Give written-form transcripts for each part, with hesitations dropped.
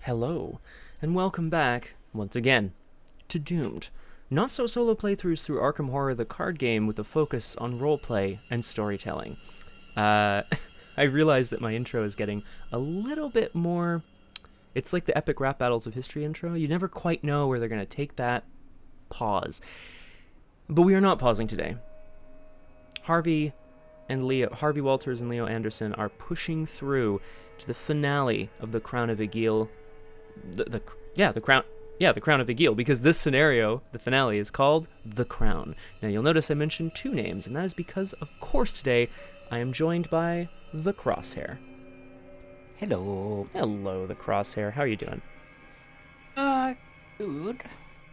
Hello, and welcome back, once again, to Doomed. Not-so-solo playthroughs through Arkham Horror, the card game with a focus on roleplay and storytelling. I realize that my intro is getting a little bit more... It's like the epic rap battles of history intro. You never quite know where they're going to take that pause. But we are not pausing today. Harvey Walters and Leo Anderson are pushing through to the finale of the Crown of Egil. The Crown of Egil, because this scenario, the finale, is called The Crown. Now you'll notice I mentioned two names, and that is because, of course, today I am joined by the Crosshair. Hello. Hello, the Crosshair. How are you doing? Good.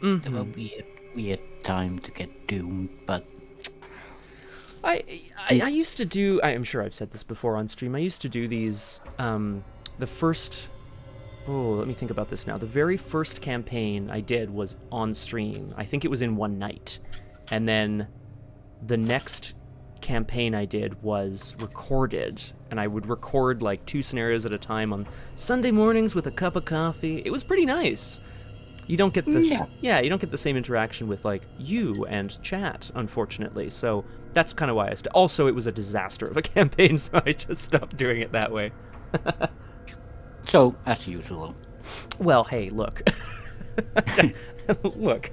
Mm-hmm. It was a weird time to get doomed, but I used to do, I'm sure I've said this before on stream, I used to do these, the first, let me think about this now. The very first campaign I did was on stream. I think it was in one night. And then the next campaign I did was recorded, and I would record like 2 scenarios at a time on Sunday mornings with a cup of coffee. It was pretty nice. You don't get this, you don't get the same interaction with like you and chat, unfortunately. So that's kind of why also, it was a disaster of a campaign, so I just stopped doing it that way. so as usual. Well, hey, look, look,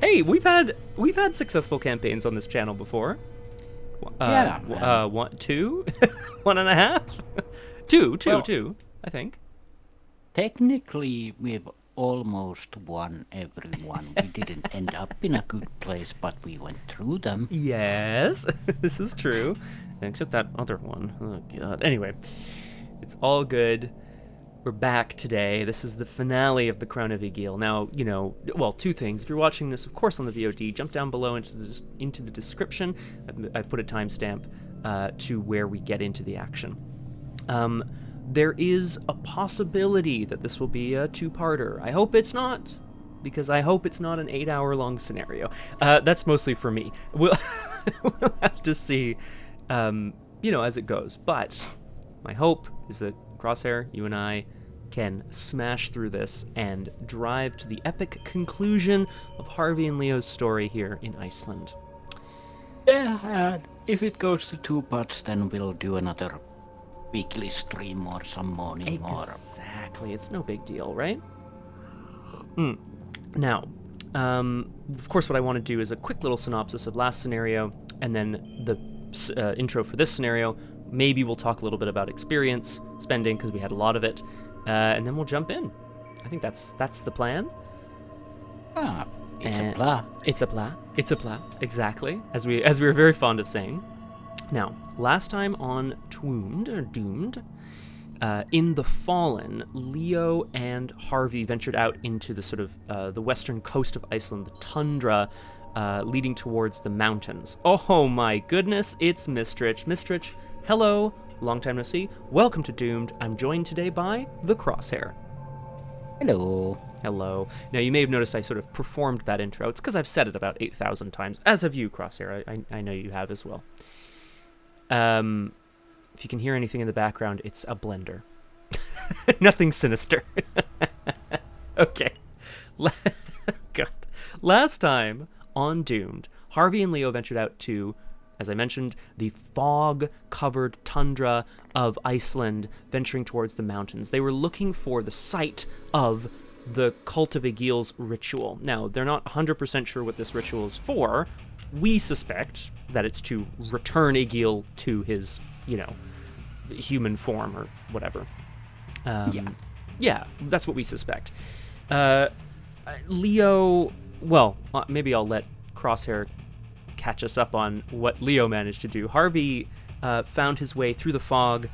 hey, we've had successful campaigns on this channel before. 1, 2, 1.5, 2, I think. Technically, we've almost won everyone. We didn't end up in a good place, but we went through them. Yes, this is true. Except that other one. Oh, God. Anyway, it's all good. We're back today. This is the finale of the Crown of Egil. Now, 2 things. If you're watching this, of course, on the VOD, jump down below into the description. I've put a timestamp to where we get into the action. There is a possibility that this will be a 2-parter. I hope it's not, because I hope it's not an 8-hour-long scenario. That's mostly for me. We'll have to see, as it goes. But my hope is that Crosshair, you and I, can smash through this and drive to the epic conclusion of Harvey and Leo's story here in Iceland. Yeah, if it goes to 2 parts, then we'll do another weekly stream or some morning or... Exactly, it's no big deal, right? Now, of course what I want to do is a quick little synopsis of last scenario, and then the intro for this scenario. Maybe we'll talk a little bit about experience spending, because we had a lot of it, and then we'll jump in. I think that's the plan. It's a plan. It's a plan, exactly, as we were very fond of saying. Now, last time on Doomed, in The Fallen, Leo and Harvey ventured out into the sort of the western coast of Iceland, the tundra, leading towards the mountains. Oh my goodness, it's Mistrich. Mistrich, hello, long time no see. Welcome to Doomed. I'm joined today by the Crosshair. Hello. Hello. Now, you may have noticed I sort of performed that intro. It's because I've said it about 8,000 times, as have you, Crosshair. I know you have as well. If you can hear anything in the background, it's a blender. Nothing sinister. Okay. God. Last time on Doomed, Harvey and Leo ventured out to, as I mentioned, the fog-covered tundra of Iceland, venturing towards the mountains. They were looking for the site of the Cult of Egil's ritual. Now, they're not 100% sure what this ritual is for. We suspect that it's to return Egil to his, human form or whatever. Yeah, that's what we suspect. Leo, maybe I'll let Crosshair catch us up on what Leo managed to do. Harvey found his way through the fog,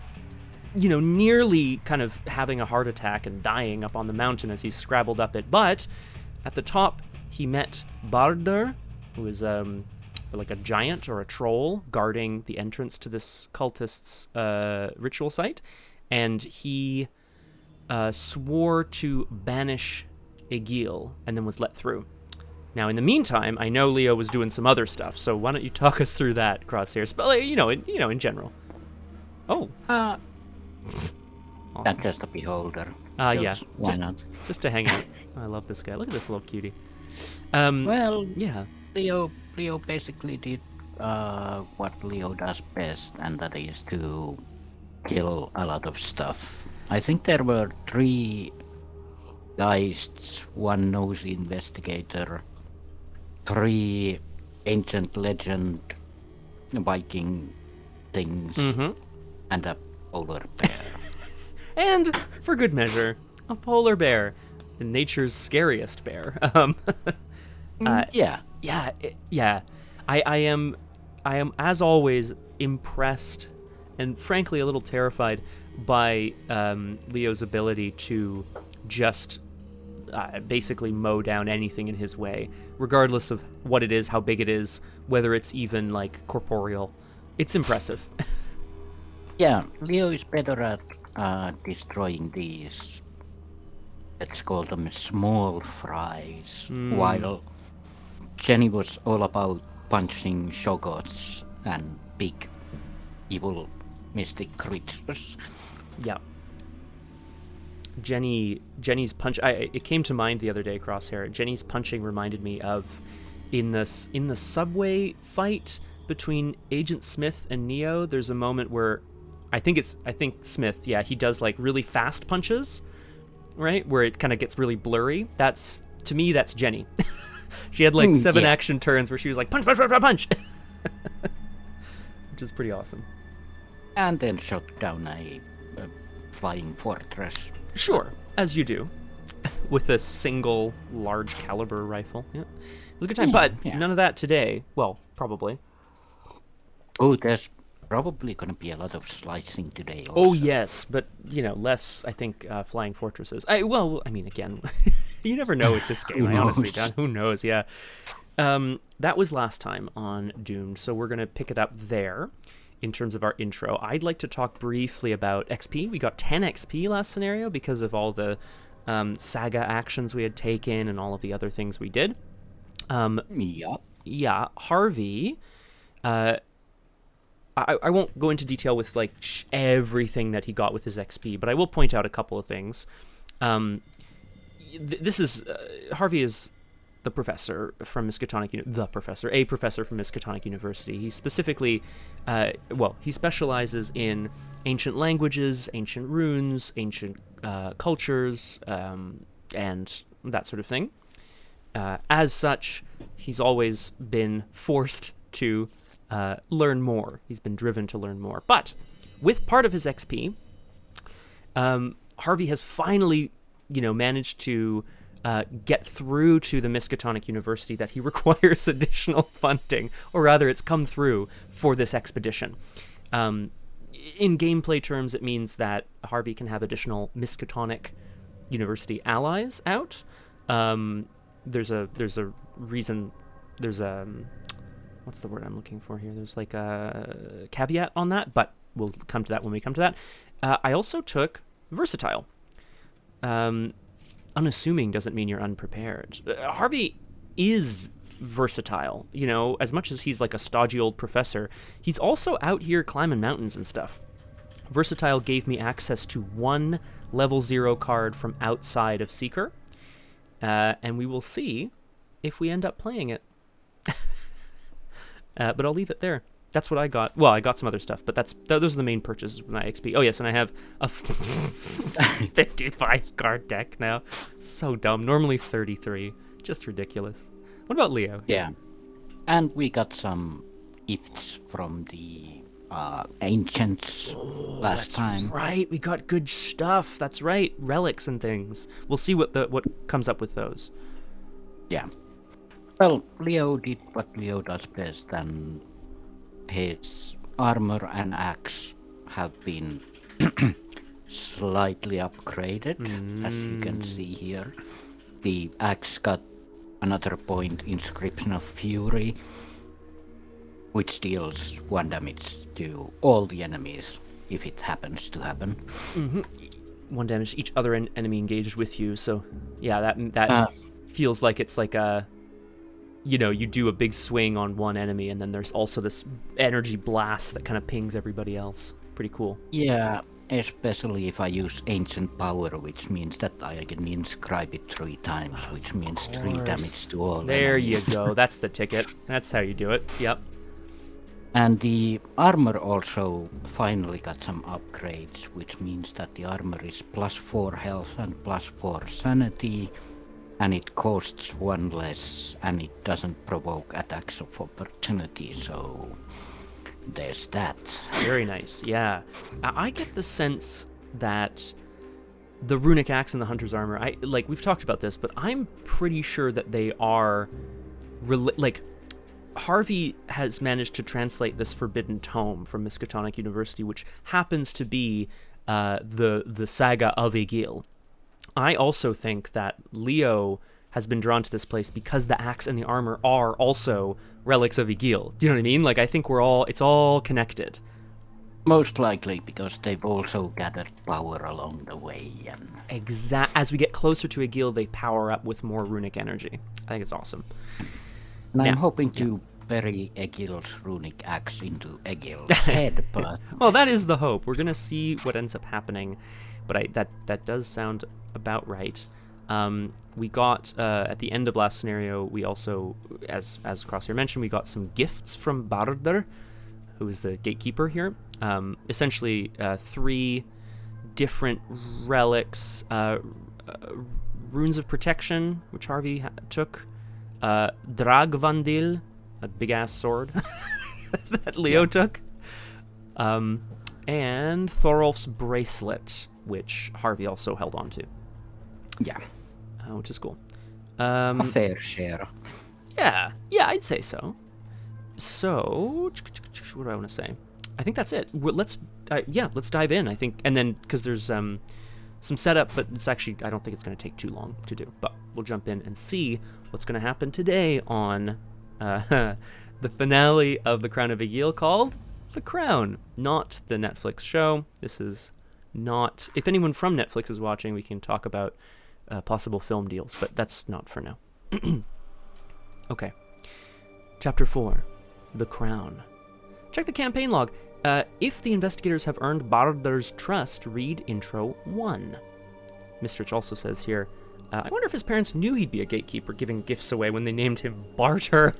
nearly kind of having a heart attack and dying up on the mountain as he scrabbled up it. But at the top, he met Bardr, who is like a giant or a troll guarding the entrance to this cultist's ritual site, and he swore to banish Egil and then was let through. Now, in the meantime, I know Leo was doing some other stuff, so why don't you talk us through that, Crosshair? In general. Oh. awesome. just a beholder. Yeah. Why not? Just to hang out. I love this guy. Look at this little cutie. Well, Yeah. Leo basically did what Leo does best, and that is to kill a lot of stuff. I think there were 3 geists, 1 nosy investigator, 3 ancient legend Viking things, and a polar bear. And for good measure, a polar bear, nature's scariest bear. Yeah. Yeah. I am as always impressed and frankly a little terrified by Leo's ability to just basically mow down anything in his way, regardless of what it is, how big it is, whether it's even like corporeal. It's impressive. Yeah, Leo is better at destroying these, let's call them small fries, while Jenny was all about punching shoggoths and big evil mystic creatures. Yeah. Jenny's punch. It came to mind the other day, Crosshair. Jenny's punching reminded me of in the subway fight between Agent Smith and Neo. There's a moment where I think Smith. Yeah, he does like really fast punches, right? Where it kind of gets really blurry. To me, that's Jenny. She had like 7 action turns where she was like punch, punch, punch, punch, punch. Which is pretty awesome. And then shot down a flying fortress. Sure, as you do, with a single large caliber rifle. Yeah, it was a good time, but none of that today. Well, probably. Oh, there's probably going to be a lot of slicing today also. Oh yes, but less. I think flying fortresses. I mean, again, you never know with this game. Honestly, John, who knows? Yeah. That was last time on Doomed, so we're gonna pick it up there. In terms of our intro, I'd like to talk briefly about XP. We got 10 XP last scenario because of all the saga actions we had taken and all of the other things we did. Yeah, Harvey. I won't go into detail with like everything that he got with his XP, but I will point out a couple of things. This is Harvey is a professor from Miskatonic University. He specifically, he specializes in ancient languages, ancient runes, ancient cultures, and that sort of thing. As such, he's always been forced to learn more. He's been driven to learn more. But with part of his XP, Harvey has finally, managed to get through to the Miskatonic University that he requires additional funding, or rather it's come through for this expedition. In gameplay terms, it means that Harvey can have additional Miskatonic University allies out. There's a reason, what's the word I'm looking for here? There's like a caveat on that, but we'll come to that when we come to that. I also took Versatile. Unassuming doesn't mean you're unprepared. Harvey is versatile, as much as he's like a stodgy old professor, he's also out here climbing mountains and stuff. Versatile gave me access to 1 level 0 card from outside of Seeker, and we will see if we end up playing it. But I'll leave it there. That's what I got. Well, I got some other stuff, but those are the main purchases with my XP. Oh, yes, and I have a 55 card deck now. So dumb. Normally 33. Just ridiculous. What about Leo? Yeah. And we got some gifts from the ancients last time. Right. We got good stuff. That's right. Relics and things. We'll see what comes up with those. Yeah. Well, Leo did what Leo does best, and his armor and axe have been slightly upgraded, as you can see here. The axe got another point, Inscription of Fury, which deals 1 damage to all the enemies, if it happens to happen. 1 damage to each other enemy engaged with you, so yeah, that feels like it's like a... you do a big swing on one enemy, and then there's also this energy blast that kind of pings everybody else. Pretty cool. Yeah, especially if I use ancient power, which means that I can inscribe it 3 times, which means 3 damage to all There you enemies. go. That's the ticket. That's how you do it. Yep. And the armor also finally got some upgrades, which means that the armor is +4 health and +4 sanity, and it costs 1 less, and it doesn't provoke attacks of opportunity, so there's that. Very nice. Yeah. I get the sense that the runic axe and the hunter's armor, we've talked about this, but I'm pretty sure that they are Harvey has managed to translate this forbidden tome from Miskatonic University, which happens to be the saga of Egil. I also think that Leo has been drawn to this place because the axe and the armor are also relics of Egil. Do you know what I mean? Like, I think it's all connected. Most likely, because they've also gathered power along the way. And As we get closer to Egil, they power up with more runic energy. I think it's awesome. I'm hoping to bury Egil's runic axe into Egil's head, but... Well, that is the hope. We're going to see what ends up happening, but that does sound about right. We got, at the end of last scenario, we also, as Crosshare mentioned, we got some gifts from Bardr, who is the gatekeeper here. Essentially, 3 different relics, runes of protection, which Harvey took, Dragvandil, a big-ass sword that Leo took, and Thorolf's bracelet, which Harvey also held on to. Yeah. Which is cool. A fair share. Yeah, I'd say so. So, what do I want to say? I think that's it. Let's dive in, I think. And then, because there's some setup, but it's actually, I don't think it's going to take too long to do. But we'll jump in and see what's going to happen today on the finale of The Crown of Egil, called The Crown. Not the Netflix show. This is not... If anyone from Netflix is watching, we can talk about possible film deals, but that's not for now. Okay. Chapter 4. The Crown. Check the campaign log. If the investigators have earned Bardr's trust, read Intro 1. Mistrich also says here, I wonder if his parents knew he'd be a gatekeeper giving gifts away when they named him Barter.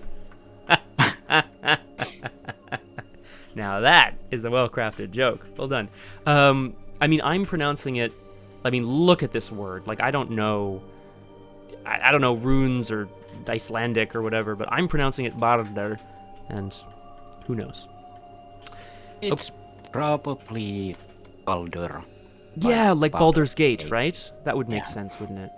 Now that is a well-crafted joke. Well done. I mean, I'm pronouncing it... I mean, look at this word. Like, I don't know... I don't know runes or Icelandic or whatever, but I'm pronouncing it Bardr, and who knows? It's probably Baldur. Yeah, like Baldur's Gate, Gate. right? That would make sense, wouldn't it?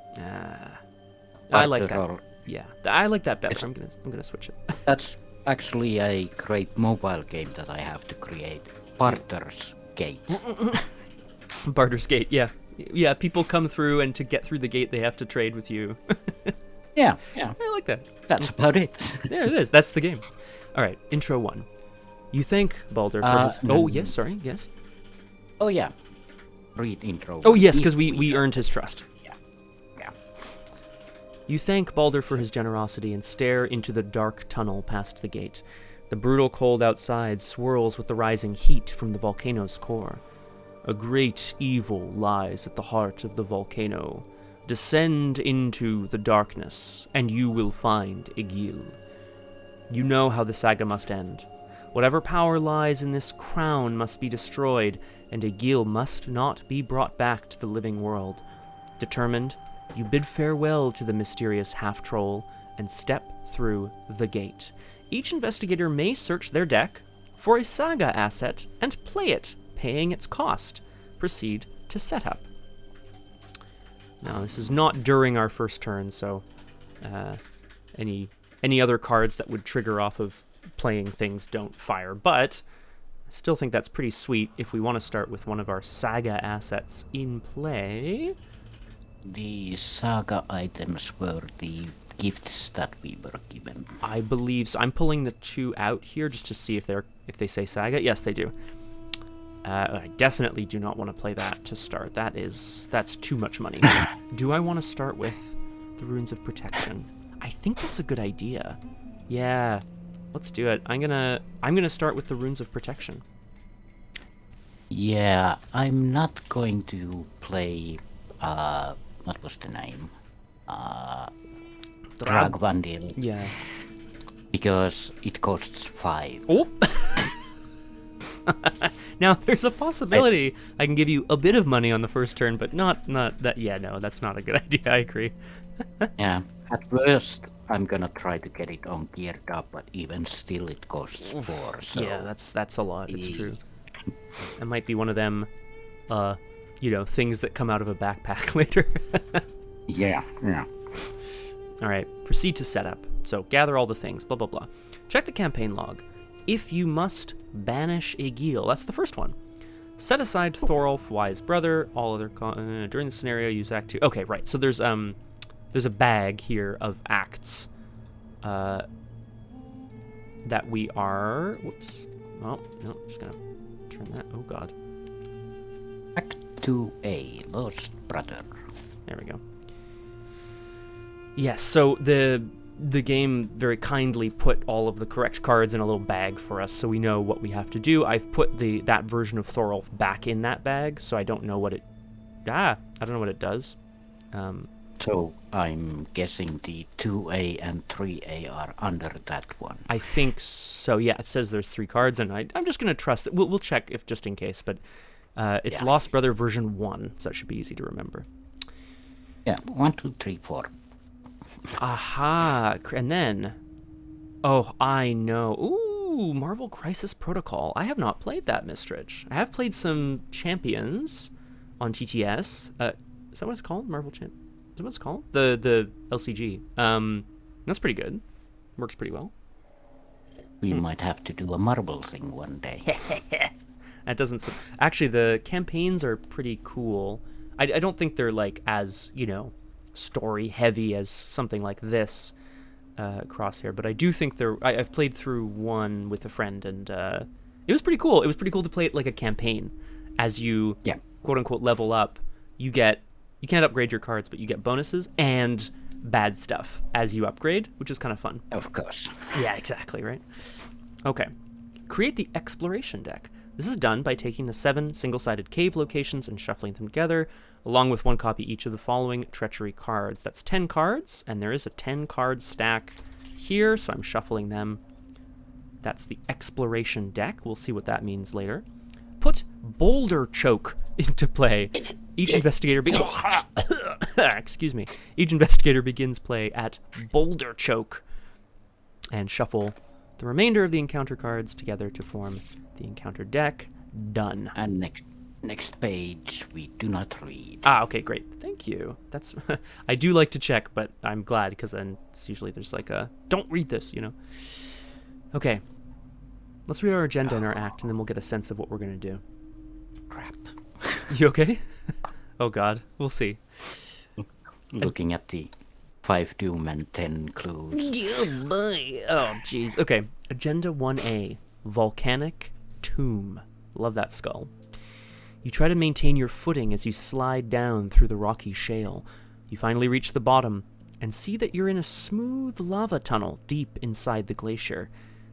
I like that. Or- Yeah, I like that better. I'm gonna switch it. That's actually a great mobile game that I have to create. Baldur's Gate. Baldur's Gate, yeah. Yeah, people come through, and to get through the gate, they have to trade with you. Yeah. I like that. That's about it. There it is. That's the game. All right, Intro 1. You thank Baldur for his... Oh, yes, sorry, yes. Oh, yeah. Read intro. Oh, yes, because we earned his trust. Yeah. You thank Baldur for his generosity and stare into the dark tunnel past the gate. The brutal cold outside swirls with the rising heat from the volcano's core. A great evil lies at the heart of the volcano. Descend into the darkness, and you will find Egil. You know how the saga must end. Whatever power lies in this crown must be destroyed, and Egil must not be brought back to the living world. Determined, you bid farewell to the mysterious half-troll and step through the gate. Each investigator may search their deck for a saga asset and play it, paying its cost. Proceed to setup. Now, this is not during our first turn, so any other cards that would trigger off of playing things don't fire, but I still think that's pretty sweet if we want to start with one of our saga assets in play. The saga items were the gifts that we were given. I believe so. I'm pulling the 2 out here just to see if they say saga. Yes, they do. I definitely do not want to play that to start. That's too much money. Do I want to start with the Runes of Protection? I think that's a good idea. Yeah, let's do it. I'm gonna start with the Runes of Protection. Yeah, I'm not going to play. What was the name? Dragvandil, Yeah. because it costs 5. Oh. Now there's a possibility I can give you a bit of money on the first turn, but not that. Yeah, no, that's not a good idea. I agree. Yeah, at worst, I'm gonna try to get it on geared up, but even still, it costs 4. So Yeah, that's a lot. It's eh, true. It might be one of them, things that come out of a backpack later. Yeah. All right, proceed to setup. So gather all the things, blah, blah, blah. Check the campaign log. If you must banish Egil, that's the first one. Set aside Thorolf, wise brother, all other, during the scenario, use act 2. Okay, right, so there's a bag here of acts that we are, whoops. Oh, no, I'm just gonna turn that, oh god. Act 2A, Lost Brother. There we go. Yes, so the game very kindly put all of the correct cards in a little bag for us, so we know what we have to do. I've put that version of Thorolf back in that bag, so I don't know what it... I don't know what it does. So I'm guessing the 2A and 3A are under that one. I think so, yeah. It says there's 3 cards, and I'm just going to trust it. We'll check if just in case, but it's Lost Brother version 1, so that should be easy to remember. Yeah, 1, 2, 3, 4. Aha, and then... Oh, I know. Ooh, Marvel Crisis Protocol. I have not played that, Mistrich. I have played some Champions on TTS. Is that what it's called? Marvel Champ... Is that what it's called? The LCG. That's pretty good. Works pretty well. We might have to do a marble thing one day. That doesn't... Actually, the campaigns are pretty cool. I don't think they're, like, as, story heavy as something like this Crosshair, but I do think I've played through one with a friend, and it was pretty cool. It was pretty cool to play it like a campaign. As you quote unquote level up, you can't upgrade your cards, but you get bonuses and bad stuff as you upgrade, which is kind of fun. Of course. Yeah, exactly, right? Okay. Create the exploration deck. This is done by taking the 7 single-sided cave locations and shuffling them together, along with 1 copy each of the following treachery cards. That's 10 cards, and there is a 10-card stack here, so I'm shuffling them. That's the exploration deck. We'll see what that means later. Put Boulder Choke into play. Each investigator excuse me. Each investigator begins play at Boulder Choke, and shuffle the remainder of the encounter cards together to form the encounter deck. Done. And next page we do not read. Okay, great. Thank you. That's I do like to check, but I'm glad, because then it's usually there's like a don't read this, Okay. Let's read our agenda and our act, and then we'll get a sense of what we're gonna do. Crap. You okay? Oh god, we'll see. Looking at the 5 doom and 10 clues. Oh jeez. Okay. Agenda 1A. Volcanic Tomb. Love that skull. You try to maintain your footing as you slide down through the rocky shale. You finally reach the bottom and see that you're in a smooth lava tunnel deep inside the glacier.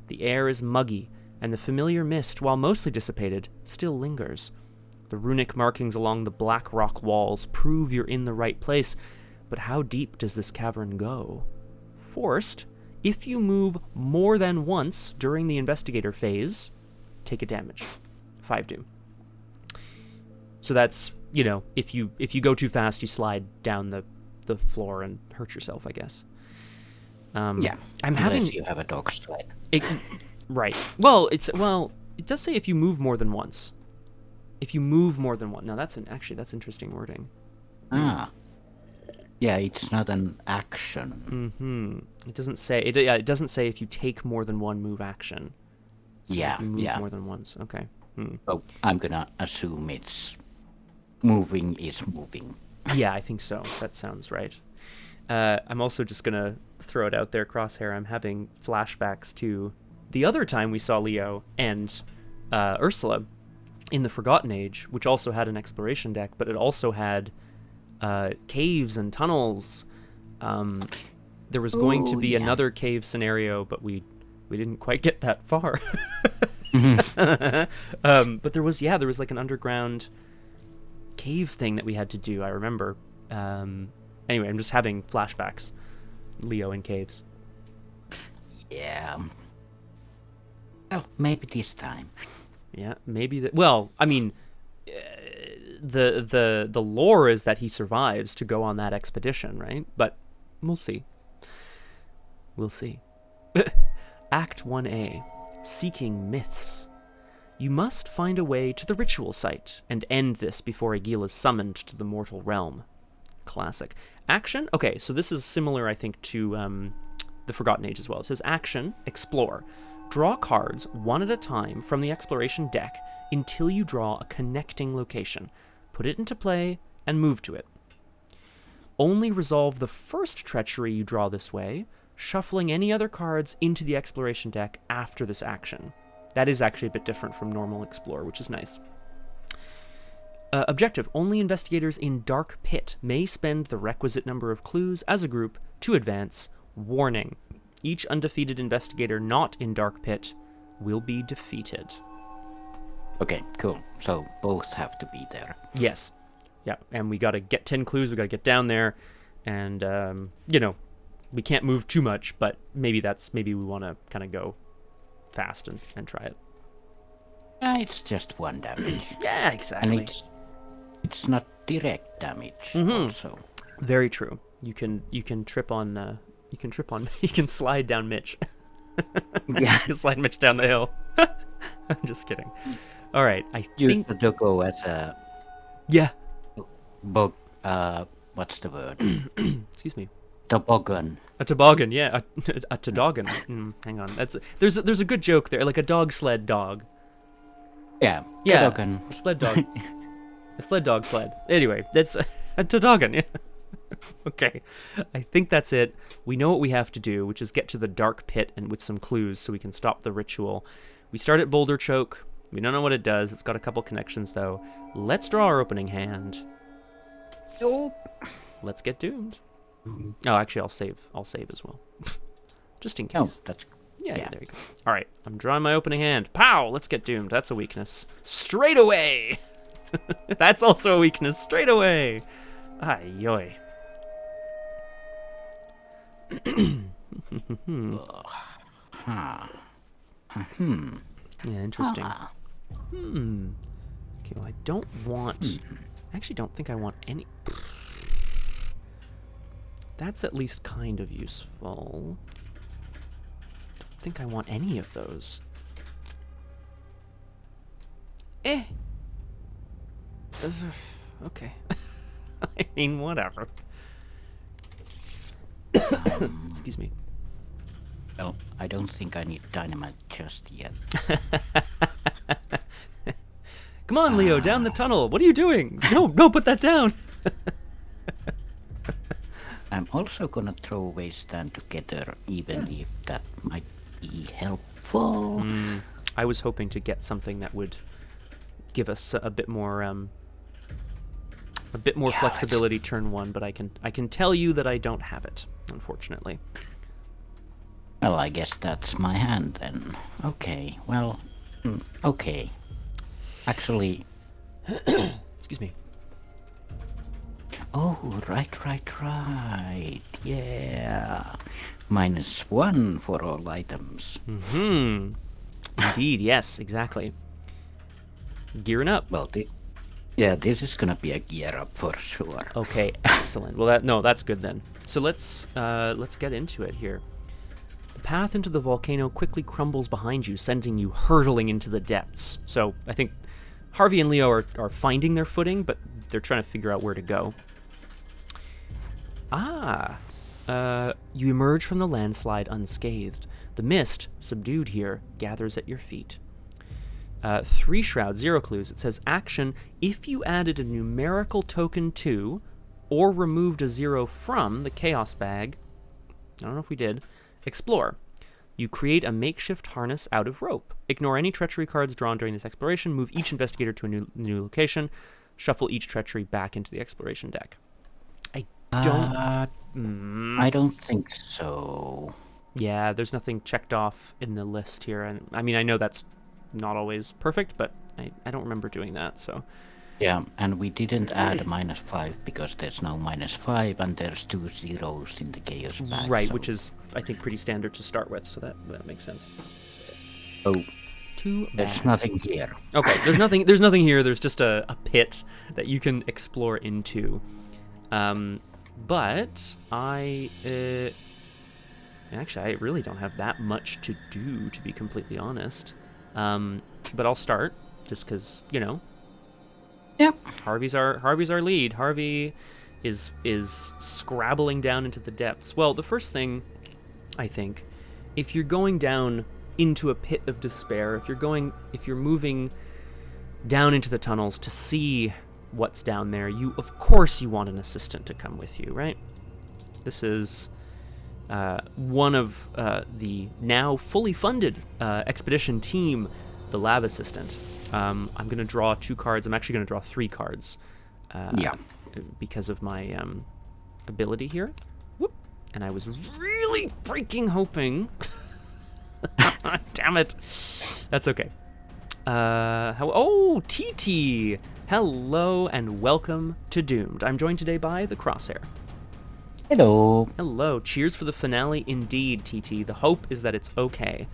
The air is muggy, and the familiar mist, while mostly dissipated, still lingers. The runic markings along the black rock walls prove you're in the right place, but how deep does this cavern go? Forced, if you move more than once during the investigator phase, take a damage. 5 doom. So that's, if you go too fast, you slide down the floor and hurt yourself, I guess. Yeah. Unless you have a dog slide. Right. Well, it does say if you move more than once. If you move more than one. Now that's that's interesting wording. Yeah, it's not an action. It doesn't say it doesn't say if you take more than one move action. So if you move more than once. Okay. So I'm gonna assume it's moving is moving. Yeah, I think so. That sounds right. I'm also just gonna throw it out there, Crosshair. I'm having flashbacks to the other time we saw Leo and Ursula in the Forgotten Age, which also had an exploration deck, but it also had caves and tunnels. There was going to be another cave scenario, but we didn't quite get that far. But there was like an underground cave thing that we had to do. I remember. Anyway, I'm just having flashbacks. Leo in caves. Yeah. Well, maybe this time. Yeah, maybe that. Well, I mean, the lore is that he survives to go on that expedition, right? But we'll see. We'll see. Act 1A. Seeking myths. You must find a way to the ritual site and end this before Egil is summoned to the mortal realm. Classic. Action? Okay, so this is similar, I think, to the Forgotten Age as well. It says action, explore. Draw cards one at a time from the exploration deck until you draw a connecting location. Put it into play and move to it. Only resolve the first treachery you draw this way, shuffling any other cards into the exploration deck after this action. That is actually a bit different from normal explore, which is nice. Objective. Only investigators in Dark Pit may spend the requisite number of clues as a group to advance. Warning. Each undefeated investigator not in Dark Pit will be defeated. Okay, cool. So both have to be there. Yes. Yeah, and we got to get 10 clues. We got to get down there. And, we can't move too much, but maybe we want to kind of go fast and try it. It's just 1 damage. Yeah, exactly. And it's not direct damage also. Very true. You can trip on you can slide down Mitch. Yeah. You can slide Mitch down the hill. I'm just kidding. All right, I think to go as a bug. What's the word? Excuse me. Toboggan. A toboggan, yeah, a toboggan. Hang on, there's a good joke there, like a dog sled dog. Yeah. Toboggan. A sled dog. A sled dog sled. Anyway, that's a toboggan. Yeah. Okay, I think that's it. We know what we have to do, which is get to the Dark Pit and with some clues so we can stop the ritual. We start at Boulder Choke. We don't know what it does. It's got a couple connections though. Let's draw our opening hand. Nope. Let's get doomed. Oh, actually, I'll save as well, just in case. Oh, that's yeah. There you go. All right, I'm drawing my opening hand. Pow! Let's get doomed. That's a weakness. Straight away. That's also a weakness. Straight away. Ay yoy. Yeah, interesting. Okay, well, I don't want... I actually don't think I want any... That's at least kind of useful. Don't think I want any of those. Okay. I mean, whatever. Excuse me. Well, I don't think I need dynamite just yet. Come on, Leo, down the tunnel. What are you doing? No, put that down. I'm also gonna throw away Stand Together, even if that might be helpful. I was hoping to get something that would give us a bit more flexibility turn one, but I can tell you that I don't have it, unfortunately. Well, I guess that's my hand then. Okay, well, okay. Actually... Excuse me. Oh, right. Yeah. -1 for all items. Indeed, yes, exactly. Gearing up. Well, this is gonna be a gear up for sure. Okay, excellent. Well, that's good then. So let's get into it here. The path into the volcano quickly crumbles behind you, sending you hurtling into the depths. So I think Harvey and Leo are finding their footing, but they're trying to figure out where to go. You emerge from the landslide unscathed. The mist, subdued here, gathers at your feet. 3 shrouds, 0 clues. It says action if you added a numerical token to or removed a 0 from the chaos bag. I don't know if we did. Explore. You create a makeshift harness out of rope. Ignore any treachery cards drawn during this exploration. Move each investigator to a new location. Shuffle each treachery back into the exploration deck. I don't think so. Yeah, there's nothing checked off in the list here, and I mean I know that's not always perfect, but I don't remember doing that, so... Yeah, and we didn't add a -5 because there's no -5 and there's 2 zeros in the chaos bag. Right, so... which is, I think, pretty standard to start with, so that makes sense. Oh, Too bad. there's nothing here. Okay, there's nothing here. There's just a pit that you can explore into. But actually, I really don't have that much to do, to be completely honest. But I'll start, just because, you know. Yeah. Harvey's our lead. Harvey is scrabbling down into the depths. Well, the first thing, I think, if you're going down into a pit of despair, if you're moving down into the tunnels to see what's down there, of course you want an assistant to come with you, right? This is one of the now fully funded expedition team, the lab assistant. I'm going to draw 2 cards. I'm actually going to draw 3 cards. Because of my ability here. Whoop. And I was really freaking hoping... Damn it. That's okay. TT! Hello and welcome to Doomed. I'm joined today by the Crosshair. Hello. Hello. Cheers for the finale indeed, TT. The hope is that it's okay.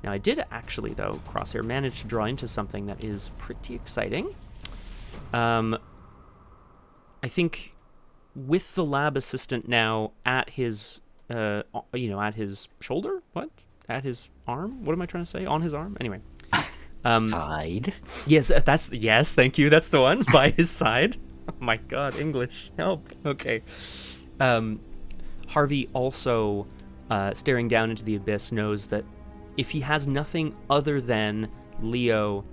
Now, I did actually, though, Crosshair, manage to draw into something that is pretty exciting. I think with the lab assistant now at his, at his shoulder? What? At his arm? What am I trying to say? On his arm? Anyway. Side. Yes, thank you. That's the one. By his side. Oh my god, English. Help. Okay. Harvey also, staring down into the abyss, knows that if he has nothing other than Leo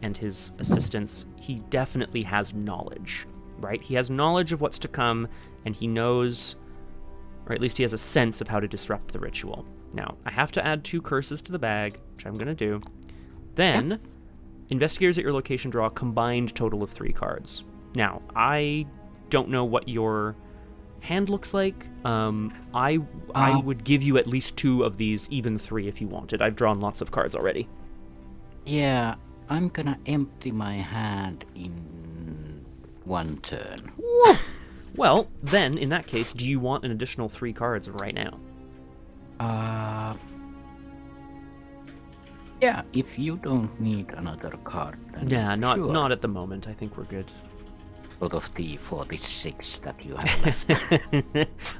and his assistants, he definitely has knowledge, right? He has knowledge of what's to come, and he knows, or at least he has a sense of how to disrupt the ritual. Now, I have to add 2 curses to the bag, which I'm going to do. Then, investigators at your location draw a combined total of 3 cards. Now, I don't know what your hand looks like. I would give you at least 2 of these, even 3 if you wanted. I've drawn lots of cards already. Yeah, I'm gonna empty my hand in 1 turn. Well, then, in that case, do you want an additional 3 cards right now? Yeah, if you don't need another card, then Yeah, sure. not at the moment. I think we're good. Out of the 46 that you have left.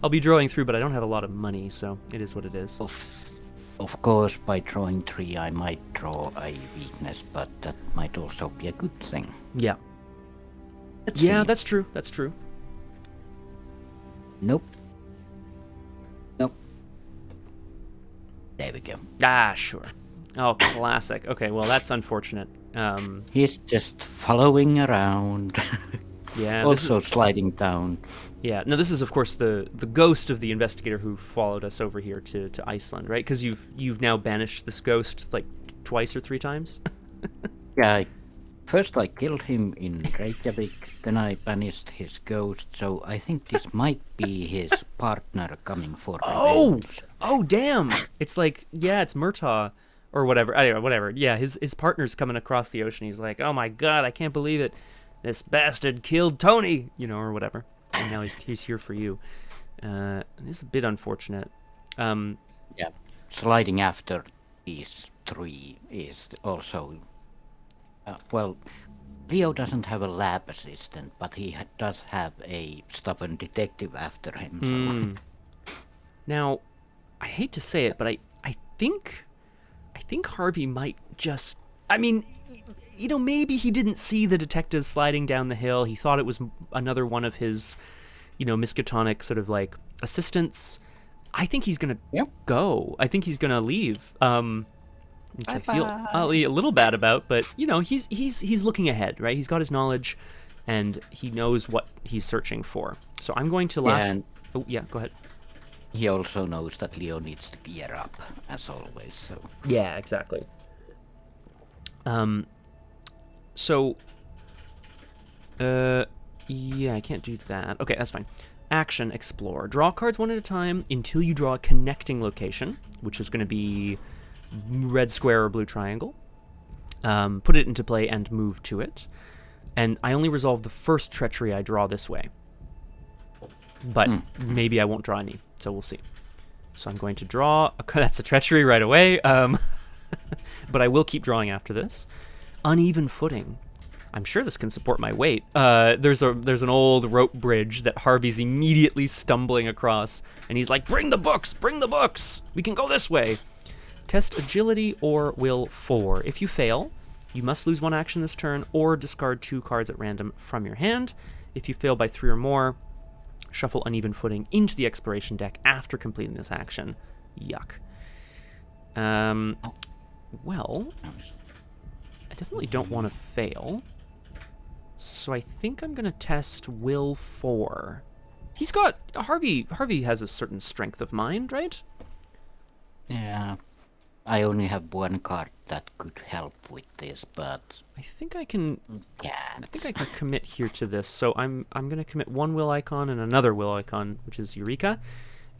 I'll be drawing through, but I don't have a lot of money, so it is what it is. Of course, by drawing 3, I might draw a weakness, but that might also be a good thing. Yeah. Let's Yeah, see. that's true. That's true. Nope. There we go. Ah, sure. Oh, classic. Okay, well, that's unfortunate. He's just following around. Yeah. Also sliding down. Yeah. No, this is, of course, the ghost of the investigator who followed us over here to Iceland, right? Because you've now banished this ghost like 2 or 3 times. Yeah. First I killed him in Reykjavik, then I banished his ghost, so I think this might be his partner coming for revenge. Oh, damn! It's like, yeah, it's Murtaugh, or whatever. Anyway, whatever. Yeah, his partner's coming across the ocean. He's like, oh my god, I can't believe it. This bastard killed Tony, or whatever. And now he's here for you. It's a bit unfortunate. Yeah, sliding after these 3 is also... Leo doesn't have a lab assistant, but he does have a stubborn detective after him. So. Now, I hate to say it, but I think Harvey might just... I mean, maybe he didn't see the detectives sliding down the hill. He thought it was another one of his, Miskatonic sort of like assistants. I think he's gonna go. I think he's gonna leave. Which I feel a little bad about, but he's looking ahead, right? He's got his knowledge, and he knows what he's searching for. So I'm going to last. Oh yeah, go ahead. He also knows that Leo needs to gear up, as always. So yeah, exactly. Yeah, I can't do that. Okay, that's fine. Action, explore. Draw cards 1 at a time until you draw a connecting location, which is going to be red square or blue triangle. put it into play, and move to it. And I only resolve the first treachery I draw this way. But maybe I won't draw any, so we'll see. So I'm going to draw... That's a treachery right away. But I will keep drawing after this. Uneven footing. I'm sure this can support my weight. There's an old rope bridge that Harvey's immediately stumbling across, and he's like, bring the books! Bring the books! We can go this way! Test agility or will 4. If you fail, you must lose 1 action this turn, or discard 2 cards at random from your hand. If you fail by 3 or more, shuffle uneven footing into the exploration deck after completing this action. Yuck. Well, I definitely don't want to fail. So I think I'm going to test will 4. He's got... Harvey has a certain strength of mind, right? Yeah. I only have 1 card that could help with this, but... I think I can... Yeah. I think I can commit here to this. So I'm going to commit 1 will icon and another will icon, which is Eureka.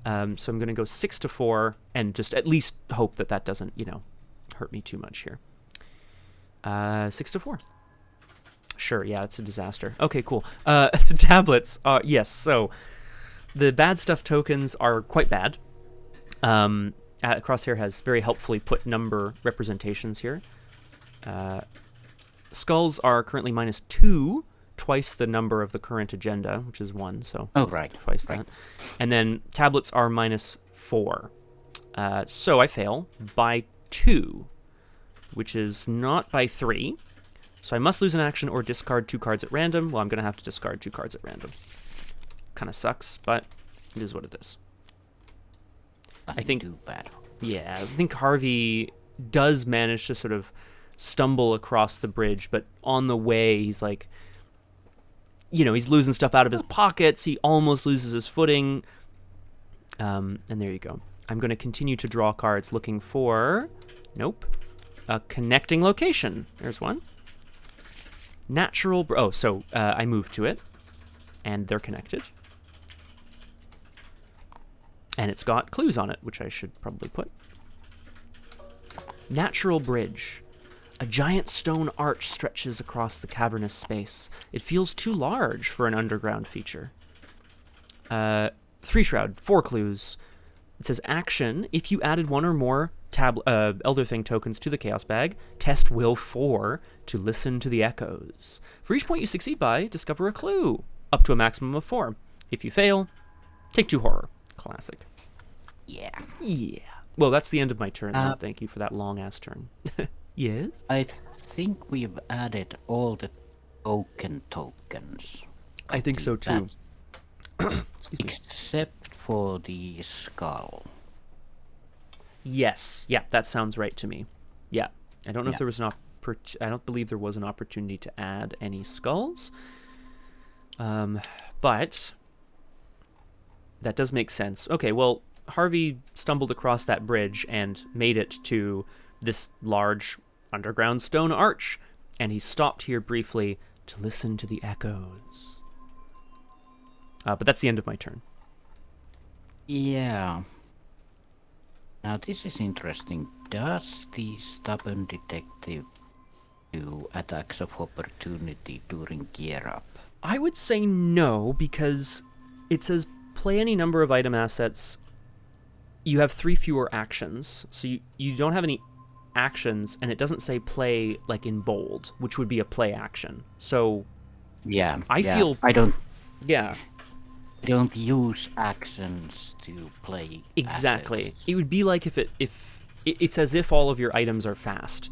So I'm going to go 6 to 4 and just at least hope that doesn't, hurt me too much here. 6 to 4. Sure, yeah, it's a disaster. Okay, cool. The tablets, yes, so the bad stuff tokens are quite bad. Crosshair has very helpfully put number representations here. Skulls are currently -2, twice the number of the current agenda, which is 1, so twice that. And then tablets are -4. So I fail by 2, which is not by 3. So I must lose an action or discard 2 cards at random. Well, I'm going to have to discard 2 cards at random. Kind of sucks, but it is what it is. Nothing I think too bad. Yeah, I think Harvey does manage to sort of stumble across the bridge, but on the way he's like, he's losing stuff out of his pockets. He almost loses his footing. And there you go. I'm going to continue to draw cards looking for... Nope. A connecting location. There's one. Natural... I move to it, and they're connected. And it's got clues on it, which I should probably put. Natural bridge. A giant stone arch stretches across the cavernous space. It feels too large for an underground feature. 3 shroud, 4 clues. It says action. If you added 1 or more Elder Thing tokens to the Chaos Bag, test will 4 to listen to the echoes. For each point you succeed by, discover a clue, up to a maximum of 4. If you fail, take 2 horror. Classic. Yeah. Well, that's the end of my turn, then. Thank you for that long-ass turn. Yes? I think we've added all the tokens. I think so, too. Except for the skull. Yes. Yeah, that sounds right to me. Yeah. I don't know if there was I don't believe there was an opportunity to add any skulls. But that does make sense. Okay, well, Harvey stumbled across that bridge and made it to this large underground stone arch, and he stopped here briefly to listen to the echoes. But that's the end of my turn. Yeah. Now this is interesting. Does the stubborn detective do attacks of opportunity during gear up? I would say no, because it says play any number of item assets. You have 3 fewer actions, so you don't have any actions, and it doesn't say play like in bold, which would be a play action. So yeah, I feel I don't use actions to play exactly. assets. It would be like if it's as if all of your items are fast,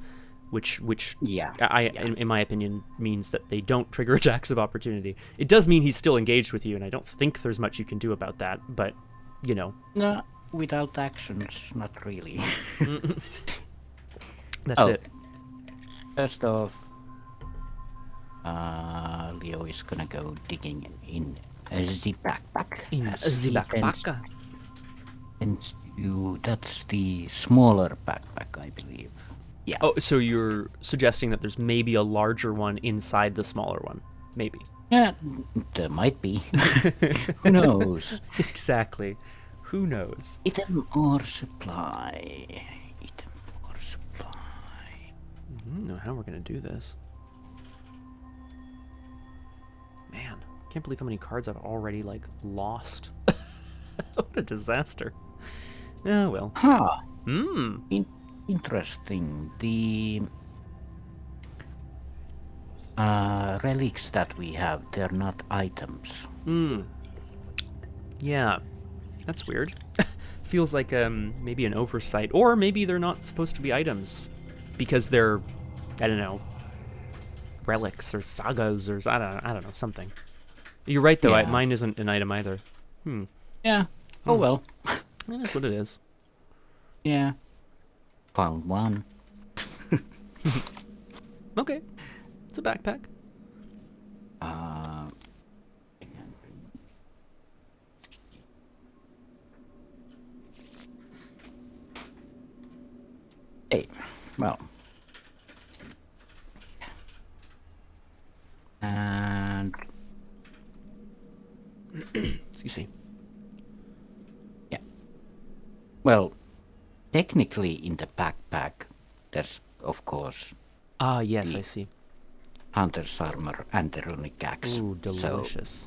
which in my opinion means that they don't trigger attacks of opportunity. It does mean he's still engaged with you, and I don't think there's much you can do about that, but No, without actions, not really. That's it. First off, Leo is gonna go digging in the backpack. And that's the smaller backpack, I believe. Yeah. Oh, so you're suggesting that there's maybe a larger one inside the smaller one? Maybe. Yeah, there might be. Who knows? Exactly. Who knows? Item or supply. I don't know how we're gonna do this. Man, can't believe how many cards I've already like lost. What a disaster. Oh well. Huh. Hmm. Interesting. The relics that we have, they're not items. Hmm. Yeah, that's weird. Feels like maybe an oversight, or maybe they're not supposed to be items because they're, I don't know, relics or sagas or I don't know, something. You're right though. Yeah. Mine isn't an item either. Yeah. Oh well. That is what it is. Yeah. Found one. Okay, it's a backpack. Hey, well. And Excuse me. yeah. Well, technically in the backpack, there's of course Ah, yes, I see. hunter's armor and the runic axe. Ooh, So delicious.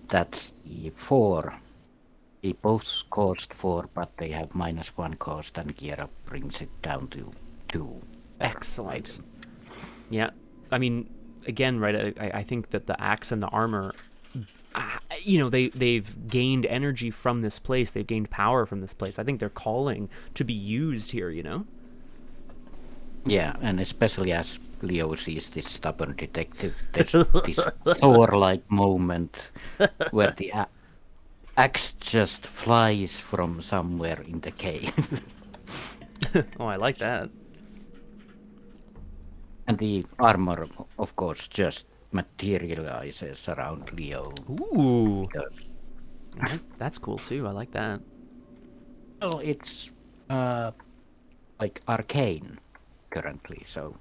that's the 4. They both cost 4, but they have -1 cost, and gear up brings it down to 2. Excellent. Yeah, I mean, again, right? I think that the axe and the armor, you know, they've gained energy from this place. They've gained power from this place. I think they're calling to be used here. You know. Yeah, and especially as Leo sees this stubborn detective, there's this Thor-like moment where the axe just flies from somewhere in the cave. Oh, I like that. And the armor, of course, just materializes around Leo. Ooh, Because, that's cool too. I like that. well, it's like arcane currently, so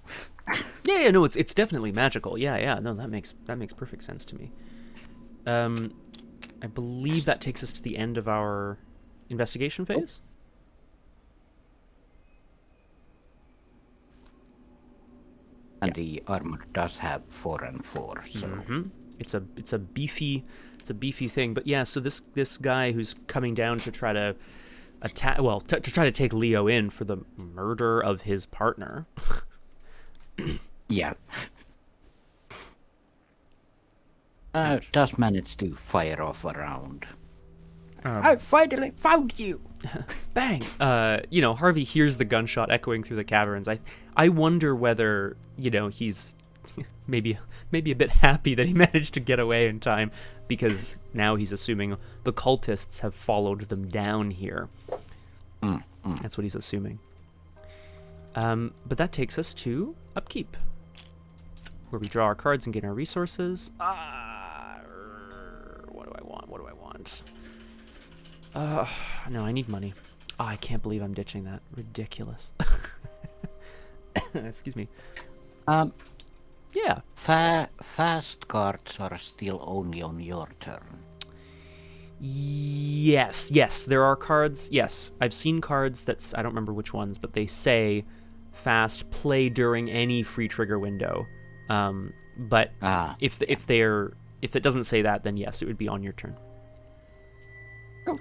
Yeah, no, it's definitely magical. Yeah, no, that makes perfect sense to me. I believe that takes us to the end of our investigation phase. and the armor does have 4 and 4, so It's a beefy thing. But yeah, so this guy who's coming down to try to attack, well, to try to take Leo in for the murder of his partner. yeah. Does manage to fire off a round. I finally found you! Bang! You know, Harvey hears the gunshot echoing through the caverns. I wonder whether, you know, he's maybe a bit happy that he managed to get away in time, because now he's assuming the cultists have followed them down here. That's what he's assuming. But that takes us to upkeep, where we draw our cards and gain our resources. What do I want? No, I need money. Oh, I can't believe I'm ditching that. Ridiculous. Excuse me. Yeah. Fast cards are still only on your turn. Yes, there are cards. Yes, I've seen cards that's, I don't remember which ones, but they say fast play during any free trigger window. But if it doesn't say that, then yes, it would be on your turn.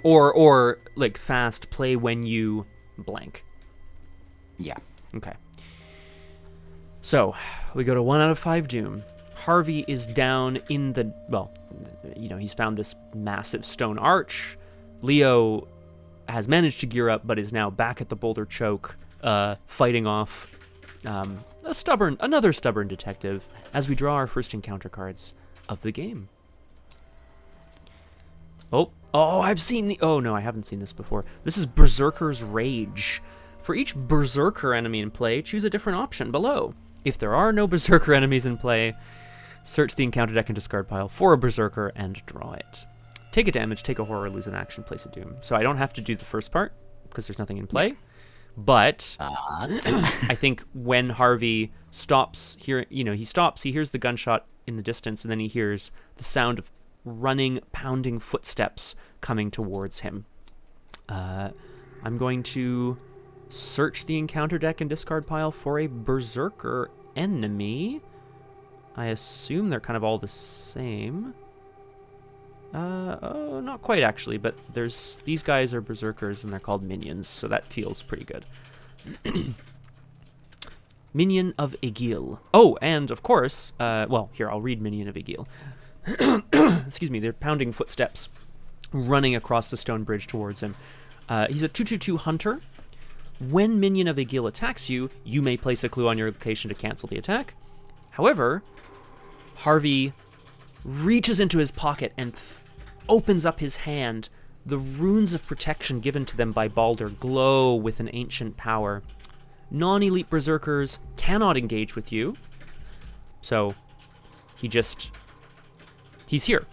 Or like fast play when you blank. Yeah. Okay. So we go to 1 out of 5 doom. Harvey is down in the, well, you know, he's found this massive stone arch. Leo has managed to gear up, but is now back at the boulder choke, fighting off another stubborn detective, as we draw our first encounter cards of the game. Oh, I've seen the... Oh, no, I haven't seen this before. This is Berserker's Rage. For each Berserker enemy in play, choose a different option below. If there are no Berserker enemies in play, search the encounter deck and discard pile for a Berserker and draw it. Take a damage, take a horror, lose an action, place a doom. So I don't have to do the first part, because there's nothing in play. But I think when Harvey stops here, you know, he hears the gunshot in the distance, and then he hears the sound of running, pounding footsteps coming towards him. I'm going to Search the encounter deck and discard pile for a berserker enemy. I assume they're kind of all the same. Oh, not quite actually, but these guys are berserkers and they're called minions, so that feels pretty good. Minion of Egil. Oh, and of course, well, here, I'll read Minion of Egil. Excuse me, they're pounding footsteps running across the stone bridge towards him. He's a 2/2/2 hunter. When Minion of Egil attacks you, you may place a clue on your location to cancel the attack. However, Harvey reaches into his pocket and opens up his hand. The runes of protection given to them by Baldur glow with an ancient power. Non-elite berserkers cannot engage with you. So, he's here.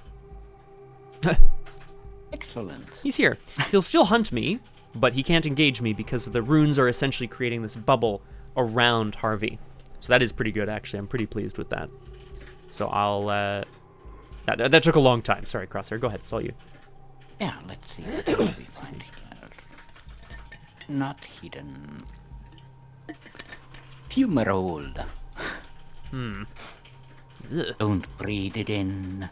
Excellent. He's here. He'll still hunt me, but he can't engage me because the runes are essentially creating this bubble around Harvey. So that is pretty good, actually. I'm pretty pleased with that. So I'll... That took a long time. Sorry, Crosshair. Go ahead. It's all you. Yeah, let's see what else we find here. Not hidden. Fumarole. Don't breathe it in.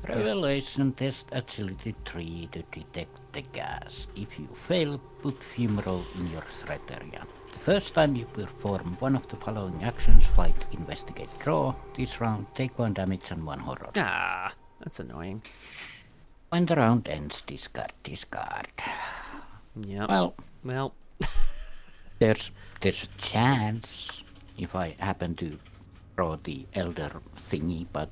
Revelation test agility 3 to detect the gas. If you fail, put fumarole in your threat area. The first time you perform one of the following actions: fight, investigate, draw. This round, take 1 damage and 1 horror. Ah, that's annoying. When the round ends, discard. Yeah. Well. There's a chance if I happen to draw the elder thingy, but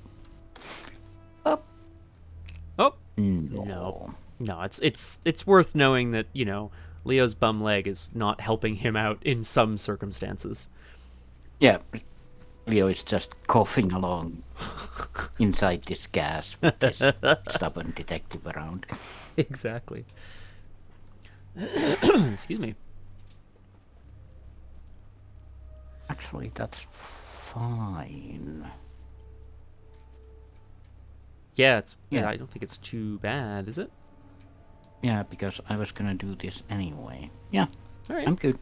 Oh. no. No, it's worth knowing that, Leo's bum leg is not helping him out in some circumstances. Yeah, Leo is just coughing along inside this gas with this stubborn detective around. Exactly. Excuse me. Actually, that's fine. Yeah, I don't think it's too bad, is it? Yeah, because I was gonna do this anyway. Yeah, All right. I'm good.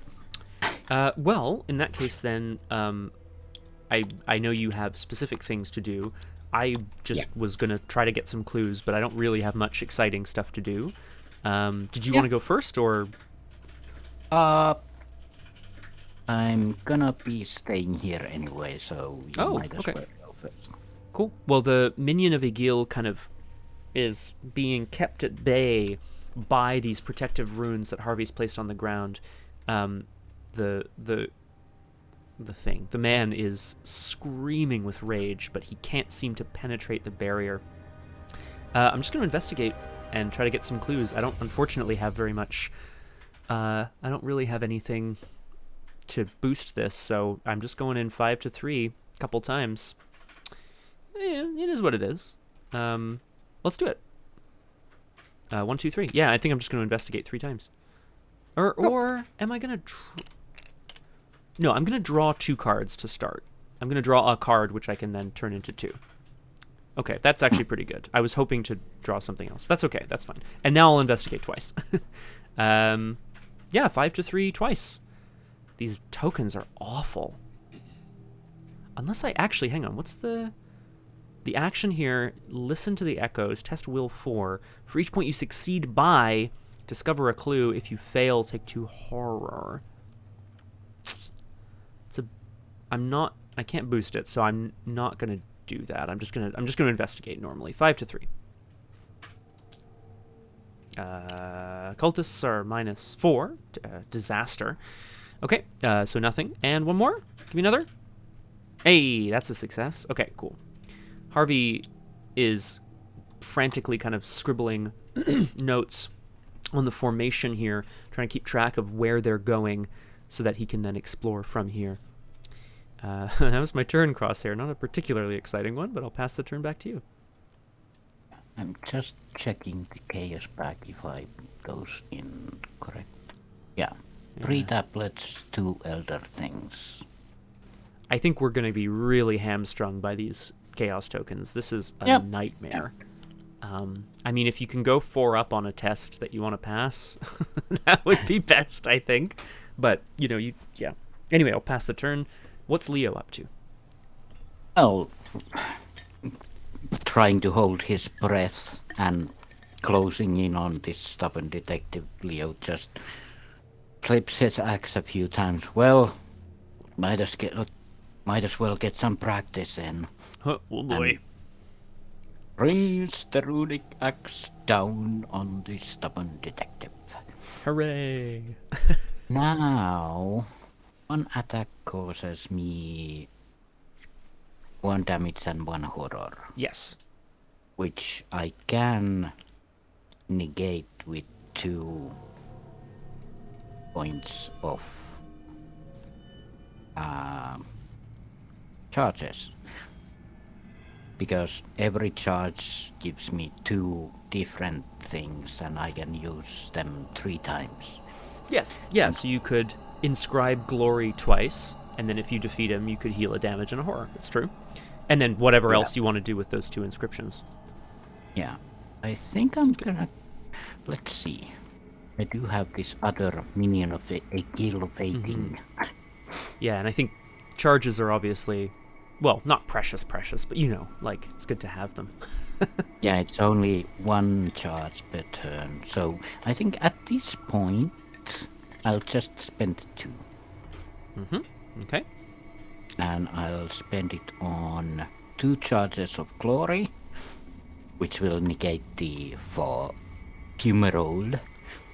Well, in that case, then, I know you have specific things to do. I just was gonna try to get some clues, but I don't really have much exciting stuff to do. Did you want to go first, or? I'm gonna be staying here anyway, so you might as well go first. Cool. Well, the Minion of Egil kind of is being kept at bay by these protective runes that Harvey's placed on the ground. The man is screaming with rage, but he can't seem to penetrate the barrier. I'm just going to investigate and try to get some clues. I don't, unfortunately, have very much. I don't really have anything to boost this, so I'm just going in 5 to 3 a couple times. Yeah, it is what it is. Let's do it. 1, 2, 3. Yeah, I think I'm just going to investigate 3 times. Or am I going to... No, I'm going to draw 2 cards to start. I'm going to draw a card, which I can then turn into 2. Okay, that's actually pretty good. I was hoping to draw something else. That's okay, that's fine. And now I'll investigate twice. Yeah, 5 to 3 twice. These tokens are awful. Unless I actually... Hang on, what's the... The action here, listen to the echoes, test will 4. For each point you succeed by, discover a clue. If you fail, take 2 horror. I can't boost it, so I'm not gonna do that. I'm just gonna investigate normally. 5 to 3. Cultists are -4. Disaster. Okay, so nothing. And 1 more. Give me another. Hey, that's a success. Okay, cool. Harvey is frantically kind of scribbling notes on the formation here, trying to keep track of where they're going so that he can then explore from here. That was my turn, Crosshair. Not a particularly exciting one, but I'll pass the turn back to you. I'm just checking the chaos back if I goes in correct. Yeah. 3 tablets, 2 elder things. I think we're going to be really hamstrung by these chaos tokens. This is a nightmare. I mean, if you can go 4 up on a test that you want to pass, that would be best, I think. But, yeah. Anyway, I'll pass the turn. What's Leo up to? Well, trying to hold his breath and closing in on this stubborn detective, Leo just flips his axe a few times. Well, might as well get some practice in. Oh boy. Brings the runic axe down on the stubborn detective. Hooray. Now, one attack causes me 1 damage and 1 horror, Yes. which I can negate with 2 points of charges. Because every charge gives me 2 different things and I can use them 3 times. Yes. Yeah, so you could inscribe glory twice, and then if you defeat him, you could heal a damage and a horror. It's true. And then whatever else you want to do with those 2 inscriptions. Yeah. I think I'm gonna... Let's see. I do have this other minion of Egil waiting. Yeah, and I think charges are obviously, well, not precious, but like, it's good to have them. Yeah, it's only 1 charge per turn. So I think at this point, I'll just spend 2. Okay. And I'll spend it on 2 charges of glory, which will negate the 4 humerold.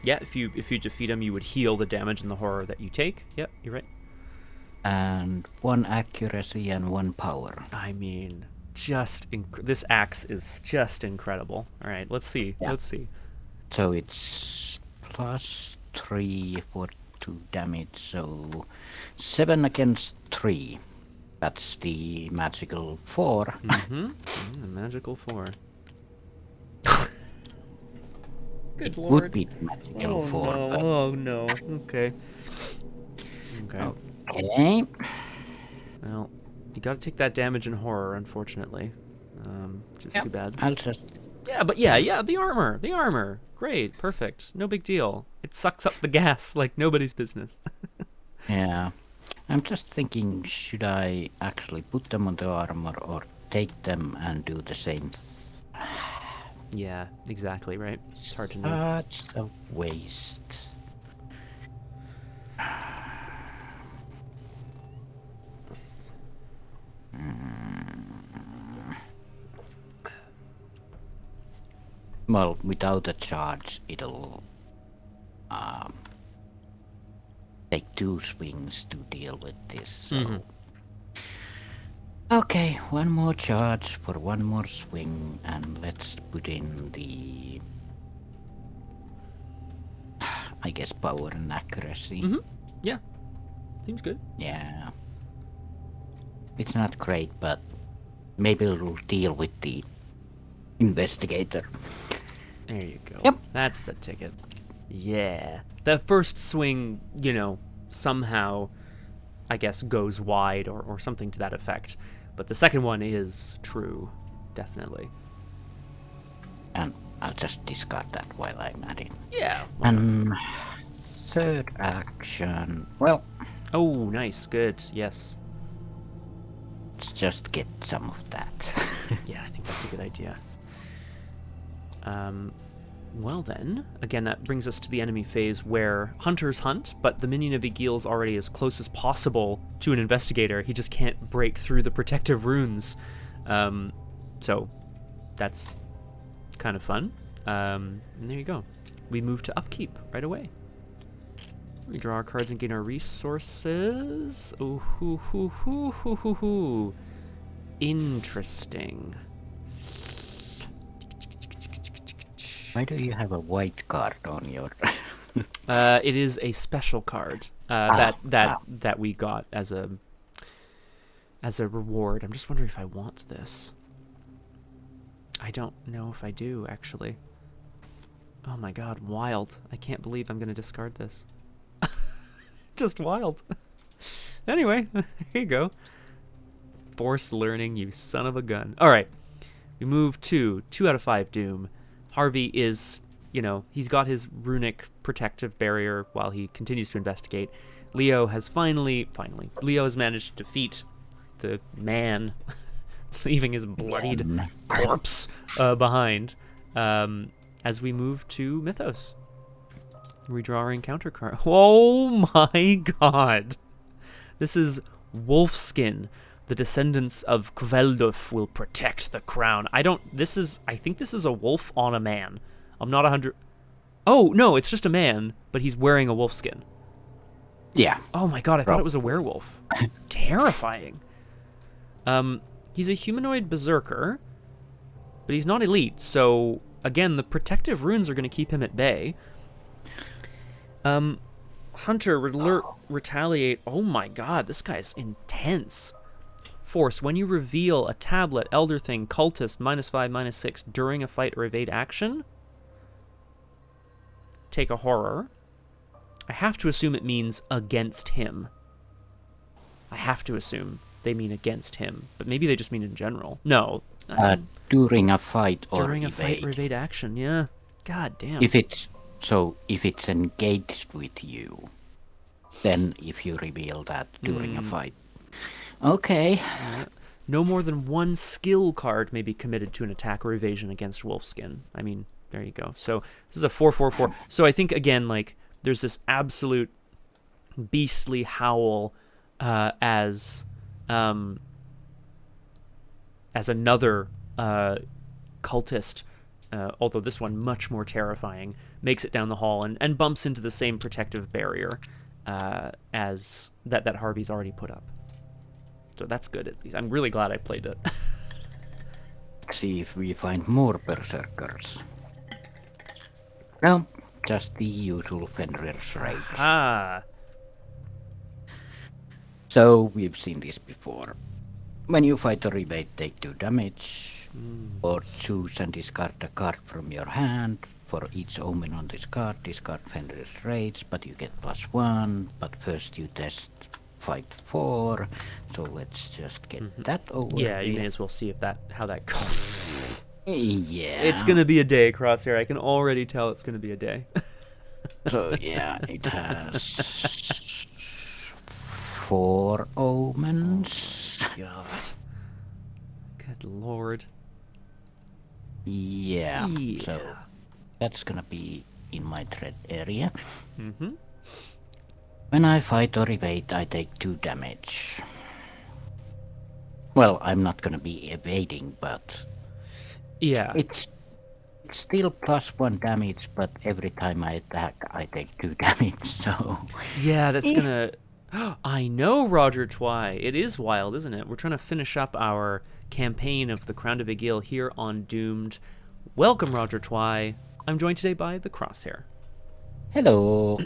Yeah, if you defeat him, you would heal the damage and the horror that you take. Yep, you're right. And 1 accuracy and 1 power. I mean, this axe is just incredible. All right, let's see. Yeah. Let's see. So it's plus 3 for 2 damage, so 7 against 3. That's the magical 4. The magical 4. Good It lord. would be the magical 4. No. But... Oh no. Okay. Okay. Well, you got to take that damage and horror, unfortunately. Which is too bad. I'll just... Yeah, but yeah, the armor. Great, perfect. No big deal. It sucks up the gas like nobody's business. Yeah. I'm just thinking, should I actually put them on the armor or take them and do the same? Yeah, exactly, right? It's hard to know. Such a waste. Well, without a charge, it'll take 2 swings to deal with this. So. Okay, 1 more charge for 1 more swing, and let's put in the, I guess, power and accuracy. Yeah, seems good. Yeah. It's not great, but maybe it'll deal with the investigator. There you go. Yep. That's the ticket. Yeah. The first swing, somehow, I guess, goes wide or something to that effect. But the second one is true, definitely. And I'll just discard that while I'm at it. Yeah. And third action, well, Oh, nice. Good. Yes. let's just get some of that. Yeah, I think that's a good idea. Well then, again, that brings us to the enemy phase where hunters hunt, but the minion of Egil's already as close as possible to an investigator. He just can't break through the protective runes. So that's kind of fun. And there you go. We move to upkeep right away. We draw our cards and gain our resources. Ooh, hoo, hoo, hoo, hoo, hoo, hoo. Interesting. Why do you have a white card on your... It is a special card that we got as a reward. I'm just wondering if I want this. I don't know if I do, actually. Oh my god, wild. I can't believe I'm going to discard this. Just wild. Anyway, here you go. Forced learning, you son of a gun. Alright, we move to 2 out of 5 Doom. Harvey is, he's got his runic protective barrier while he continues to investigate. Leo has Leo has managed to defeat the man, leaving his bloodied corpse behind. As we move to Mythos. Redraw our encounter card. Oh my god! This is Wolfskin. The descendants of Kvelduf will protect the crown. I think this is a wolf on a man. I'm not 100... Oh, no, it's just a man, but he's wearing a wolfskin. Yeah. Oh my god, I thought it was a werewolf. Terrifying. He's a humanoid berserker, but he's not elite, so again, the protective runes are going to keep him at bay. Hunter, retaliate. Oh my god, this guy's intense. Force, when you reveal a tablet, elder thing, cultist, -5, -6 during a fight or evade action, take a horror. I have to assume it means against him. I have to assume they mean against him, but maybe they just mean in general. No. During a fight or during evade. a fight or evade action, yeah. God damn. If it's engaged with you, then if you reveal that during a fight. Okay. No more than one skill card may be committed to an attack or evasion against Wolfskin. I mean, there you go. So this is a 4/4/4. So I think again, like, there's this absolute beastly howl as another cultist, although this one much more terrifying, makes it down the hall and bumps into the same protective barrier as that Harvey's already put up. So that's good, at least. I'm really glad I played it. Let's see if we find more berserkers. No, just the usual Fenrir's Rage. Ah. So we've seen this before. When you fight or evade, take 2 damage, or choose and discard a card from your hand. For each omen on this card, discard Fenrir's Rage, but you get +1. But first you test fight 4. So let's just get that over. Yeah, you may as well see how that goes. Yeah. It's gonna be a day, Crosshair. I can already tell it's gonna be a day. So yeah, it has 4 omens. God. Good lord. Yeah. So that's gonna be in my threat area. Mm-hmm. When I fight or evade, I take 2 damage. Well, I'm not gonna be evading, but yeah, it's still +1 damage. But every time I attack, I take 2 damage. So yeah, that's gonna. I know, Roger Twy. It is wild, isn't it? We're trying to finish up our campaign of the Crown of Egil here on Doomed. Welcome, Roger Twy. I'm joined today by the Crosshair. hello.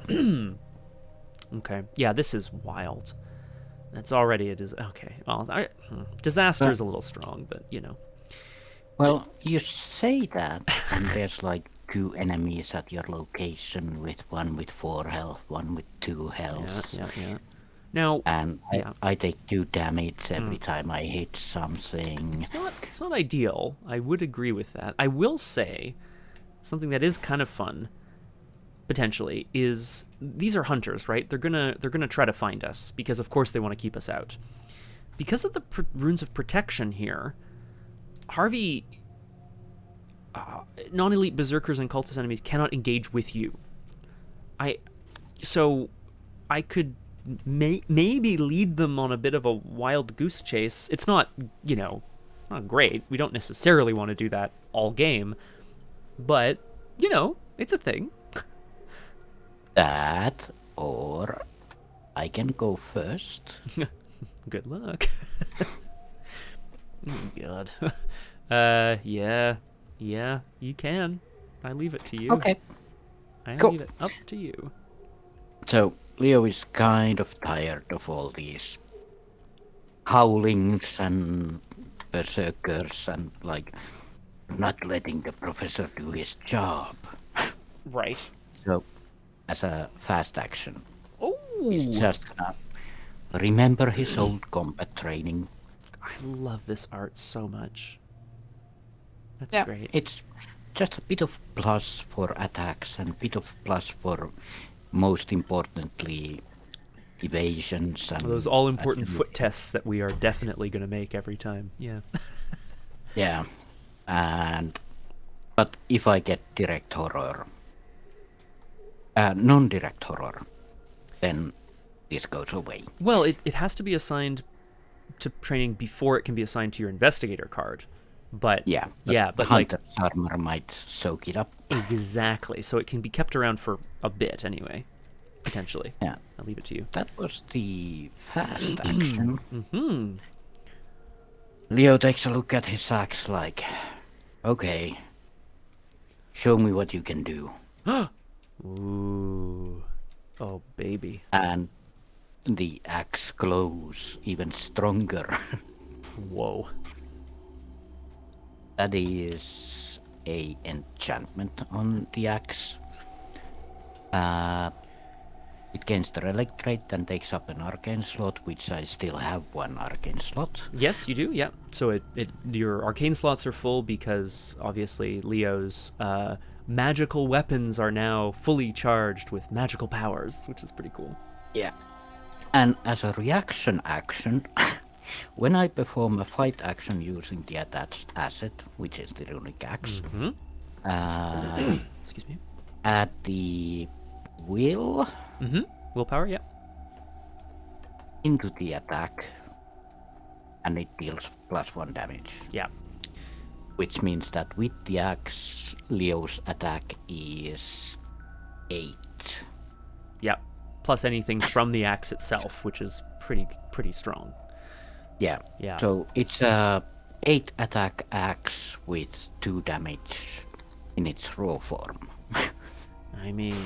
Okay. Yeah, this is wild. That's already it is okay. Well, disaster is a little strong, but you know. Well, you say that, and there's like 2 enemies at your location, with one with 4 health, one with 2 health. Yeah. Now, And I take 2 damage every time I hit something. it's not ideal. I would agree with that. I will say something that is kind of fun, potentially, is these are hunters, right? They're gonna try to find us because, of course, they want to keep us out. Because of the runes of protection here, Harvey, non-elite berserkers and cultist enemies cannot engage with you. So I could maybe lead them on a bit of a wild goose chase. It's not, not great. We don't necessarily want to do that all game, but it's a thing. That, or I can go first. Good luck. Oh, God. Yeah, you can. I leave it to you. Okay. I leave it up to you. So, Leo is kind of tired of all these howlings and berserkers and, like, not letting the professor do his job. Right. So, as a fast action, Oh, he's just gonna remember his old combat training. I love this art so much. That's great. It's just a bit of plus for attacks and a bit of plus for, most importantly, evasions and Those all important foot agility. tests that we are definitely going to make every time. Yeah. Yeah, and but if I get direct horror, non-direct horror, then this goes away. Well, it has to be assigned to training before it can be assigned to your investigator card. But Yeah, but like Hunter's armor might soak it up. exactly. So it can be kept around for a bit anyway, potentially. Yeah, I'll leave it to you. that was the fast action. Hmm. Leo takes a look at his axe like, okay, show me what you can do. Ooh. Oh, baby. And the axe glows even stronger. Whoa. That is a enchantment on the axe. It gains the relic trait and takes up an arcane slot, which I still have one arcane slot. Yes, you do. Yeah. So your arcane slots are full because obviously Leo's magical weapons are now fully charged with magical powers, which is pretty cool. Yeah. And as a reaction action, when I perform a fight action using the attached asset, which is the runic axe, Excuse me. add the will Willpower. Yeah. into the attack, and it deals +1 damage. Yeah. Which means that with the axe, Leo's attack is 8. Yeah. Plus anything from the axe itself, which is pretty strong. Yeah. Yeah. So it's a 8 attack axe with 2 damage in its raw form. I mean,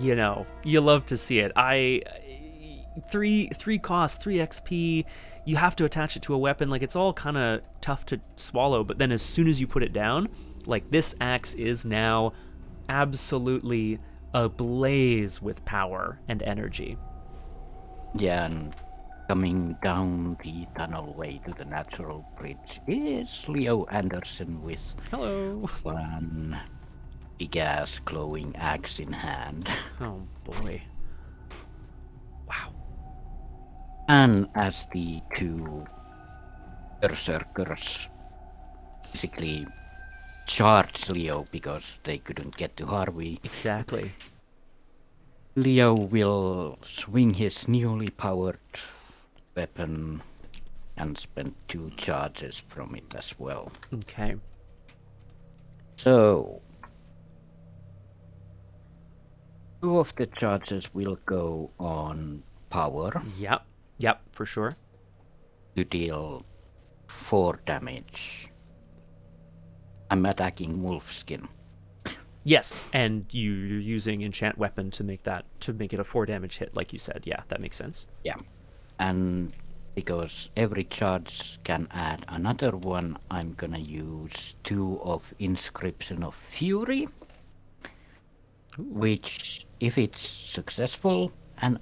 you know, you love to see it. Three cost, 3 XP. You have to attach it to a weapon. Like, it's all kind of tough to swallow. But then as soon as you put it down, like, this axe is now absolutely ablaze with power and energy. Yeah, and coming down the tunnel way to the natural bridge is Leo Anderson with Hello. one big ass glowing axe in hand. Oh boy. Wow. And as the two berserkers basically charge Leo because they couldn't get to Harvey, Exactly. Leo will swing his newly powered weapon and spend 2 charges from it as well. Okay. So 2 of the charges will go on power Yep, for sure. to deal 4 damage. I'm attacking Wolfskin. Yes, and you're using enchant weapon to make it a 4 damage hit, like you said. Yeah, that makes sense. Yeah. And because every charge can add another one, I'm gonna use 2 of Inscription of Fury. Which, if it's successful, and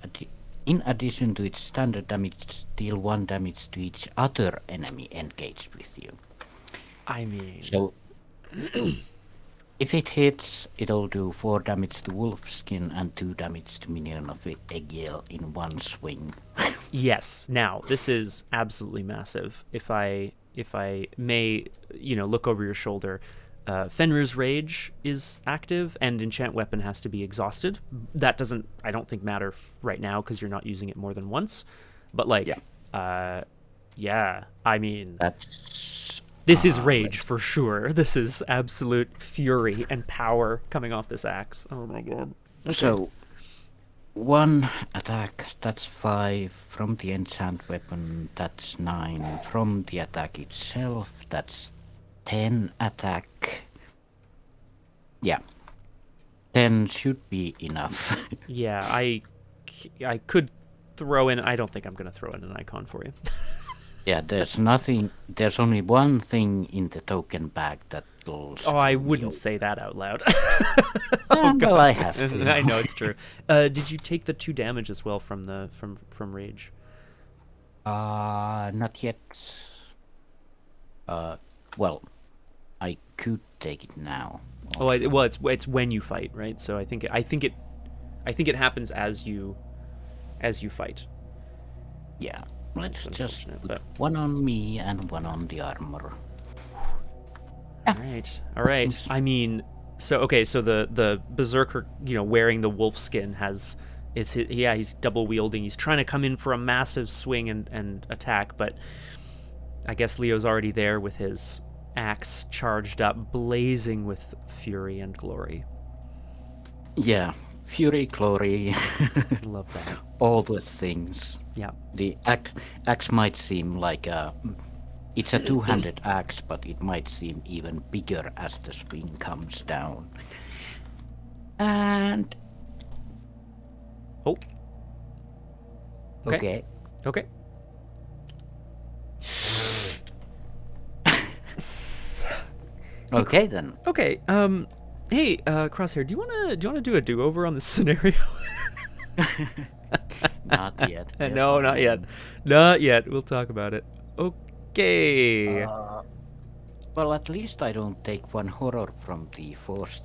in addition to its standard damage, deal 1 damage to each other enemy engaged with you. I mean, So, if it hits, it'll do 4 damage to Wolfskin and 2 damage to minion of Egil in one swing. yes. Now, this is absolutely massive. If I may, look over your shoulder, Fenrir's Rage is active, and Enchant Weapon has to be exhausted. That doesn't, I don't think, matter right now because you're not using it more than once. But, like, yeah, I mean, That's... this is rage for sure. This is absolute fury and power coming off this axe. Oh my god. So, 1 attack, that's 5 from the enchant weapon, that's 9 from the attack itself, that's 10 attack. Yeah. 10 should be enough. Yeah, I could throw in. I don't think I'm gonna throw in an icon for you. Yeah, there's only one thing in the token bag that will... Oh, I wouldn't say that out loud. Well, I have to. I know it's true. Did you take the 2 damage as well from rage? Not yet. Well, I could take it now. Also. Well, it's when you fight, right? So I think it happens as you as you fight. Yeah. Let's That's just unfortunate, put but one on me and one on the armor. all right. Seems- I mean, so the berserker, wearing the wolf skin he's double wielding. He's trying to come in for a massive swing and attack, but I guess Leo's already there with his axe charged up, blazing with fury and glory. Yeah. Fury, glory, Love that. all the things. Yeah. The axe might seem like it's a two-handed axe, but it might seem even bigger as the swing comes down. And Oh. okay. Okay. Okay then. Okay. Hey, Crosshair, do you wanna do a do-over on this scenario? Not yet. No, not yet. Not yet. We'll talk about it. Okay. Well, at least I don't take one horror from the forced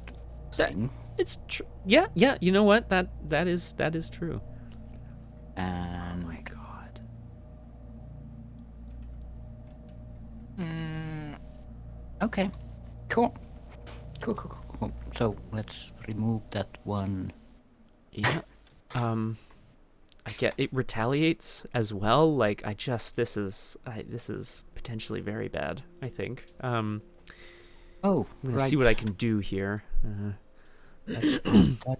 That- thing. It's true. Yeah. You know what? That is true. And Oh my god. okay, cool. So let's remove that one. Yeah. I get it retaliates as well. Like this is potentially very bad, I think. Oh, I'm gonna right. see what I can do here. Let's put that.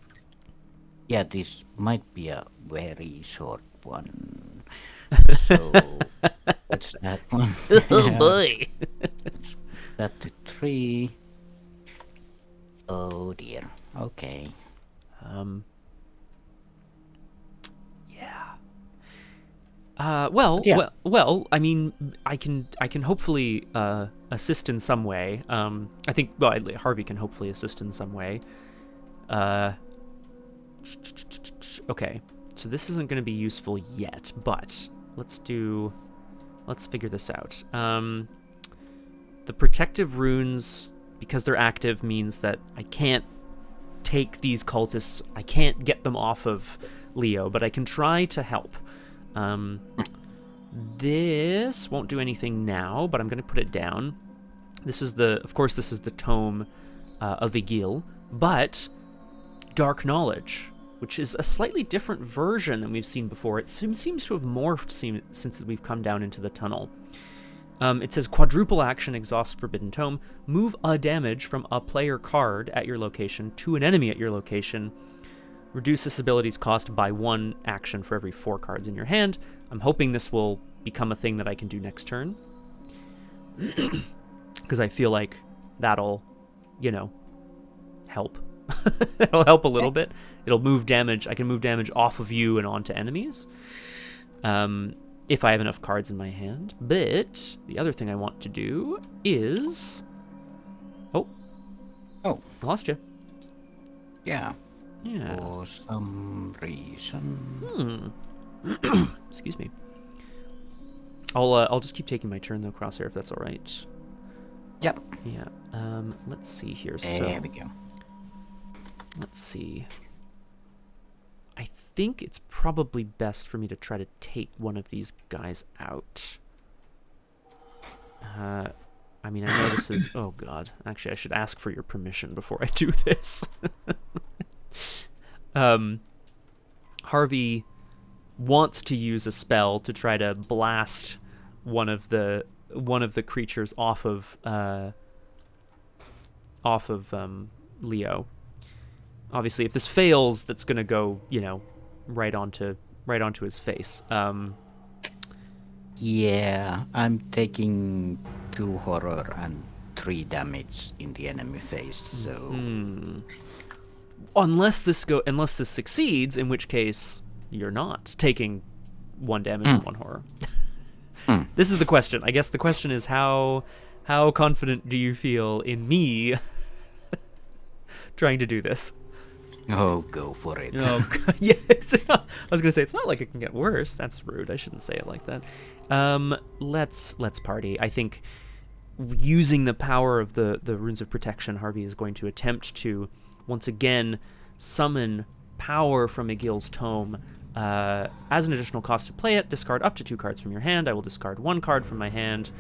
Yeah, this might be a very short one. So let's add one. Oh boy. That to 3. Oh dear. Okay. Yeah. Well, Yeah. well. I mean, I can hopefully assist in some way. I think Harvey can hopefully assist in some way. Okay, so this isn't going to be useful yet, but let's figure this out. The protective runes, because they're active, means that I can't take these cultists. I can't get them off of Leo, but I can try to help. This won't do anything now, but I'm going to put it down. Of course, this is the tome of Egil, but Dark Knowledge, which is a slightly different version than we've seen before. It seems to have morphed since we've come down into the tunnel. It says quadruple action, exhaust Forbidden Tome, move a damage from a player card at your location to an enemy at your location, reduce this ability's cost by 1 action for every 4 cards in your hand. I'm hoping this will become a thing that I can do next turn, because I feel like that'll, help. It'll help a little bit. It'll move damage. I can move damage off of you and onto enemies. If I have enough cards in my hand. But the other thing I want to do is... Oh, Oh, I lost you. yeah. Yeah. For some reason. Excuse me. I'll just keep taking my turn though, Crosshair, if that's all right. Yep. Yeah. Let's see here. There we go. Let's see. I think it's probably best for me to try to take one of these guys out. I mean, I know this is... Oh, God. Actually, I should ask for your permission before I do this. Harvey wants to use a spell to try to blast one of the creatures off of Leo. Obviously, if this fails, that's going to go, right onto his face. Yeah, I'm taking 2 horror and 3 damage in the enemy face, so... Unless this succeeds, in which case you're not taking 1 damage and 1 horror. This is the question. I guess the question is how confident do you feel in me trying to do this? Oh, go for it. Oh, yeah. I was gonna say it's not like it can get worse. That's rude. I shouldn't say it like that. Let's party. I think using the power of the runes of protection, Harvey is going to attempt to once again summon power from Egil's tome As an additional cost to play it, discard up to 2 cards from your hand. I will discard 1 card from my hand,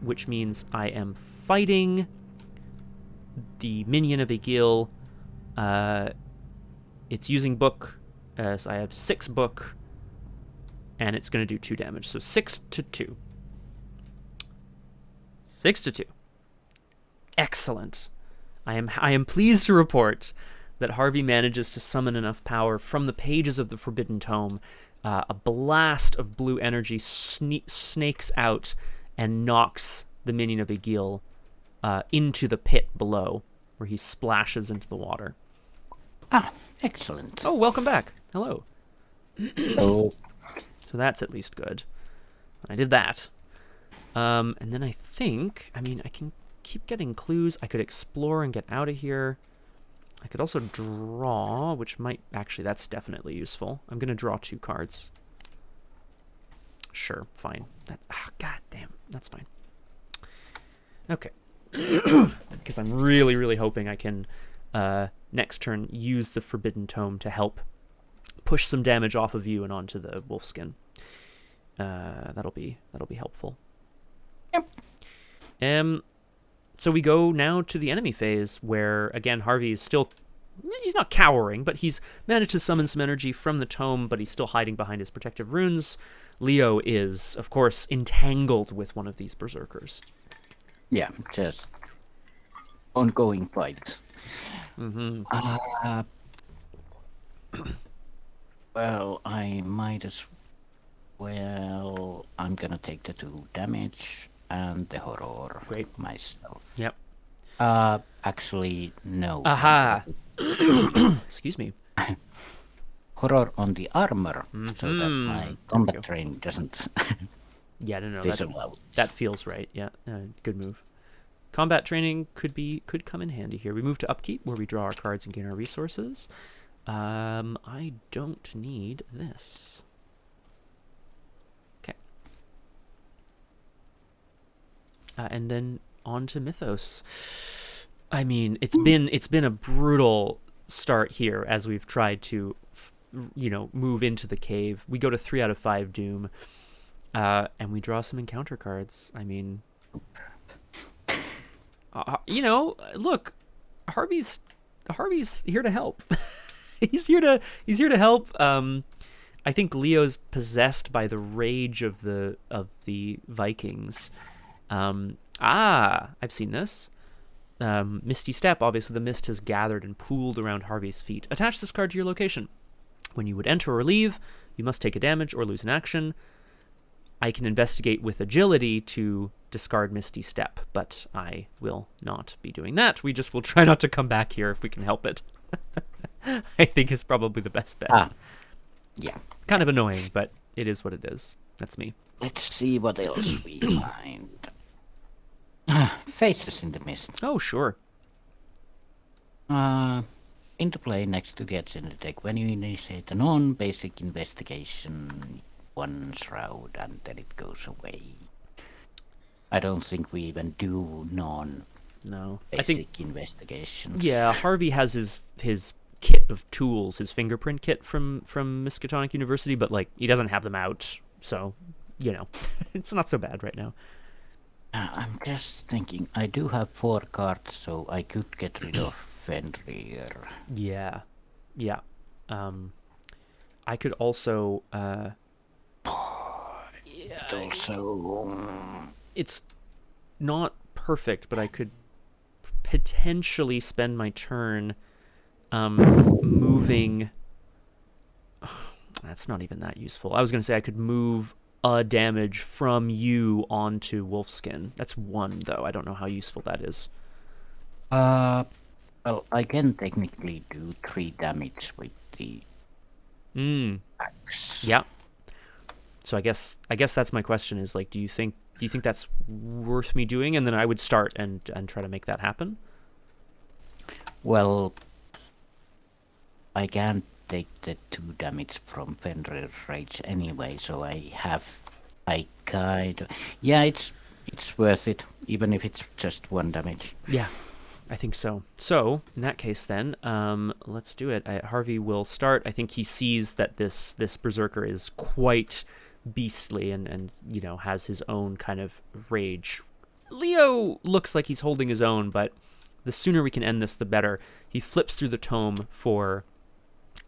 which means I am fighting the minion of Egil. It's using book, so I have 6 book, and it's going to do 2 damage. So 6 to 2. 6 to 2. Excellent. I am pleased to report that Harvey manages to summon enough power from the pages of the Forbidden Tome. A blast of blue energy snakes out and knocks the minion of Egil into the pit below, where he splashes into the water. Ah, excellent. Oh, welcome back. Hello. Oh. So that's at least good. I did that. And then I think, I can keep getting clues. I could explore and get out of here. I could also draw, which might... Actually, that's definitely useful. I'm going to draw 2 cards. Sure, fine. That's... God damn. That's fine. Okay. Because I'm really, really hoping I can, next turn, use the Forbidden Tome to help push some damage off of you and onto the wolfskin. That'll be helpful. Yep. So we go now to the enemy phase, where, again, Harvey is still... He's not cowering, but he's managed to summon some energy from the tome, but he's still hiding behind his protective runes. Leo is, of course, entangled with one of these berserkers. Yeah, just ongoing fight. Mm-hmm. Well, I might as well... I'm gonna take the 2 damage and the horror. Great. Myself. Yep. Actually, no. Aha! Excuse me. Horror on the armor, so that my combat training doesn't Yeah, no, fizzle out. that feels right. Yeah, good move. Combat training could come in handy here. We move to upkeep, where we draw our cards and gain our resources. I don't need this. Okay. And then on to mythos. It's been a brutal start here as we've tried to, move into the cave. We go to 3 out of 5 doom, and we draw some encounter cards. Look, Harvey's here to help. he's here to help. I think Leo's possessed by the rage of the Vikings. I've seen this. Misty Step. Obviously, the mist has gathered and pooled around Harvey's feet. Attach this card to your location. When you would enter or leave, you must take a damage or lose an action. I can investigate with agility to discard Misty Step, but I will not be doing that. We just will try not to come back here if we can help it. I think is probably the best bet. Yeah. Kind of annoying, but it is what it is. That's me. Let's see what else we find. Faces in the mist. Oh, sure. Into play next to the edge in the deck. When you initiate a non-basic investigation, 1 shroud, and then it goes away. I don't think we even do non-basic investigations. Yeah, Harvey has his kit of tools, his fingerprint kit from Miskatonic University, but he doesn't have them out, so it's not so bad right now. I'm just thinking, I do have 4 cards, so I could get rid of Fenrir. Yeah. I could also it's not perfect, but I could potentially spend my turn moving. That's not even that useful. I was going to say I could move a damage from you onto Wolfskin. That's 1, though. I don't know how useful that is. Well, I can technically do 3 damage with the axe. Yeah. So I guess that's my question is, do you think that's worth me doing? And then I would start and try to make that happen? Well, I can't take the 2 damage from Fenrir's rage anyway, so it's worth it, even if it's just 1 damage. Yeah. I think so. So, in that case then, let's do it. Harvey will start. I think he sees that this berserker is quite beastly and you know, has his own kind of rage. Leo looks like he's holding his own, but the sooner we can end this, the better. He flips through the tome for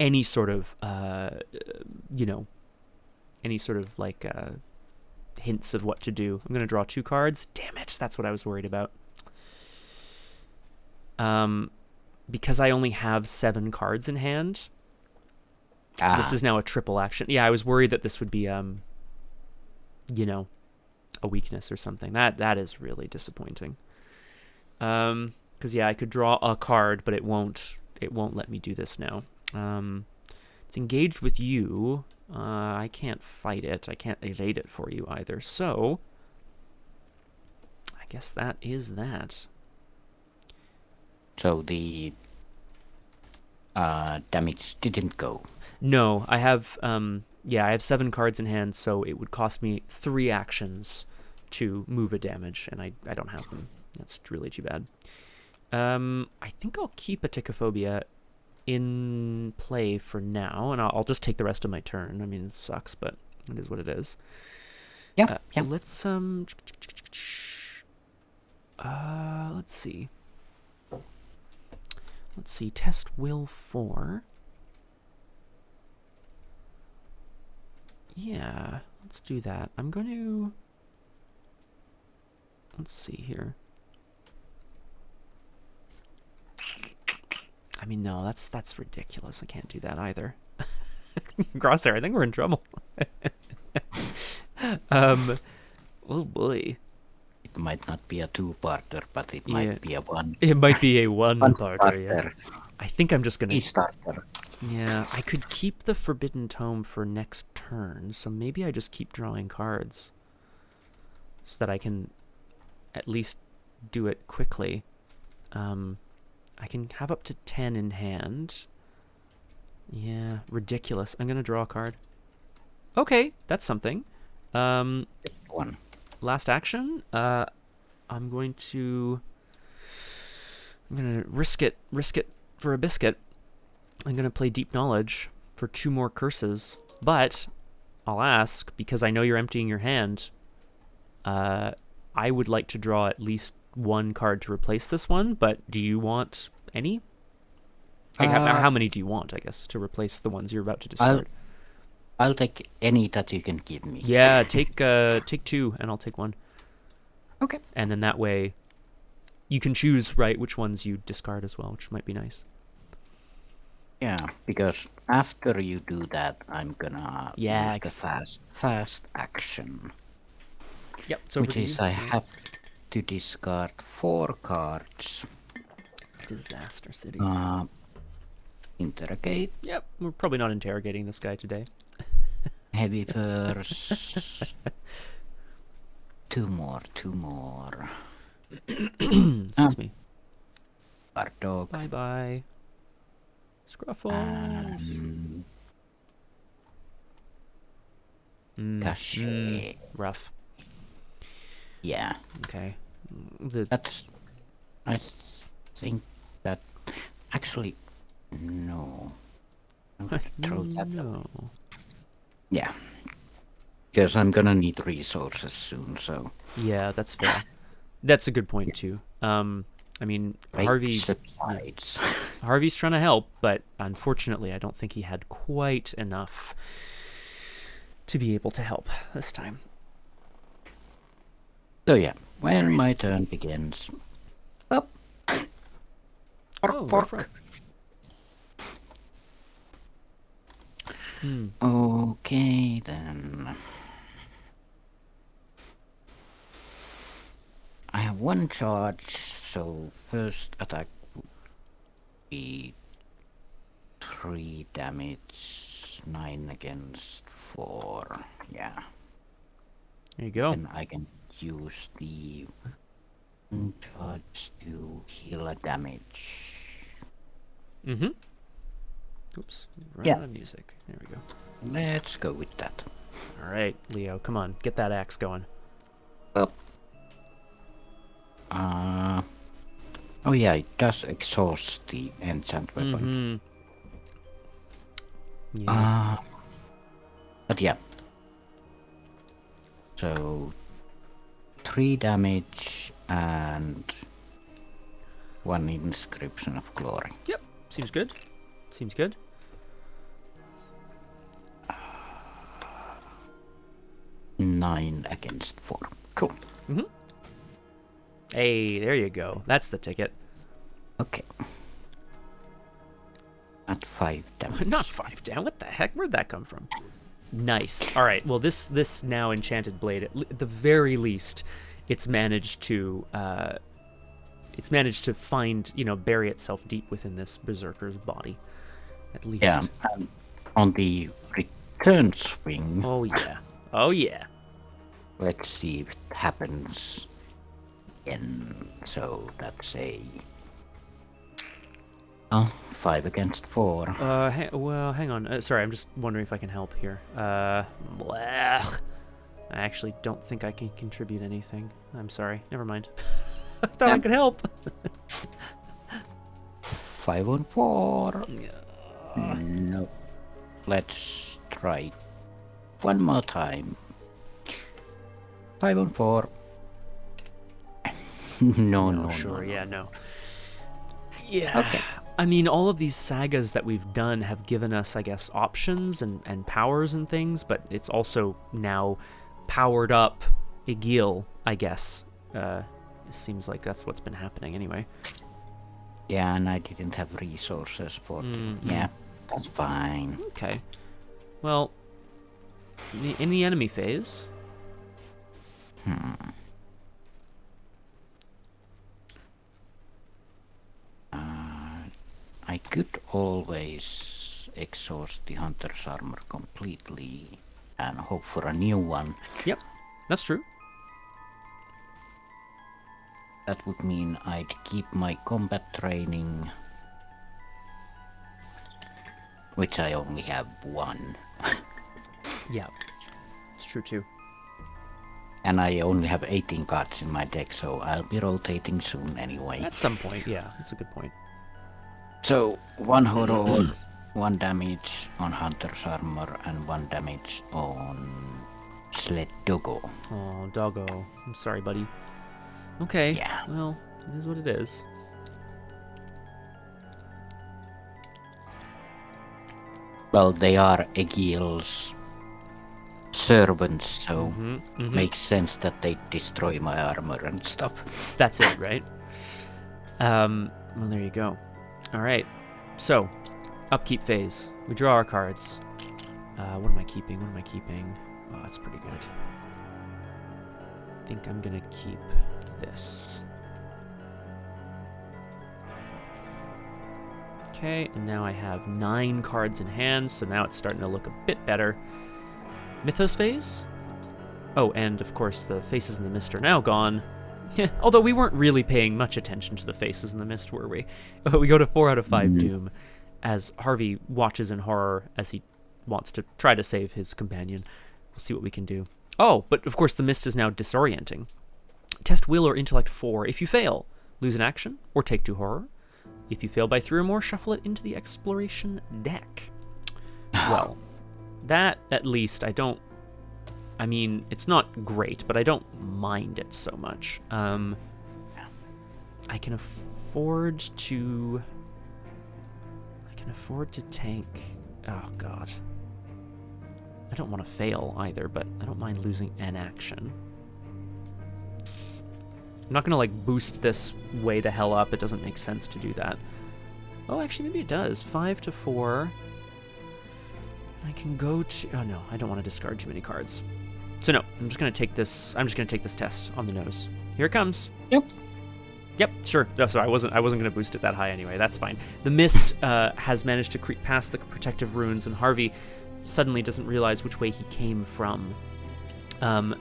any sort of, you know, any sort of like hints of what to do. I'm going to draw 2 cards. Damn it, that's what I was worried about. Because I only have 7 cards in hand, this is now a triple action. Yeah, I was worried that this would be, you know, a weakness or something. That is really disappointing. Because yeah, I could draw a card, but it won't let me do this now. It's engaged with you. I can't fight it. I can't evade it for you either. So I guess that is that. So the damage didn't go. No, I have I have 7 cards in hand, so it would cost me 3 actions to move a damage, and I don't have them. That's really too bad. I think I'll keep Aticophobia in play for now, and I'll just take the rest of my turn. I mean, it sucks, but it is what it is. Yeah. Let's see. Let's see. Test will 4. Yeah, let's do that. I'm going to... Let's see here. I mean, no, that's ridiculous. I can't do that either. Crosshair, I think we're in trouble. Oh boy. It might not be a 2-parter, but it might be a one. It might be a one-parter, parter. yeah. I think I'm just gonna... Starter. Yeah, I could keep the Forbidden Tome for next turn, so maybe I just keep drawing cards. So that I can at least do it quickly. I can have up to 10 in hand. Yeah, ridiculous. I'm gonna draw a card. Okay, that's something. One. Last action. I'm gonna risk it for a biscuit. I'm gonna play Deep Knowledge for 2 more curses, but I'll ask, because I know you're emptying your hand, I would like to draw at least 1 card to replace this one, but do you want any? Like, how many do you want, I guess, to replace the ones you're about to discard? I'll take any that you can give me. Yeah, take 2, and I'll take 1. Okay. And then that way, you can choose, right, which ones you discard as well, which might be nice. Yeah, because after you do that, I'm gonna use the fast action. Yep, which is I have to discard 4 cards. Disaster City. Interrogate. Yep, we're probably not interrogating this guy today. Heavy first. 2 more. Excuse me. Our dog. Bye. Scruffles. Cache. Rough. Yeah. Okay. That's... I think that... Actually, no. I'm gonna throw that. No. Yeah. Because I'm gonna need resources soon, so... Yeah, that's fair. That's a good point, too. I mean, Harvey's trying to help, but unfortunately I don't think he had quite enough to be able to help this time. So yeah, when my turn begins... Up. Pork. Okay, then... I have 1 charge, so first attack would be 3 damage, 9 against 4, yeah. There you go. And I can use the 1 charge to heal a damage. Oops, run out of music. There we go. Let's go with that. Alright, Leo, come on, get that axe going. Up. Oh yeah, it does exhaust the enchant weapon. Yeah. But yeah. So 3 damage and 1 inscription of glory. Yep. Seems good. Seems good. 9 against 4. Cool. Hey, there you go. That's the ticket. Okay. At 5 damage. Not 5 down. What the heck? Where'd that come from? Nice. All right. Well, this now enchanted blade, at the very least, it's managed to find, bury itself deep within this berserker's body. At least. Yeah. And on the return swing. Oh yeah. Oh yeah. Let's see if it happens again. So that's a 5 against 4. Hang on. Sorry, I'm just wondering if I can help here. Blech. I actually don't think I can contribute anything. I'm sorry. Never mind. I thought I could help. 5 on 4. No. Let's try one more time. 5 on 4. No. Sure. No. Yeah. No. Yeah. Okay. I mean, all of these sagas that we've done have given us, I guess, options and powers and things, but it's also now powered up Egil, I guess. It seems like that's what's been happening anyway. Yeah, and I didn't have resources for Yeah, that's fine. Okay. Well, in the enemy phase... I could always exhaust the hunter's armor completely and hope for a new one. Yep, that's true. That would mean I'd keep my combat training, which I only have 1. Yeah, it's true too. And I only have 18 cards in my deck, so I'll be rotating soon anyway. At some point, yeah, that's a good point. So 1 horror, 1 damage on hunter's armor, and 1 damage on sled doggo. Oh, doggo. I'm sorry, buddy. Okay. Yeah. Well, it is what it is. Well, they are Egil's servants, so makes sense that they destroy my armor and stuff. That's it, right? Well, there you go. All right. So, upkeep phase. We draw our cards. What am I keeping? Oh, that's pretty good. I think I'm gonna keep this. Okay, and now I have 9 cards in hand, so now it's starting to look a bit better. Mythos phase? Oh, and of course the faces in the mist are now gone. Although we weren't really paying much attention to the faces in the mist, were we? We go to 4 out of 5 doom as Harvey watches in horror as he wants to try to save his companion. We'll see what we can do. Oh, but of course the mist is now disorienting. Test will or intellect 4. If you fail, lose an action or take 2 horror. If you fail by 3 or more, shuffle it into the exploration deck. Well, that at least I mean, it's not great, but I don't mind it so much. I can afford to tank. Oh god. I don't want to fail either, but I don't mind losing an action. I'm not gonna boost this way the hell up. It doesn't make sense to do that. Oh, actually, maybe it does. 5 to 4. I can go to. Oh no, I don't want to discard too many cards. So no, I'm just gonna take this test on the nose. Here it comes. Yep, sure. Oh, so I wasn't gonna boost it that high anyway. That's fine. The mist has managed to creep past the protective runes, and Harvey suddenly doesn't realize which way he came from.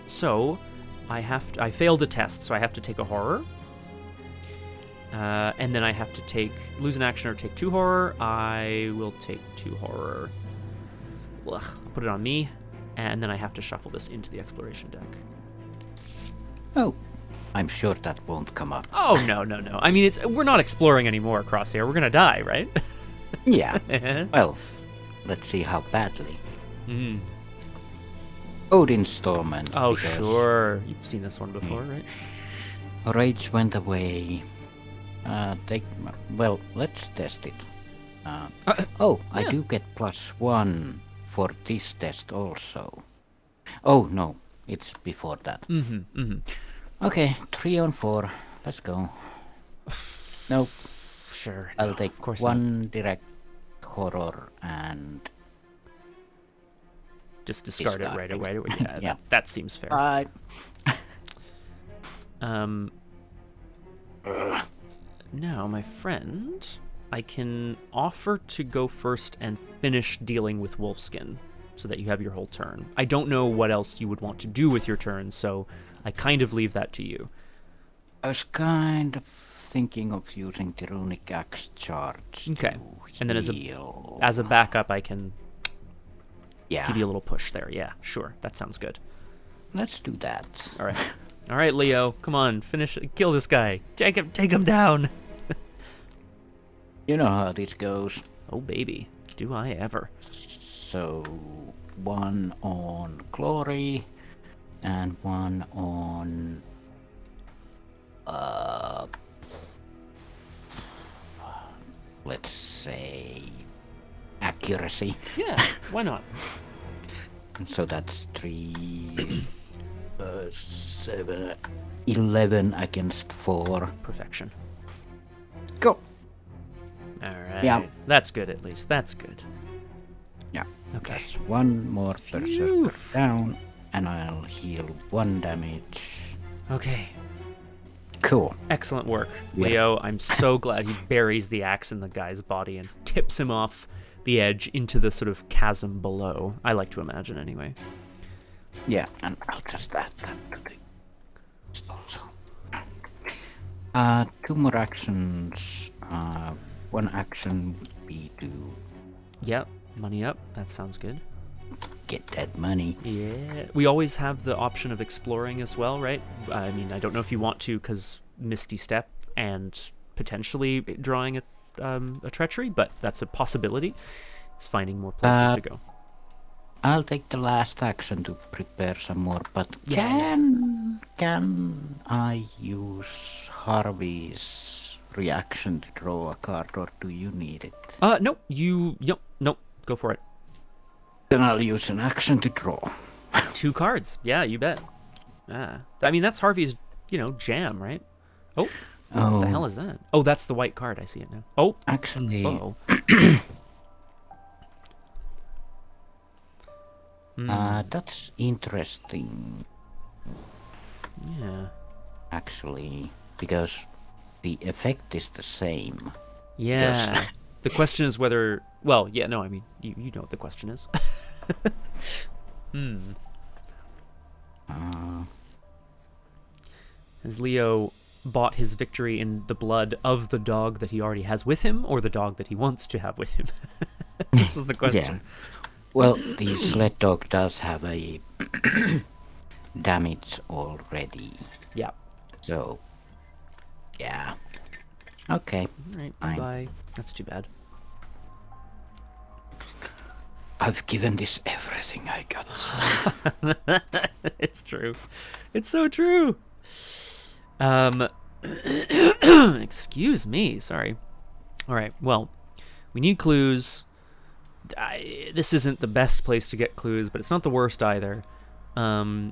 So I failed a test, so I have to take a horror. And then I have to lose an action or take 2 horror. I will take 2 horror. Ugh, I'll put it on me. And then I have to shuffle this into the exploration deck. Oh. I'm sure that won't come up. Oh, no. I mean, we're not exploring anymore, Crosshair. We're gonna die, right? Yeah. Well, let's see how badly. Odin's Torment. Oh, sure. You've seen this one before, right? Rage went away. Well, let's test it. I do get +1 for this test also. Oh, no. It's before that. Okay, 3 on 4. Let's go. Nope. Sure. I'll take of course one direct horror and just discard it right away. Yeah, yeah. That seems fair. Bye. Now, my friend, I can offer to go first and finish dealing with Wolfskin so that you have your whole turn. I don't know what else you would want to do with your turn, so I kind of leave that to you. I was kind of thinking of using the Runic Axe charge. Okay. And then heal. as a backup, I can Yeah. give you a little push there. Yeah, sure. That sounds good. Let's do that. All right. All right, Leo. Come on. Kill this guy. Take him down. You know how this goes. Oh, baby. Do I ever. So, 1 on Glory and 1 on let's say accuracy. Yeah, why not? So that's 3 7 11 against 4. Perfection. Go. All right. Yeah. That's good, at least. That's good. Yeah. Okay. That's 1 more berserker Oof. down, and I'll heal 1 damage. Okay. Cool. Excellent work, Yeah. Leo. I'm so glad he buries the axe in the guy's body and tips him off the edge into the sort of chasm below. I like to imagine, anyway. Yeah, and I'll just add that to the list also. 2 more actions. 1 action would be to Yep. Money up. That sounds good. get that money. Yeah. We always have the option of exploring as well, right? I mean, I don't know if you want to, because Misty Step and potentially drawing a treachery, but that's a possibility. It's finding more places to go. I'll take the last action to prepare some more, but Yeah. can I use Harvey's reaction to draw a card, or do you need it? Nope. Nope. Go for it. Then I'll use an action to draw. 2 cards. Yeah, you bet. I mean, that's Harvey's, jam, right? Oh. What the hell is that? Oh, that's the white card. I see it now. Oh. Actually, Uh-oh. that's interesting, Yeah. actually, because the effect is the same. Yeah. Yes. The question is whether... Well, yeah, no, I mean, you know what the question is. Has Leo bought his victory in the blood of the dog that he already has with him, or the dog that he wants to have with him? This is the question. Yeah. Well, the sled dog does have a damage already. Yeah. So, yeah. Okay. All right, Fine. bye. That's too bad. I've given this everything I got. It's true. It's so true. Excuse me. Sorry. All right. Well, we need clues. This isn't the best place to get clues, but it's not the worst either. I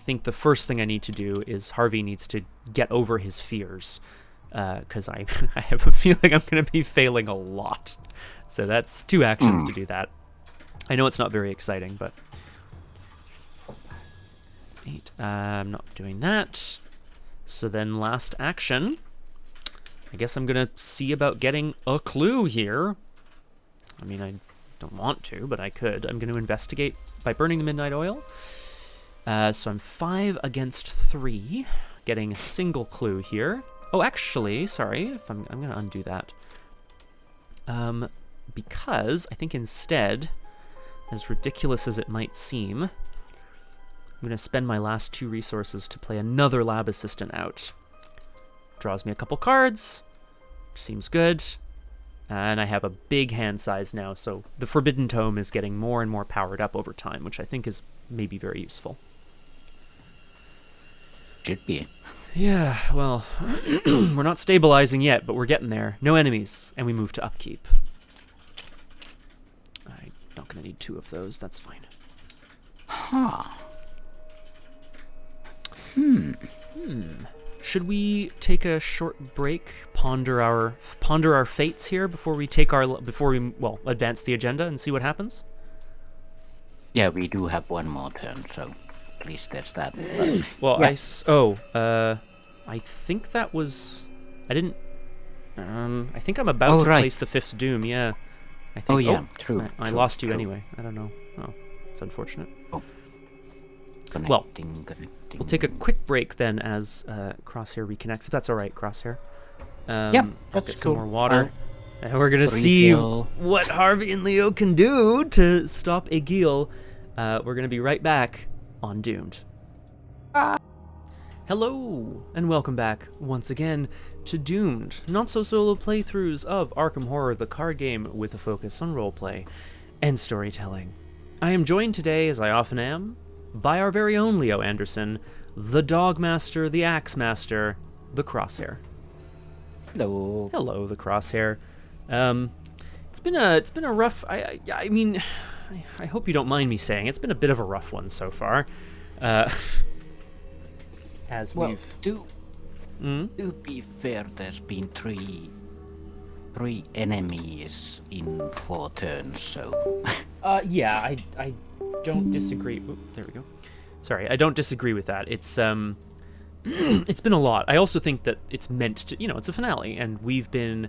think the first thing I need to do is Harvey needs to get over his fears, because I have a feeling I'm going to be failing a lot. So that's 2 actions to do that. I know it's not very exciting, but 8. I'm not doing that. So then last action, I guess I'm going to see about getting a clue here. I mean, I don't want to, but I could. I'm going to investigate by burning the midnight oil. So I'm 5 against 3, getting a single clue here. Oh, actually, sorry, if I'm going to undo that. Because I think instead, as ridiculous as it might seem, I'm going to spend my last 2 resources to play another lab assistant out. Draws me a couple cards. Seems good. And I have a big hand size now, so the Forbidden Tome is getting more and more powered up over time, which I think is maybe very useful. Should be. Yeah, well, we're not stabilizing yet, but we're getting there. No enemies, and we move to upkeep. I'm not going to need 2 of those, that's fine. Huh. Should we take a short break, ponder our fates here before we advance the agenda and see what happens? Yeah, we do have one more turn, so at least there's that. Well, yeah. I think that was... I didn't... I think I'm about to place the 5th Doom, yeah. I think, true. I lost you anyway. I don't know. Oh, it's unfortunate. Oh. Well, we'll take a quick break then as Crosshair reconnects, if that's all right, Crosshair. Yep, I'll get some more water. And we're going to see what Harvey and Leo can do to stop Egil. We're going to be right back on Doomed. Hello, and welcome back once again to Doomed, not-so-solo playthroughs of Arkham Horror, the card game with a focus on roleplay and storytelling. I am joined today, as I often am, by our very own Leo Anderson, the Dog Master, the Axe Master, the Crosshair. Hello. Hello, the Crosshair. It's been a rough. I mean, I hope you don't mind me saying it's been a bit of a rough one so far. To be fair, there's been three enemies in 4 turns, so. Yeah, I don't disagree. Oop, there we go. Sorry, I don't disagree with that. It's it's been a lot. I also think that it's meant to, it's a finale, and we've been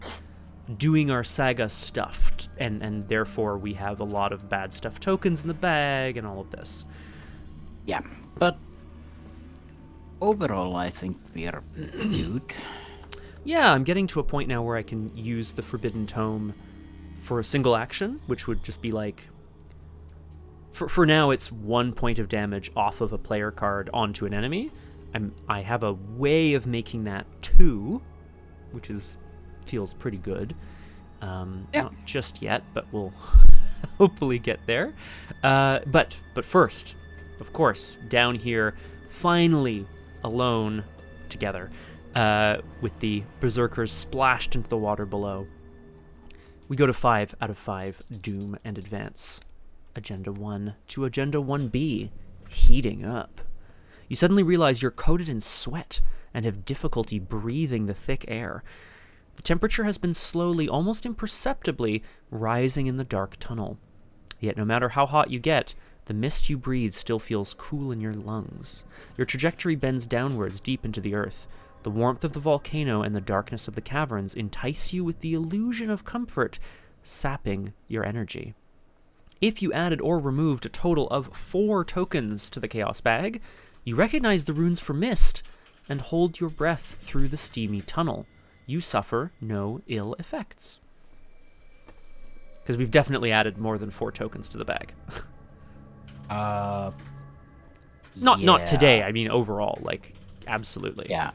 doing our saga stuff, and therefore we have a lot of bad stuff tokens in the bag and all of this. Yeah, but overall, I think we're good. Yeah, I'm getting to a point now where I can use the Forbidden Tome for a single action, which would just be like... For now, it's 1 point of damage off of a player card onto an enemy. I have a way of making that 2, which feels pretty good. Not just yet, but we'll hopefully get there. But first, of course, down here, finally alone together, with the berserkers splashed into the water below. We go to 5 out of 5 Doom and advance. Agenda 1 to Agenda 1B, heating up. You suddenly realize you're coated in sweat and have difficulty breathing the thick air. The temperature has been slowly, almost imperceptibly, rising in the dark tunnel. Yet no matter how hot you get, the mist you breathe still feels cool in your lungs. Your trajectory bends downwards deep into the earth. The warmth of the volcano and the darkness of the caverns entice you with the illusion of comfort, sapping your energy. If you added or removed a total of 4 tokens to the Chaos Bag, you recognize the runes for mist and hold your breath through the steamy tunnel. You suffer no ill effects. Because we've definitely added more than 4 tokens to the bag. Not today, I mean overall, like, absolutely. Yeah.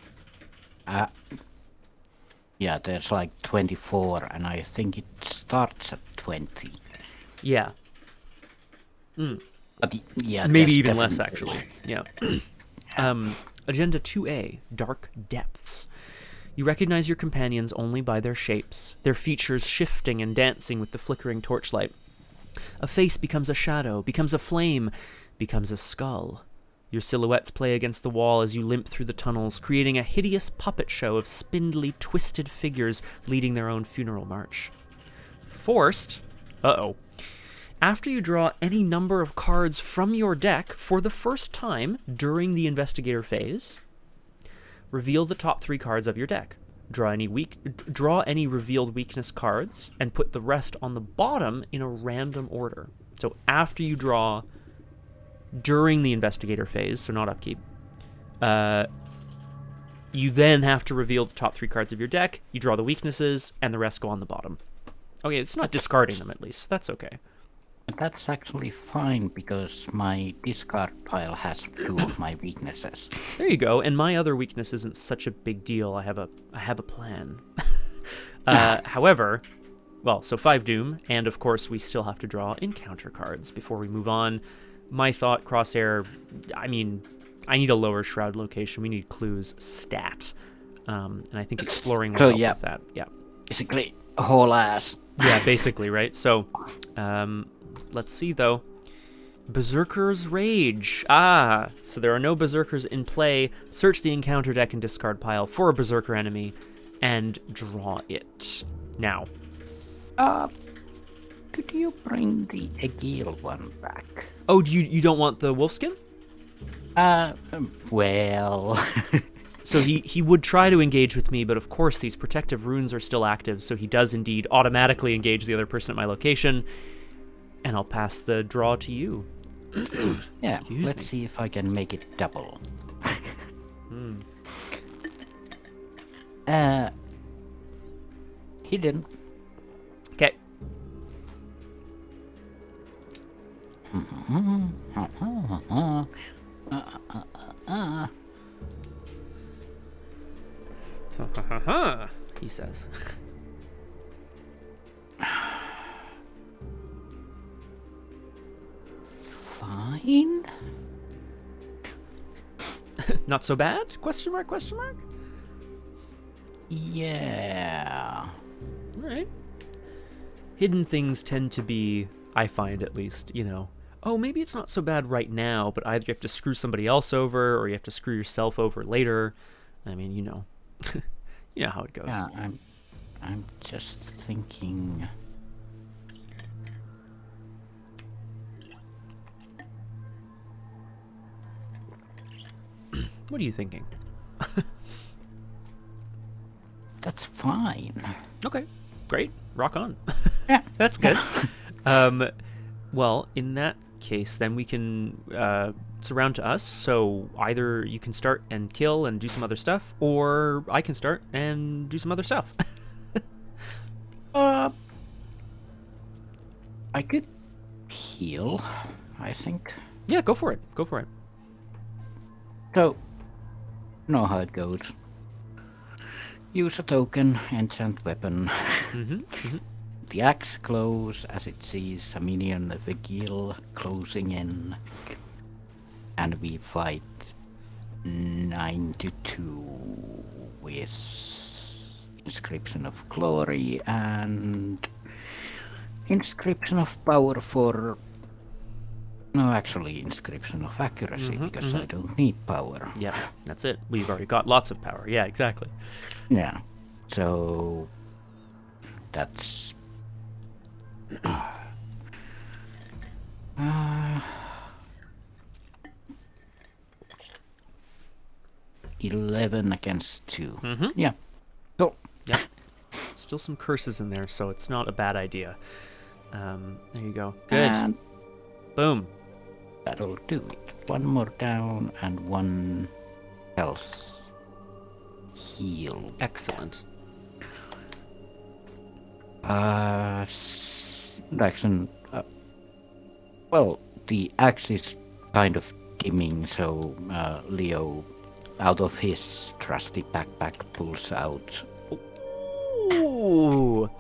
Yeah, there's like 24, and I think it starts at 20. Yeah. But yeah, maybe even less, actually. Yeah. Agenda 2A, Dark Depths. You recognize your companions only by their shapes, their features shifting and dancing with the flickering torchlight. A face becomes a shadow, becomes a flame, becomes a skull. Your silhouettes play against the wall as you limp through the tunnels, creating a hideous puppet show of spindly, twisted figures leading their own funeral march. Forced... After you draw any number of cards from your deck for the first time during the investigator phase, reveal the top 3 cards of your deck. Draw any revealed weakness cards and put the rest on the bottom in a random order. So after you draw during the investigator phase, so not upkeep, you then have to reveal the top 3 cards of your deck, you draw the weaknesses, and the rest go on the bottom. Okay, it's not discarding them at least. That's okay. That's actually fine because my discard pile has two of my weaknesses. There you go. And my other weakness isn't such a big deal. I have a plan. However, well, so 5 doom, and of course we still have to draw encounter cards before we move on. My thought, Crosshair, I mean, I need a lower shroud location. We need clues stat. And I think exploring will help with that. Yeah. Basically, a whole ass. Yeah, basically, right? So, let's see, though. Berserker's Rage. Ah, so there are no Berserkers in play. Search the encounter deck and discard pile for a Berserker enemy and draw it. Now. Could you bring the Egil one back? Oh, you don't want the wolfskin? Well... So he would try to engage with me, but of course these protective runes are still active, so he does indeed automatically engage the other person at my location. And I'll pass the draw to you. Yeah, let's see if I can make it double. He didn't. Okay. He says. Fine. Not so bad? Question mark, question mark? Yeah. Alright. Hidden things tend to be, I find at least, oh, maybe it's not so bad right now, but either you have to screw somebody else over or you have to screw yourself over later. I mean, you know how it goes. Yeah, I'm just thinking. What are you thinking? That's fine. Okay, great. Rock on. Yeah. That's good. Well, in that case, then we can, it's around to us, so either you can start and kill and do some other stuff, or I can start and do some other stuff. I could heal, I think. Yeah, go for it. Go for it. So, you know how it goes. Use a token, enchant weapon. The axe glows as it sees a minion of Egil closing in. And we fight 9 to 2 with Inscription of Glory and Inscription of Power for... No, actually Inscription of Accuracy, because I don't need power. Yeah, that's it. We've already got lots of power. Yeah, exactly. Yeah, so... That's... 11 against 2. Yeah. So... Yeah. Still some curses in there, so it's not a bad idea. There you go. Good. And boom. That'll do it. One more down and 1 health heal. Excellent. Action. Well, the axe is kind of dimming, so Leo, out of his trusty backpack, pulls out Ooh.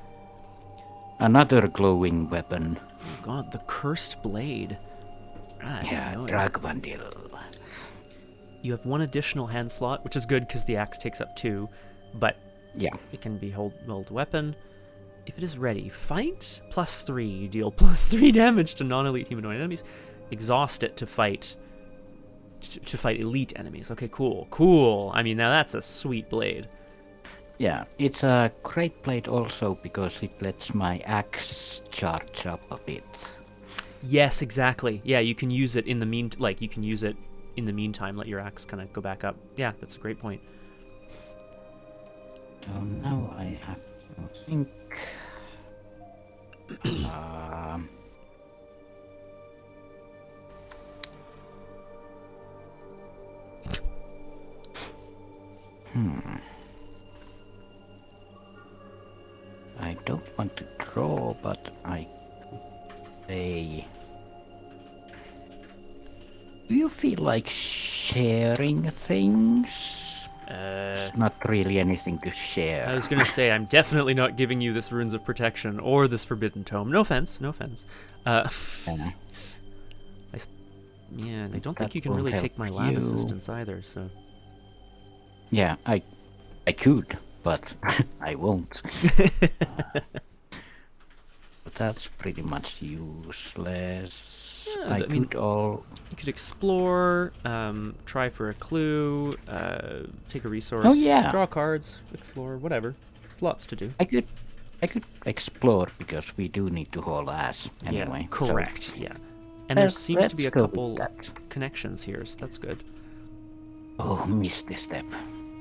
another glowing weapon. Oh God, the cursed blade. Yeah, Dragvandil. You have 1 additional hand slot, which is good because the axe takes up 2, but yeah, it can be held weapon. If it is ready, fight +3. You deal +3 damage to non-elite humanoid enemies. Exhaust it to fight elite enemies. Okay, cool. I mean, now that's a sweet blade. Yeah, it's a great blade also because it lets my axe charge up a bit. Yes, exactly. Yeah, you can use it in the meantime. Let your axe kind of go back up. Yeah, that's a great point. So now I have to think. I don't want to draw, but I say, do you feel like sharing things? It's not really anything to share. I was gonna say, I'm definitely not giving you this Runes of Protection or this Forbidden Tome. No offense, no offense. Yeah, I don't think you can really take my lab assistance either, so... Yeah, I could, but I won't. But that's pretty much useless. Yeah, you could explore, try for a clue, take a resource, draw cards, explore, whatever. Lots to do. I could explore because we do need to haul ass anyway. Yeah, correct. So yeah, and there seems to be a couple connections here, so that's good. Oh, missed this step.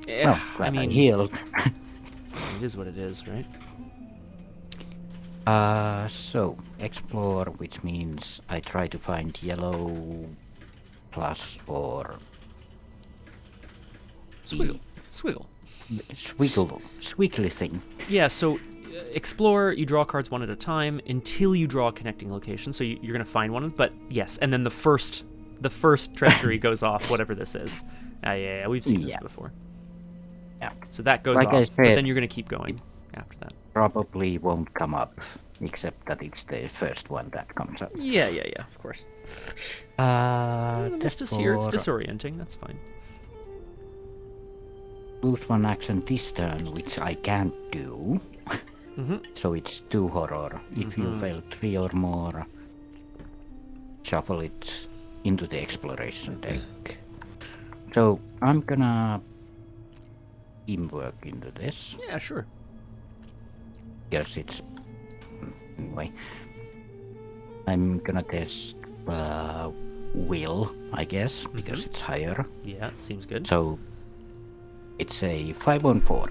Yeah, well, glad I healed. It is what it is, right? So explore, which means I try to find yellow plus or Swiggly thing. Yeah, so explore, you draw cards one at a time until you draw a connecting location. So you're gonna find one, but yes, and then the first treasury goes off, whatever this is. Yeah, we've seen this before. Yeah. So that goes like off, I said, but then you're gonna keep going after that. Probably won't come up, except that it's the first one that comes up. Yeah, of course. This is here, it's disorienting, that's fine. Lose one action this turn, which I can't do. So it's 2 horror. If you fail 3 or more, shuffle it into the exploration deck. So I'm gonna teamwork into this. Yeah, sure. Because it's... Anyway. I'm gonna test will, I guess, because it's higher. Yeah, seems good. So it's a 5 on 4.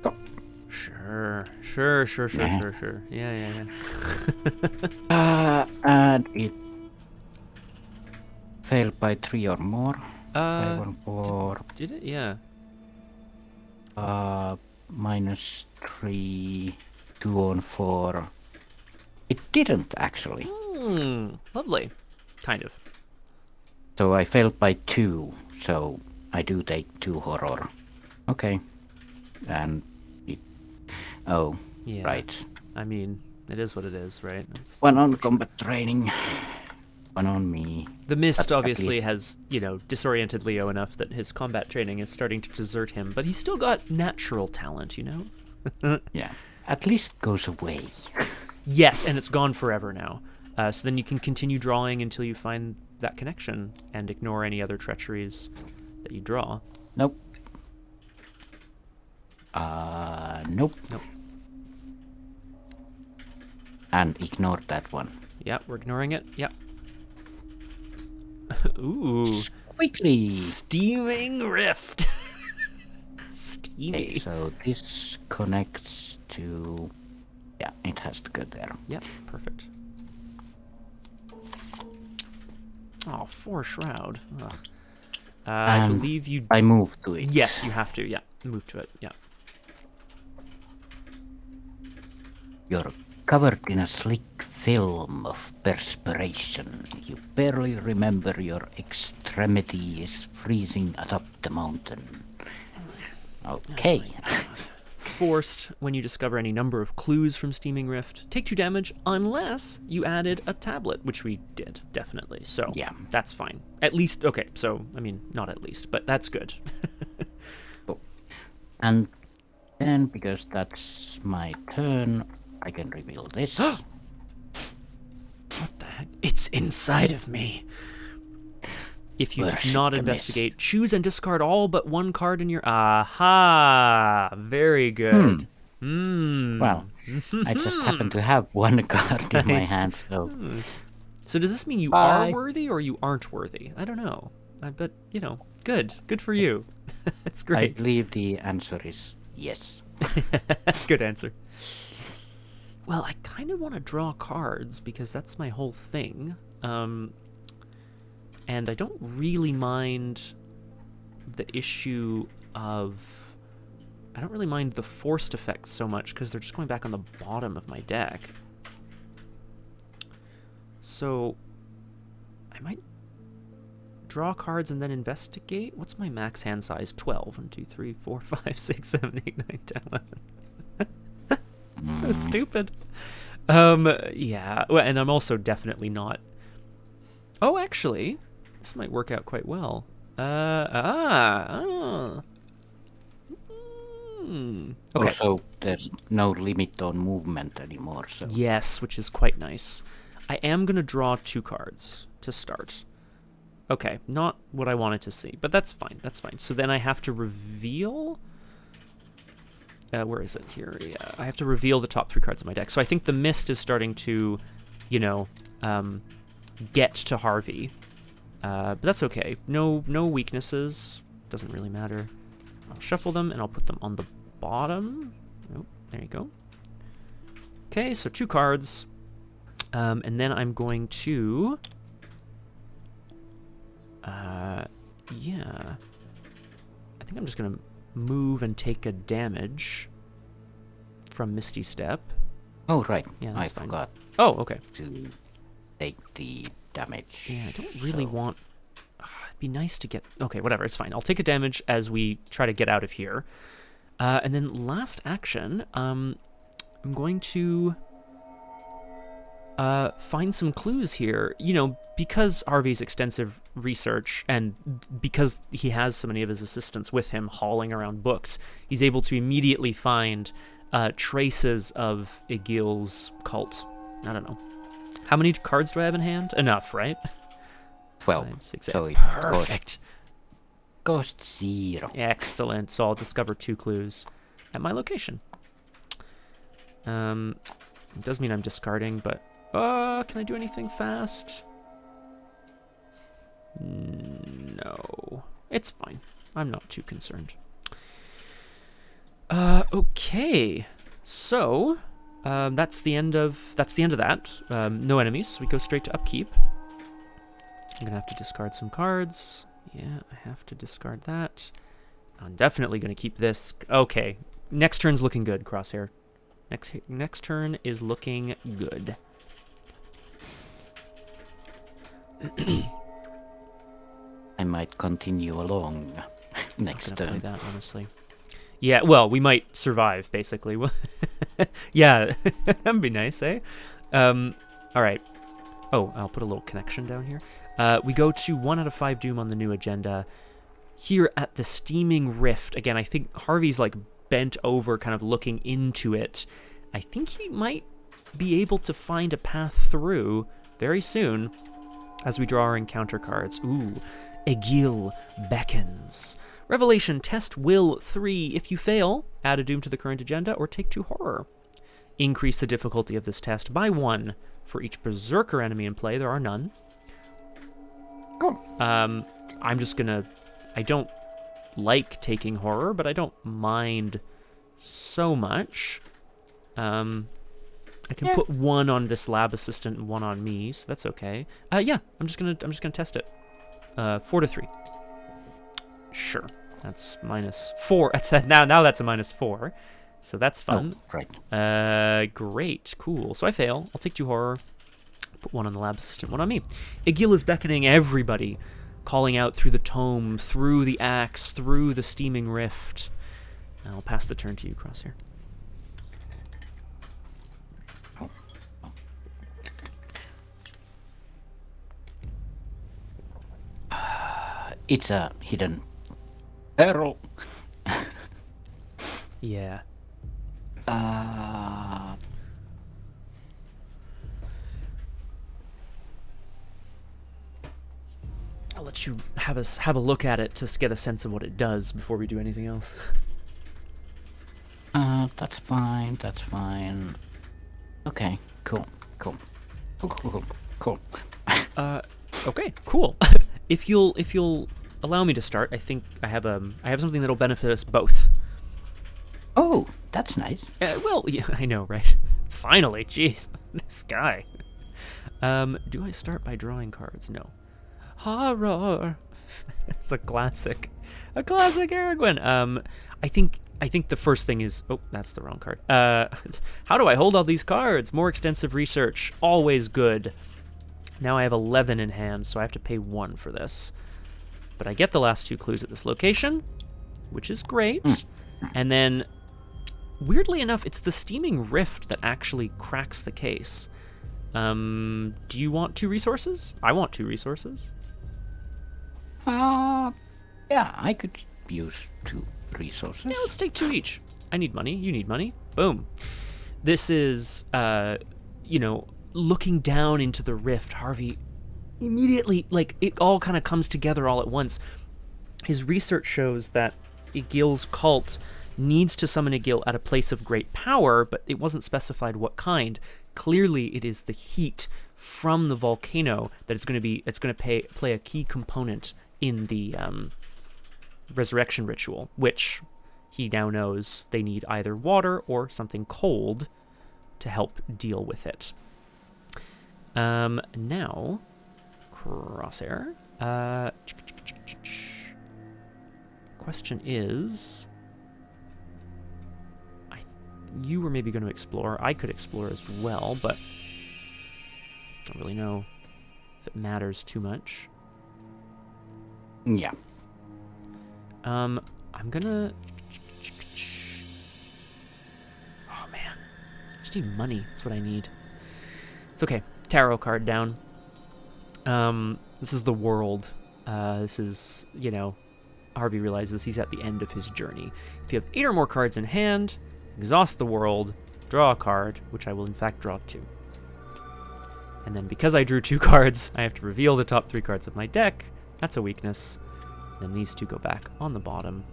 Oh. Sure. Yeah. And it failed by 3 or more. 5 on 4. Did it? Yeah. Minus 3, 2 on 4. It didn't actually. Lovely. Kind of. So I failed by 2, so I do take 2 horror. Okay. And it... Oh, yeah. Right. I mean, it is what it is, right? It's... 1 on combat training. 1 on me. The mist obviously has, disoriented Leo enough that his combat training is starting to desert him, but he's still got natural talent, Yeah. At least goes away. Yes, and it's gone forever now. So then you can continue drawing until you find that connection and ignore any other treacheries that you draw. Nope. Nope. And ignore that one. Yeah, we're ignoring it. Yeah. Ooh. Quickly. Steaming Rift. Steamy. Okay, so this connects to... Yeah, it has to go there. Yeah, perfect. Oh, 4 Shroud. Ugh. I believe you... I move to it. Yes, you have to. Yeah, move to it. Yeah. You're covered in a slick film of perspiration. You barely remember your extremities freezing atop the mountain. Okay. Forced when you discover any number of clues from Steaming Rift. Take 2 damage unless you added a tablet, which we did, definitely. So, yeah, that's fine. At least, okay, so, I mean, not at least, but that's good. Cool. And then, because that's my turn, I can reveal this. What the heck? It's inside of me. If you do not investigate, choose and discard all but 1 card in your... Aha! Very good. Well, I just happen to have 1 card in my hand, so... So does this mean you are worthy or you aren't worthy? I don't know. But, good. Good for you. That's great. I believe the answer is yes. Good answer. Well, I kind of want to draw cards because that's my whole thing. And I don't really mind the issue of... I don't really mind the forced effects so much because they're just going back on the bottom of my deck. So I might draw cards and then investigate. What's my max hand size? 12. 1, 2, 3, 4, 5, 6, 7, 8, 9, 10, 11. So stupid. Yeah. Well, and I'm also definitely not. Oh, actually, this might work out quite well. Okay. Also, there's no limit on movement anymore, so... Yes, which is quite nice. I am going to draw 2 cards to start. Okay, not what I wanted to see, but that's fine, that's fine. So then I have to reveal... where is it? Here, yeah. I have to reveal the top 3 cards of my deck. So I think the mist is starting to, you know, get to Harvey. But that's okay. No weaknesses. Doesn't really matter. I'll shuffle them, and I'll put them on the bottom. Oh, there you go. Okay, so 2 cards. And then I'm going to... yeah. I think I'm just going to move and take a damage from Misty Step. Oh, right. Yeah, I that's fine. forgot Oh, okay. to take the damage. Yeah, I don't really want... it'd be nice to get... Okay, whatever, it's fine. I'll take a damage as we try to get out of here. And then last action, I'm going to find some clues here. You know, because Harvey's extensive research and because he has so many of his assistants with him hauling around books, he's able to immediately find traces of Egil's cult. I don't know. How many cards do I have in hand? Enough, right? 12. 5, 6, So 8. it Perfect. Cost 0. Excellent. So I'll discover 2 clues at my location. It does mean I'm discarding, but can I do anything fast? No. It's fine. I'm not too concerned. Okay. So, that's the end of that. No enemies. We go straight to upkeep. I'm gonna have to discard some cards. Yeah, I have to discard that. I'm definitely gonna keep this. Okay. Next turn's looking good, Crosshair. Next turn is looking good. I might continue along next I'm gonna turn. play that, honestly. Yeah, well, we might survive, basically. Yeah, that'd be nice, eh? All right. Oh, I'll put a little connection down here. We go to 1 out of 5 Doom on the new agenda. Here at the Steaming Rift, again, I think Harvey's like bent over, kind of looking into it. I think he might be able to find a path through very soon as we draw our encounter cards. Ooh, Egil beckons. Revelation, test will 3. If you fail, add a Doom to the current agenda or take 2 horror. Increase the difficulty of this test by 1 for each berserker enemy in play. There are none. Cool. I'm just gonna... I don't like taking horror, but I don't mind so much. I can put 1 on this lab assistant and 1 on me, so that's okay. Yeah, I'm just gonna test it. 4 to 3. Sure, that's -4. That's now that's a -4, so that's fun. Oh, right. Great, cool. So I fail. I'll take 2 horror. Put 1 on the lab assistant, 1 on me. Egil is beckoning everybody, calling out through the tome, through the axe, through the steaming rift. I'll pass the turn to you, Crosshair. It's a hidden peril. Yeah. I'll let you have a look at it to get a sense of what it does before we do anything else. That's fine. That's fine. Okay. Cool. Okay, cool. If you'll allow me to start, I think I have something that'll benefit us both. Oh, that's nice. Well, yeah, I know, right? Finally, jeez, this guy. Do I start by drawing cards? No. Horror. It's a classic Aragorn. I think the first thing is... Oh, that's the wrong card. How do I hold all these cards? More extensive research. Always good. Now I have 11 in hand, so I have to pay 1 for this. But I get the last 2 clues at this location, which is great. And then, weirdly enough, it's the steaming rift that actually cracks the case. Do you want 2 resources? I want 2 resources. Yeah, I could use 2 resources. Yeah, let's take 2 each. I need money. You need money. Boom. This is, looking down into the rift, Harvey immediately, like, it all kind of comes together all at once. His research shows that Egil's cult needs to summon Egil at a place of great power, but it wasn't specified what kind. Clearly, it is the heat from the volcano that is going to play a key component in the resurrection ritual, which he now knows they need either water or something cold to help deal with it. Now, Crosshair. Question is, you were maybe going to explore. I could explore as well, but I don't really know if it matters too much. Yeah. I'm gonna. Oh man, I just need money. That's what I need. It's okay. Tarot card down. This is the world. This is, Harvey realizes he's at the end of his journey. If you have 8 or more cards in hand, exhaust the world, draw a card, which I will in fact draw 2. And then because I drew 2 cards, I have to reveal the top 3 cards of my deck. That's a weakness. Then these 2 go back on the bottom.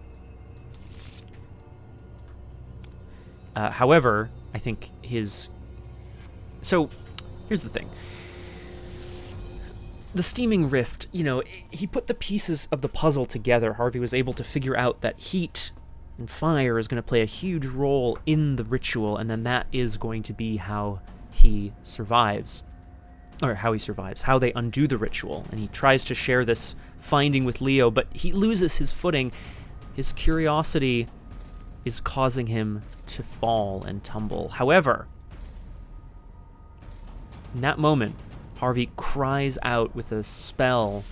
However, I think So, here's the thing. The steaming rift, he put the pieces of the puzzle together. Harvey was able to figure out that heat and fire is going to play a huge role in the ritual, and then that is going to be how he survives. Or how they undo the ritual. And he tries to share this finding with Leo, but he loses his footing. His curiosity is causing him to fall and tumble. However, in that moment, Harvey cries out with a spell,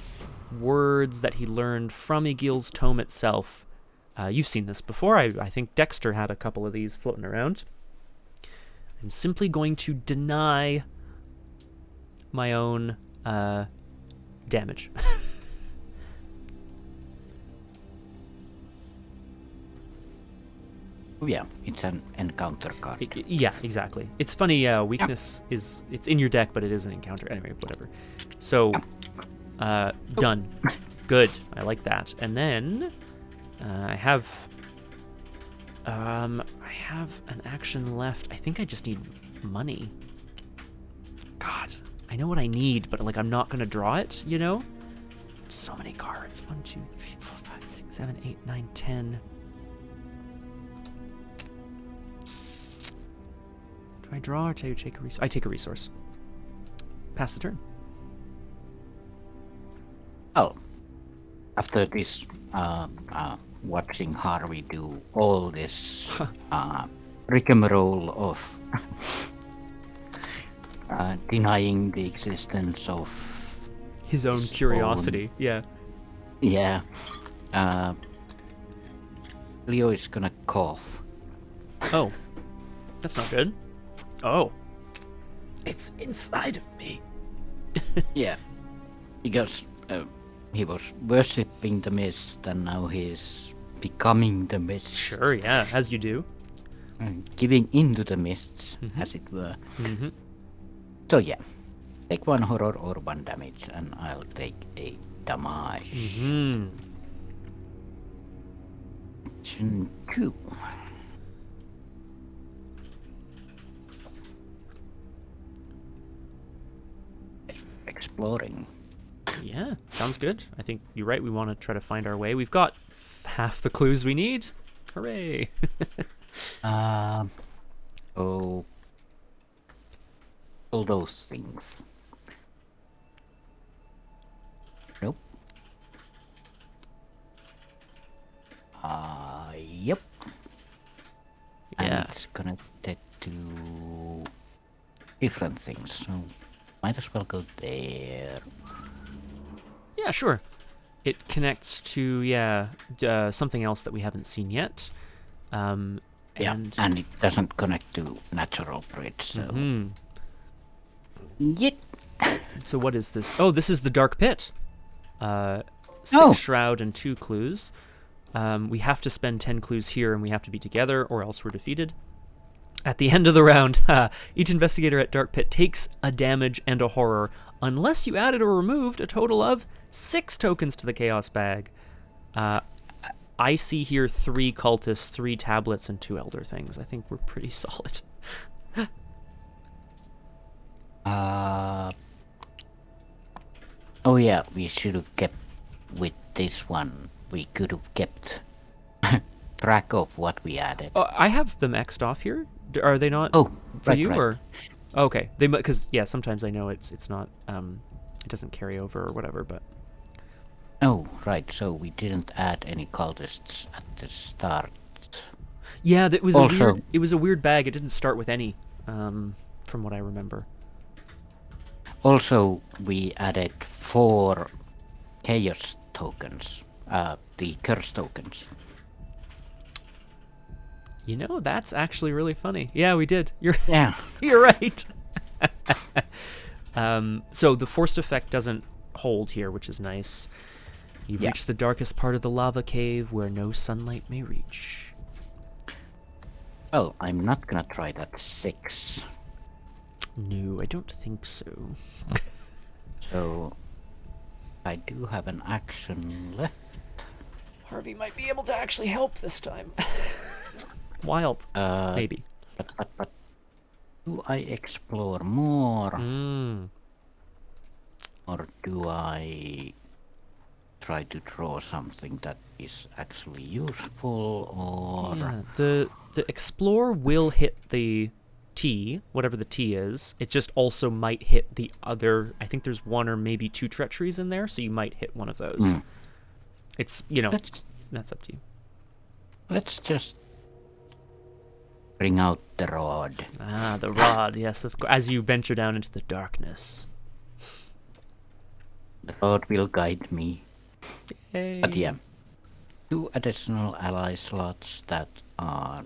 words that he learned from Egil's tome itself. You've seen this before. I think Dexter had a couple of these floating around. I'm simply going to deny my own damage. Yeah, it's an encounter card. Yeah, exactly. It's funny, weakness is, it's in your deck, but it is an encounter. Anyway, whatever. So, done. Good. I like that. And then, I have an action left. I think I just need money. God, I know what I need, but I'm not gonna draw it, So many cards. 1, 2, 3, 4, 5, 6, 7, 8, 9, 10. Do I draw or do I take a resource? I take a resource. Pass the turn. Oh, after this, watching Harvey do all this rigmarole of denying the existence of his own curiosity. Yeah. Yeah. Leo is gonna cough. Oh, that's not good. Oh, it's inside of me. Yeah, because he was worshipping the mist, and now he's becoming the mist. Sure, yeah, as you do. Giving into the mists, as it were. Mm-hmm. So yeah, take 1 horror or 1 damage, and I'll take a damage. Mm-hmm. Action 2. Exploring. Yeah, sounds good. I think you're right. We want to try to find our way. We've got half the clues we need. Hooray! Oh, all those things. Nope. Yep. Yeah. And it's connected to different things. So Might as well go there. Yeah, sure. It connects to, something else that we haven't seen yet. And it doesn't connect to natural bridge, so... Yet. So what is this? Oh, this is the Dark Pit. 6 shroud and 2 clues. We have to spend 10 clues here, and we have to be together, or else we're defeated. At the end of the round, each investigator at Dark Pit takes a damage and a horror, unless you added or removed a total of 6 tokens to the Chaos Bag. I see here 3 cultists, 3 tablets, and 2 elder things. I think we're pretty solid. Oh yeah, we should have kept with this one. We could have kept track of what we added. I have them X'd off here. Are they not for you? Or okay, they because sometimes I know it's not it doesn't carry over or whatever, but oh right, so we didn't add any cultists at the start. Yeah, that was it was a weird bag. It didn't start with any, from what I remember. Also, we added 4 chaos tokens, the curse tokens. You know, that's actually really funny. Yeah, we did. You're right. So the forced effect doesn't hold here, which is nice. You've reached the darkest part of the lava cave where no sunlight may reach. Well, I'm not gonna try that 6. No, I don't think so. So, I do have an action left. Harvey might be able to actually help this time. Wild. Maybe. But do I explore more? Or do I try to draw something that is actually useful, or... Yeah, the explore will hit the T, whatever the T is. It just also might hit the other... I think there's 1 or maybe 2 treacheries in there, so you might hit one of those. It's, that's up to you. Let's just bring out the rod. Ah, the rod, yes, of course, as you venture down into the darkness. The rod will guide me. Yay. But yeah, 2 additional ally slots that are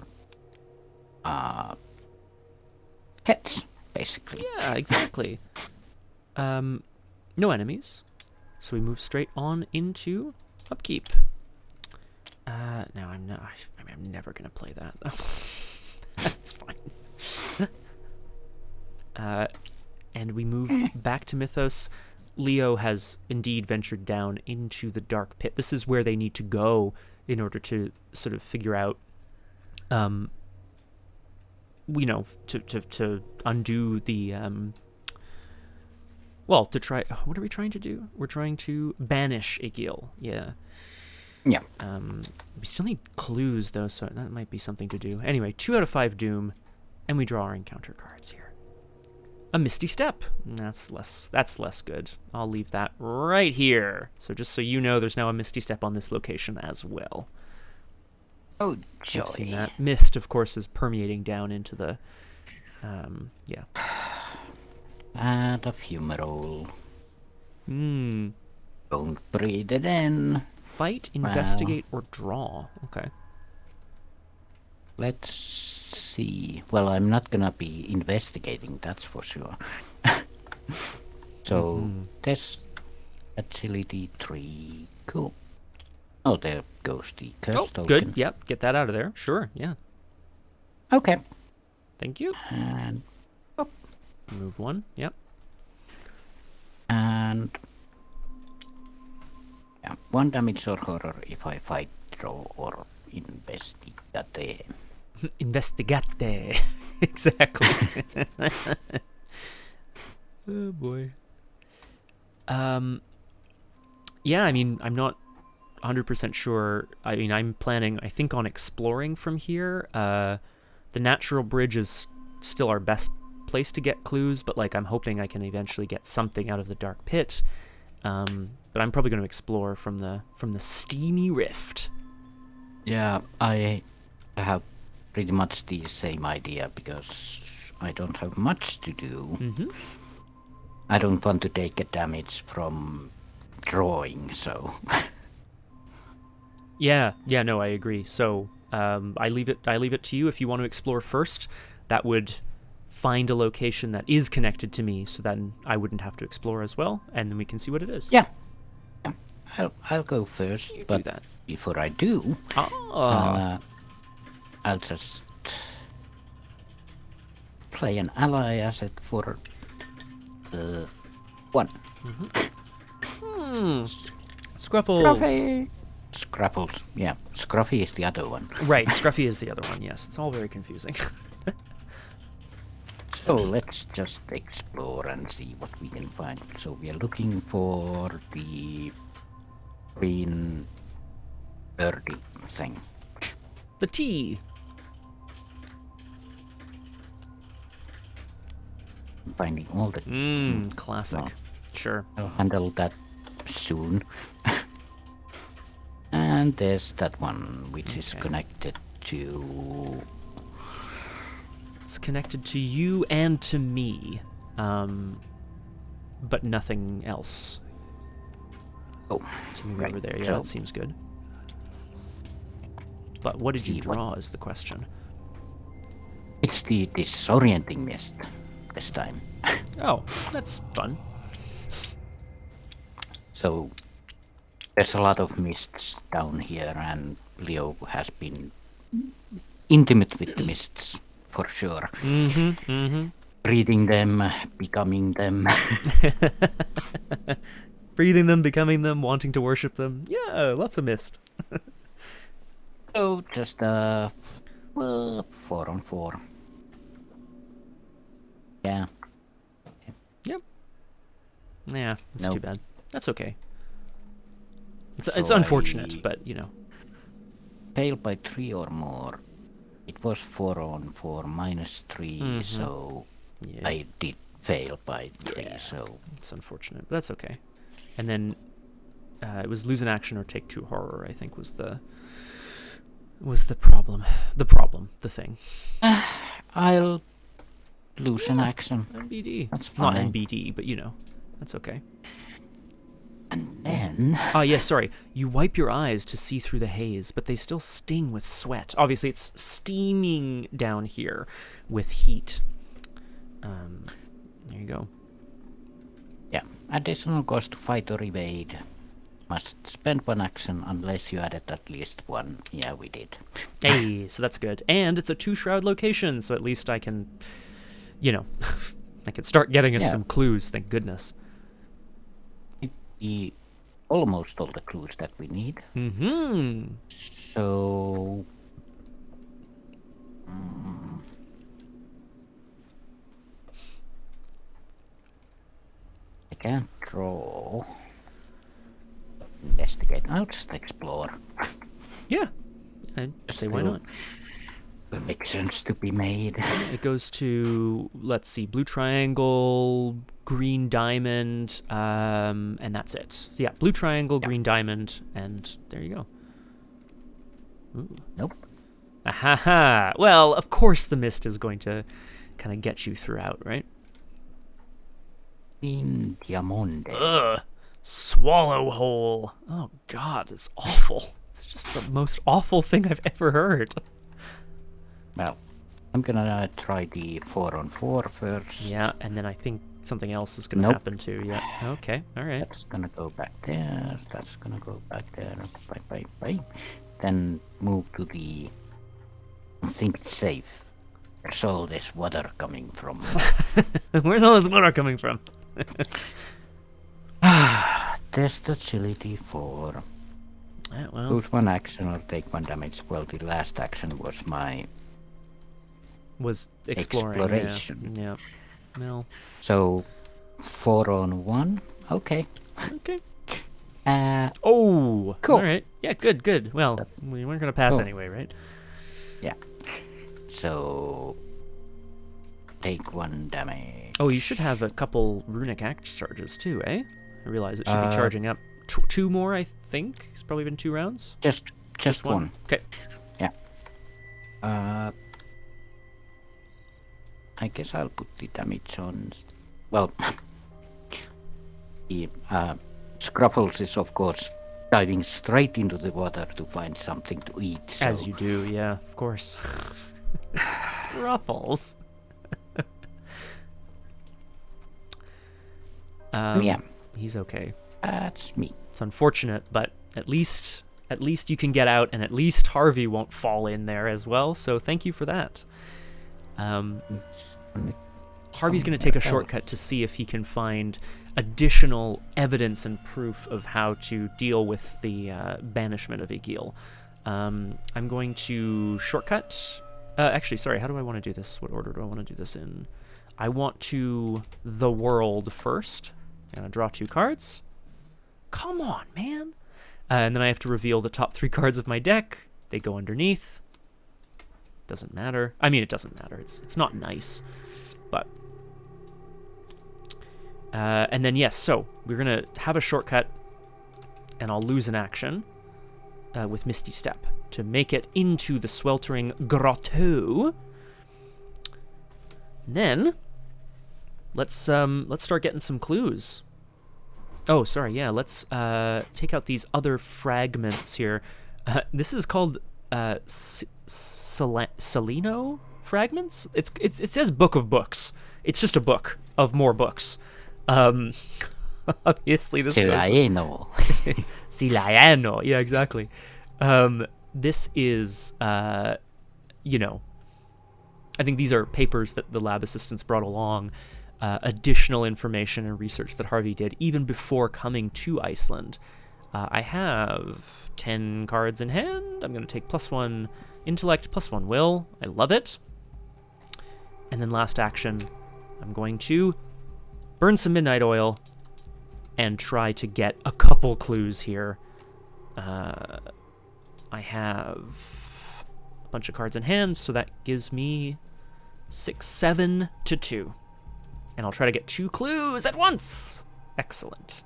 pets, basically. Yeah, exactly. No enemies, so we move straight on into upkeep. No, I'm not. I'm never gonna play that. That's fine. And we move back to Mythos. Leo has indeed ventured down into the dark pit. This is where they need to go in order to sort of figure out, to undo the, to try, what are we trying to do? We're trying to banish Egil, yeah. Yeah. We still need clues, though, so that might be something to do. Anyway, 2 out of 5 doom, and we draw our encounter cards here. A misty step. That's less good. I'll leave that right here. So just so you know, there's now a misty step on this location as well. Oh, joy. I've seen that. Mist, of course, is permeating down into the, yeah. And a fumarole. Don't breathe it in. Fight, investigate, or draw. Okay. Let's see. Well, I'm not gonna be investigating, that's for sure. So, test agility 3. Cool. Oh, there goes the curse token. Good. Yep, get that out of there. Sure, yeah. Okay. Thank you. And... Oh. Move 1, yep. And... yeah, 1 damage or horror if I fight, draw, or investigate. Investigate. Exactly. Oh boy. Yeah, I mean, I'm not 100% sure. I mean, I'm planning, I think, on exploring from here. The natural bridge is still our best place to get clues, but like I'm hoping I can eventually get something out of the dark pit. But I'm probably going to explore from the steamy rift. Yeah, I have pretty much the same idea because I don't have much to do. I don't want to take a damage from drawing, so Yeah, no, I agree. So I leave it to you if you want to explore first. That would find a location that is connected to me, so then I wouldn't have to explore as well, and then we can see what it is. yeah. I'll go first, You do but that. before I do, Ah, I'll just play an ally asset for 1. Scruffles. Scruffles, yeah. Scruffy is the other one. Right, Scruffy is the other one. Yes, it's all very confusing. So let's just explore and see what we can find. So we are looking for the green birdie thing. The T. Finding all the... Classic. Well, Sure. I'll handle that soon. And there's that one, which is Okay. connected to... It's connected to you and to me, but nothing else. Oh, To move right. over there. Yeah, So- that seems good. But what did you See what- draw is the question. It's the disorienting mist this time. Oh, that's fun. So there's a lot of mists down here, and Leo has been intimate with the mists for sure. Breathing them, becoming them. Breathing them, becoming them, wanting to worship them. Yeah, lots of mist. So just 4-on-4. Yeah. Yep. Yeah, that's Nope. too bad. That's okay. It's So unfortunate, I- but you know. Fail by 3 or more. It was 4-on-4 -3, so Yeah, I did fail by 3, Yeah. so it's unfortunate, but that's okay. And then it was lose an action or take 2 horror, I think was the problem. The thing. I'll lose an action. NBD. That's Not fine. NBD, but you know. That's okay. And then Ah, yes, sorry. You wipe your eyes to see through the haze, but they still sting with sweat. Obviously, it's steaming down here with heat. There you go. yeah, additional cost to fight or evade. Must spend 1 action unless you added at least 1. Yeah, we did. Hey, so that's good. And it's a 2-shroud location, so at least I can, you know, I can start getting us Yeah. some clues, thank goodness. Almost all the clues that we need. Mm-hmm. So I can't draw. Investigate. I'll just explore. Yeah. I'd say why not? There makes sense to be made. It goes to, let's see, blue triangle, green diamond, and that's it. So yeah, blue triangle, green diamond, and there you go. Ooh. Nope. Ahaha. Well, of course the mist is going to kind of get you throughout, right? In Diamonde. Ugh. Swallow hole. Oh god, it's awful. It's just the most awful thing I've ever heard. Well, I'm gonna try the 4-on-4 first. Yeah, and then I think something else is going to Nope. happen too. Yeah. Okay. All right. That's gonna go back there. That's gonna go back there. Bye. Then move to the... I think it's safe. Where's all this water coming from? Where's all this water coming from? Test agility for... Yeah, well, Lose 1 action or take 1 damage. Well, the last action was my... was exploring. Exploration. Yeah. Well, So, 4-on-1? Okay. okay. Cool. All right. Yeah, good. Well, we weren't going to pass Cool. anyway, right? Yeah. So... Take 1 damage. Oh, you should have a couple runic axe charges too, eh? I realize it should be charging up. 2 more, I think. It's probably been 2 rounds. Just one. Okay. Yeah. I guess I'll put the damage on. Well, Scruffles is, of course, diving straight into the water to find something to eat. So. As you do, yeah, of course. Scruffles. Yeah. He's okay. That's me. It's unfortunate, but at least you can get out, and at least Harvey won't fall in there as well. So thank you for that. Harvey's going to take a shortcut to see if he can find additional evidence and proof of how to deal with the banishment of Egil. I'm going to shortcut. Actually, sorry, how do I want to do this? What order do I want to do this in? I want to the world first. I'm going to draw 2 cards. Come on, man. And then I have to reveal the top 3 cards of my deck. They go underneath. Doesn't matter. I mean, it doesn't matter. It's not nice. But... and then, yes, so we're going to have a shortcut, and I'll lose an action with Misty Step to make it into the sweltering grotto. And then, let's start getting some clues. Oh, sorry, yeah, let's take out these other fragments here. This is called Seleno fragments? It says Book of Books. It's just a book of more books. Obviously, this Silaiano. Silaiano, yeah, exactly. This is, you know, I think these are papers that the lab assistants brought along, additional information and research that Harvey did even before coming to Iceland. I have 10 cards in hand. I'm going to take +1 intellect, +1 will. I love it. And then last action, I'm going to burn some midnight oil and try to get a couple clues here. I have a bunch of cards in hand, so that gives me 6, 7 to 2. And I'll try to get 2 clues at once. Excellent.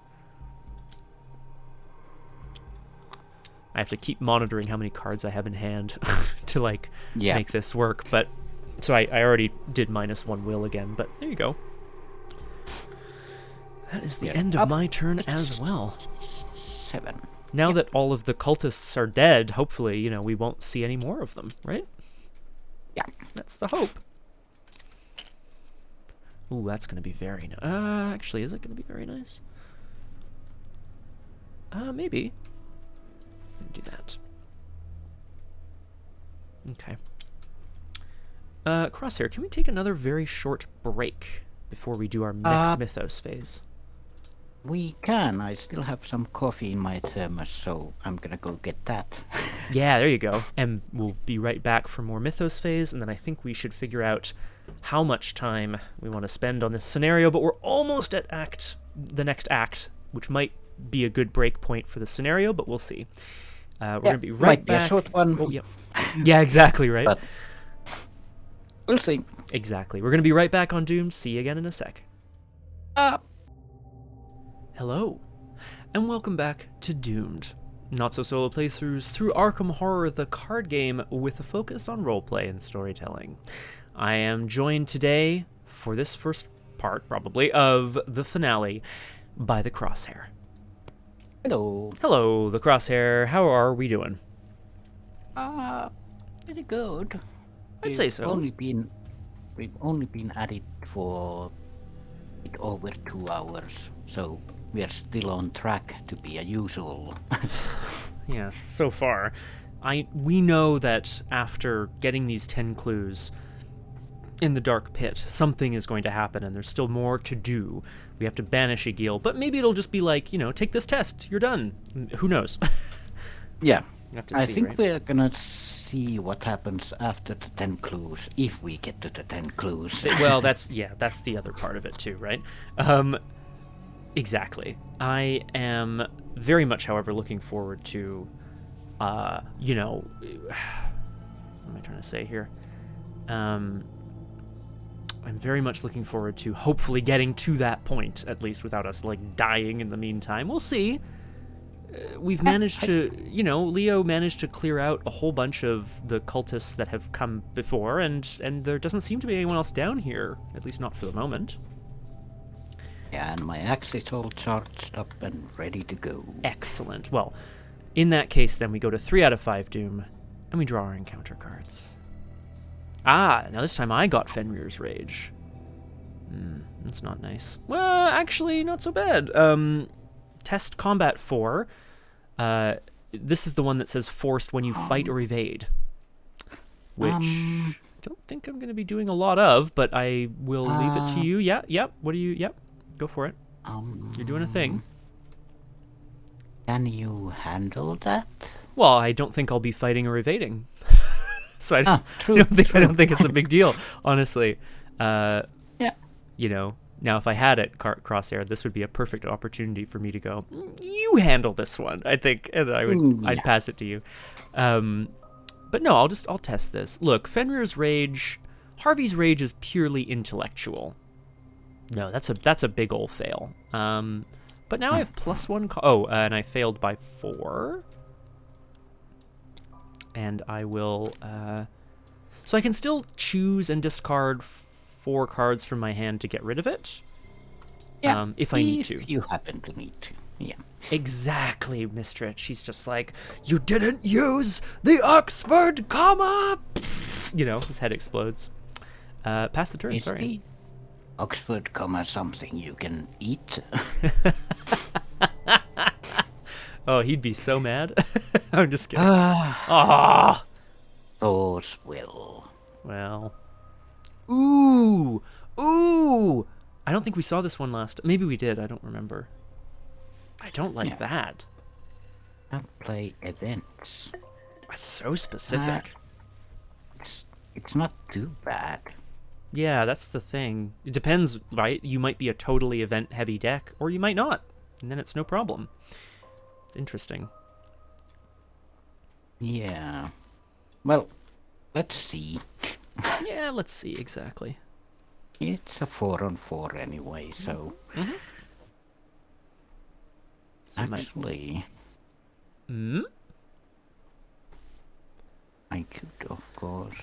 I have to keep monitoring how many cards I have in hand to make this work. But so I already did -1 will again, but there you go. That is the end of my turn as well. 7. Now that all of the cultists are dead, hopefully, you know, we won't see any more of them, right? Yeah. That's the hope. Ooh, that's going to be very nice. Actually, is it going to be very nice? Maybe. Do that. Okay. Crosshair, can we take another very short break before we do our next mythos phase? We can. I still have some coffee in my thermos, so I'm gonna go get that. Yeah, there you go. And we'll be right back for more mythos phase, and then I think we should figure out how much time we want to spend on this scenario, but we're almost at the next act, which might be a good break point for the scenario, but we'll see. We're going to be right back. Might be a short one. Oh, yeah. Yeah, exactly, right? But we'll see. Exactly. We're going to be right back on Doom. See you again in a sec. Hello, and welcome back to Doomed. Not-so-solo playthroughs through Arkham Horror, the card game with a focus on roleplay and storytelling. I am joined today, for this first part, probably, of the finale, by the Crosshair. Hello. Hello, the Crosshair. How are we doing? Pretty good. I'd say so. We've only been at it for a bit over 2 hours, so we are still on track to be a usual. Yeah, so far. We know that after getting these 10 clues in the dark pit, something is going to happen, and there's still more to do. We have to banish Egil, but maybe it'll just be like, you know, take this test, you're done. Who knows? Yeah. I think we're gonna see what happens after the 10 clues, if we get to the 10 clues. Well, that's the other part of it too, right? Exactly. I am very much, however, looking forward to, you know, what am I trying to say here? I'm very much looking forward to hopefully getting to that point, at least without us, like, dying in the meantime. We'll see. We've managed to, you know, Leo managed to clear out a whole bunch of the cultists that have come before, and there doesn't seem to be anyone else down here, at least not for the moment. Yeah, and my axe is all charged up and ready to go. Excellent. Well, in that case, then we go to 3 out of 5 Doom, and we draw our encounter cards. Ah, now this time I got Fenrir's Rage. That's not nice. Well, actually, not so bad. Test Combat 4. This is the one that says forced when you fight or evade. Which I don't think I'm going to be doing a lot of, but I will leave it to you. Yeah, yep. What do you... Yep. Go for it. You're doing a thing. Can you handle that? Well, I don't think I'll be fighting or evading. So I don't think it's a big deal, honestly. Yeah. You know, now if I had it, Crosshair, this would be a perfect opportunity for me to go, you handle this one, I think, and I'd pass it to you. But no, I'll test this. Look, Fenrir's Rage, Harvey's Rage is purely intellectual. No, that's a big ol' fail. But now I have +1. And I failed by 4. And I will, so I can still choose and discard 4 cards from my hand to get rid of it. Yeah, if I need to. If you happen to need to, yeah. Exactly, Mistress. She's just like, you didn't use the Oxford comma! Pfft. You know, his head explodes. Pass the turn, Is sorry. the Oxford comma something you can eat? Oh, he'd be so mad. I'm just kidding. Ah. Those will. Well. Ooh. Ooh. I don't think we saw this one last. Maybe we did. I don't remember. I don't like that. Can't play events. That's so specific. It's not too bad. Yeah, that's the thing. It depends, right? You might be a totally event-heavy deck, or you might not. And then it's no problem. It's interesting. Yeah. Well, let's see. Yeah, let's see, exactly. It's a 4-on-4 anyway, so... Mm-hmm. Actually... I could, of course...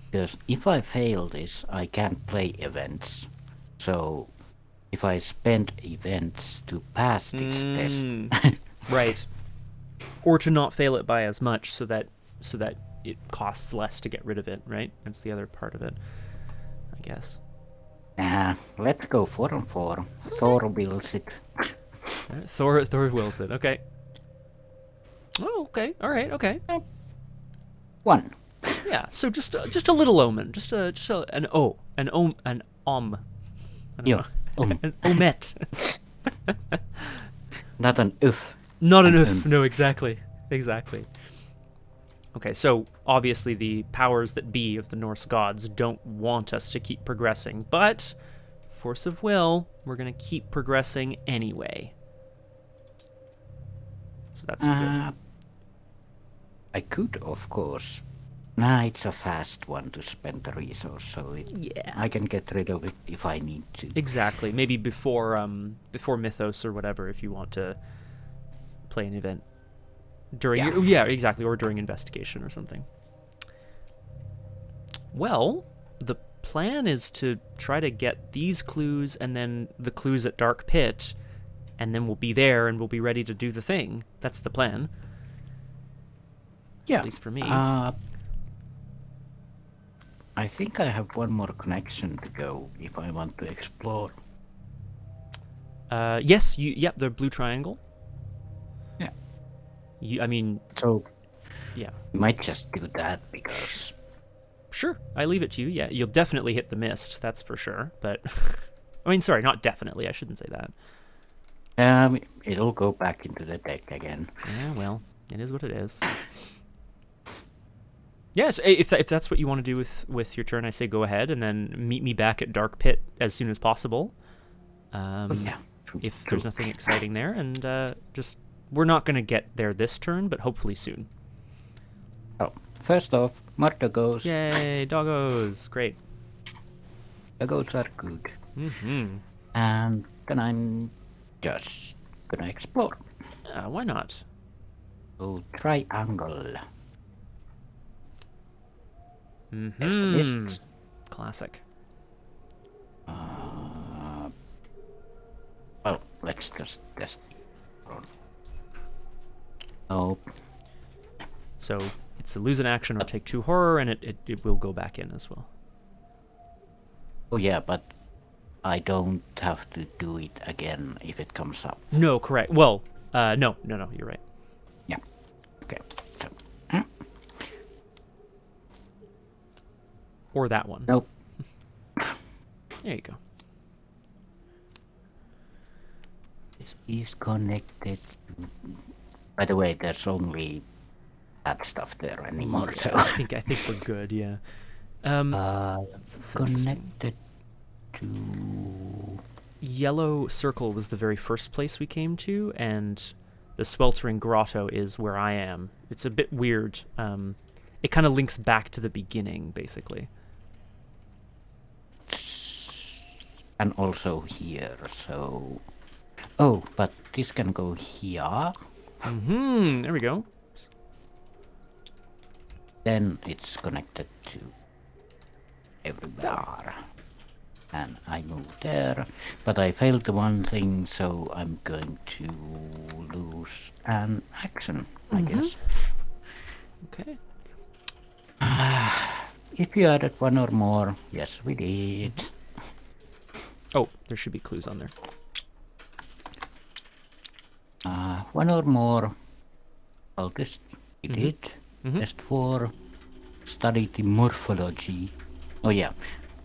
Because if I fail this, I can't play events. So, if I spend events to pass this test... Right. Or to not fail it by as much, so that it costs less to get rid of it, right? That's the other part of it, I guess. Let's go 4-on-4. Thor wills it. Right, Thor wills it. Okay. Oh, okay. All right. Okay. 1. Yeah. So just a little omen. Just an om. I don't know. An omet. Not an oof. Not an oof. No, exactly. Exactly. Okay, so obviously the powers that be of the Norse gods don't want us to keep progressing, but force of will, we're going to keep progressing anyway. So that's good. I could, of course. Nah, it's a fast one to spend the resource, so I can get rid of it if I need to. Exactly. Maybe before mythos or whatever, if you want to play an event. Exactly, or during investigation or something. Well, the plan is to try to get these clues and then the clues at Dark Pit, and then we'll be there and we'll be ready to do the thing. That's the plan. Yeah. At least for me. I think I have one more connection to go if I want to explore. Yes, the blue triangle. Yeah. So, yeah. You might just do that because... Sure, I leave it to you. Yeah, you'll definitely hit the mist, that's for sure. But, sorry, not definitely. I shouldn't say that. It'll go back into the deck again. Yeah, well, it is what it is. Yes, if that's what you want to do with your turn, I say go ahead, and then meet me back at Dark Pit as soon as possible. If there's nothing exciting there, and we're not going to get there this turn, but hopefully soon. Oh, first off, more doggos. Yay, doggos! Great. Doggos are good. Mm-hmm. And then I'm just gonna explore. Why not? So, triangle. Mm-hmm. Classic. let's just test. Oh, So it's a lose an action or take 2 horror, and it will go back in as well. oh yeah, but I don't have to do it again if it comes up. No, correct. Well, no, you're right. Yeah. Okay. So, Or that one. nope. There you go. This is connected. By the way, there's only that stuff there anymore. Yeah, So I think we're good. Yeah. That's interesting. connected to. Yellow Circle was the very first place we came to, and the Sweltering Grotto is where I am. It's a bit weird. It kind of links back to the beginning, basically. And also here, so. Oh, but this can go here. There we go. Then it's connected to everywhere. And I move there, but I failed the one thing, so I'm going to lose an action, I guess. Okay. If you added one or more, yes, we did. Oh, there should be clues on there. One or more. Well, this we did. Test 4. Study the morphology. Oh yeah.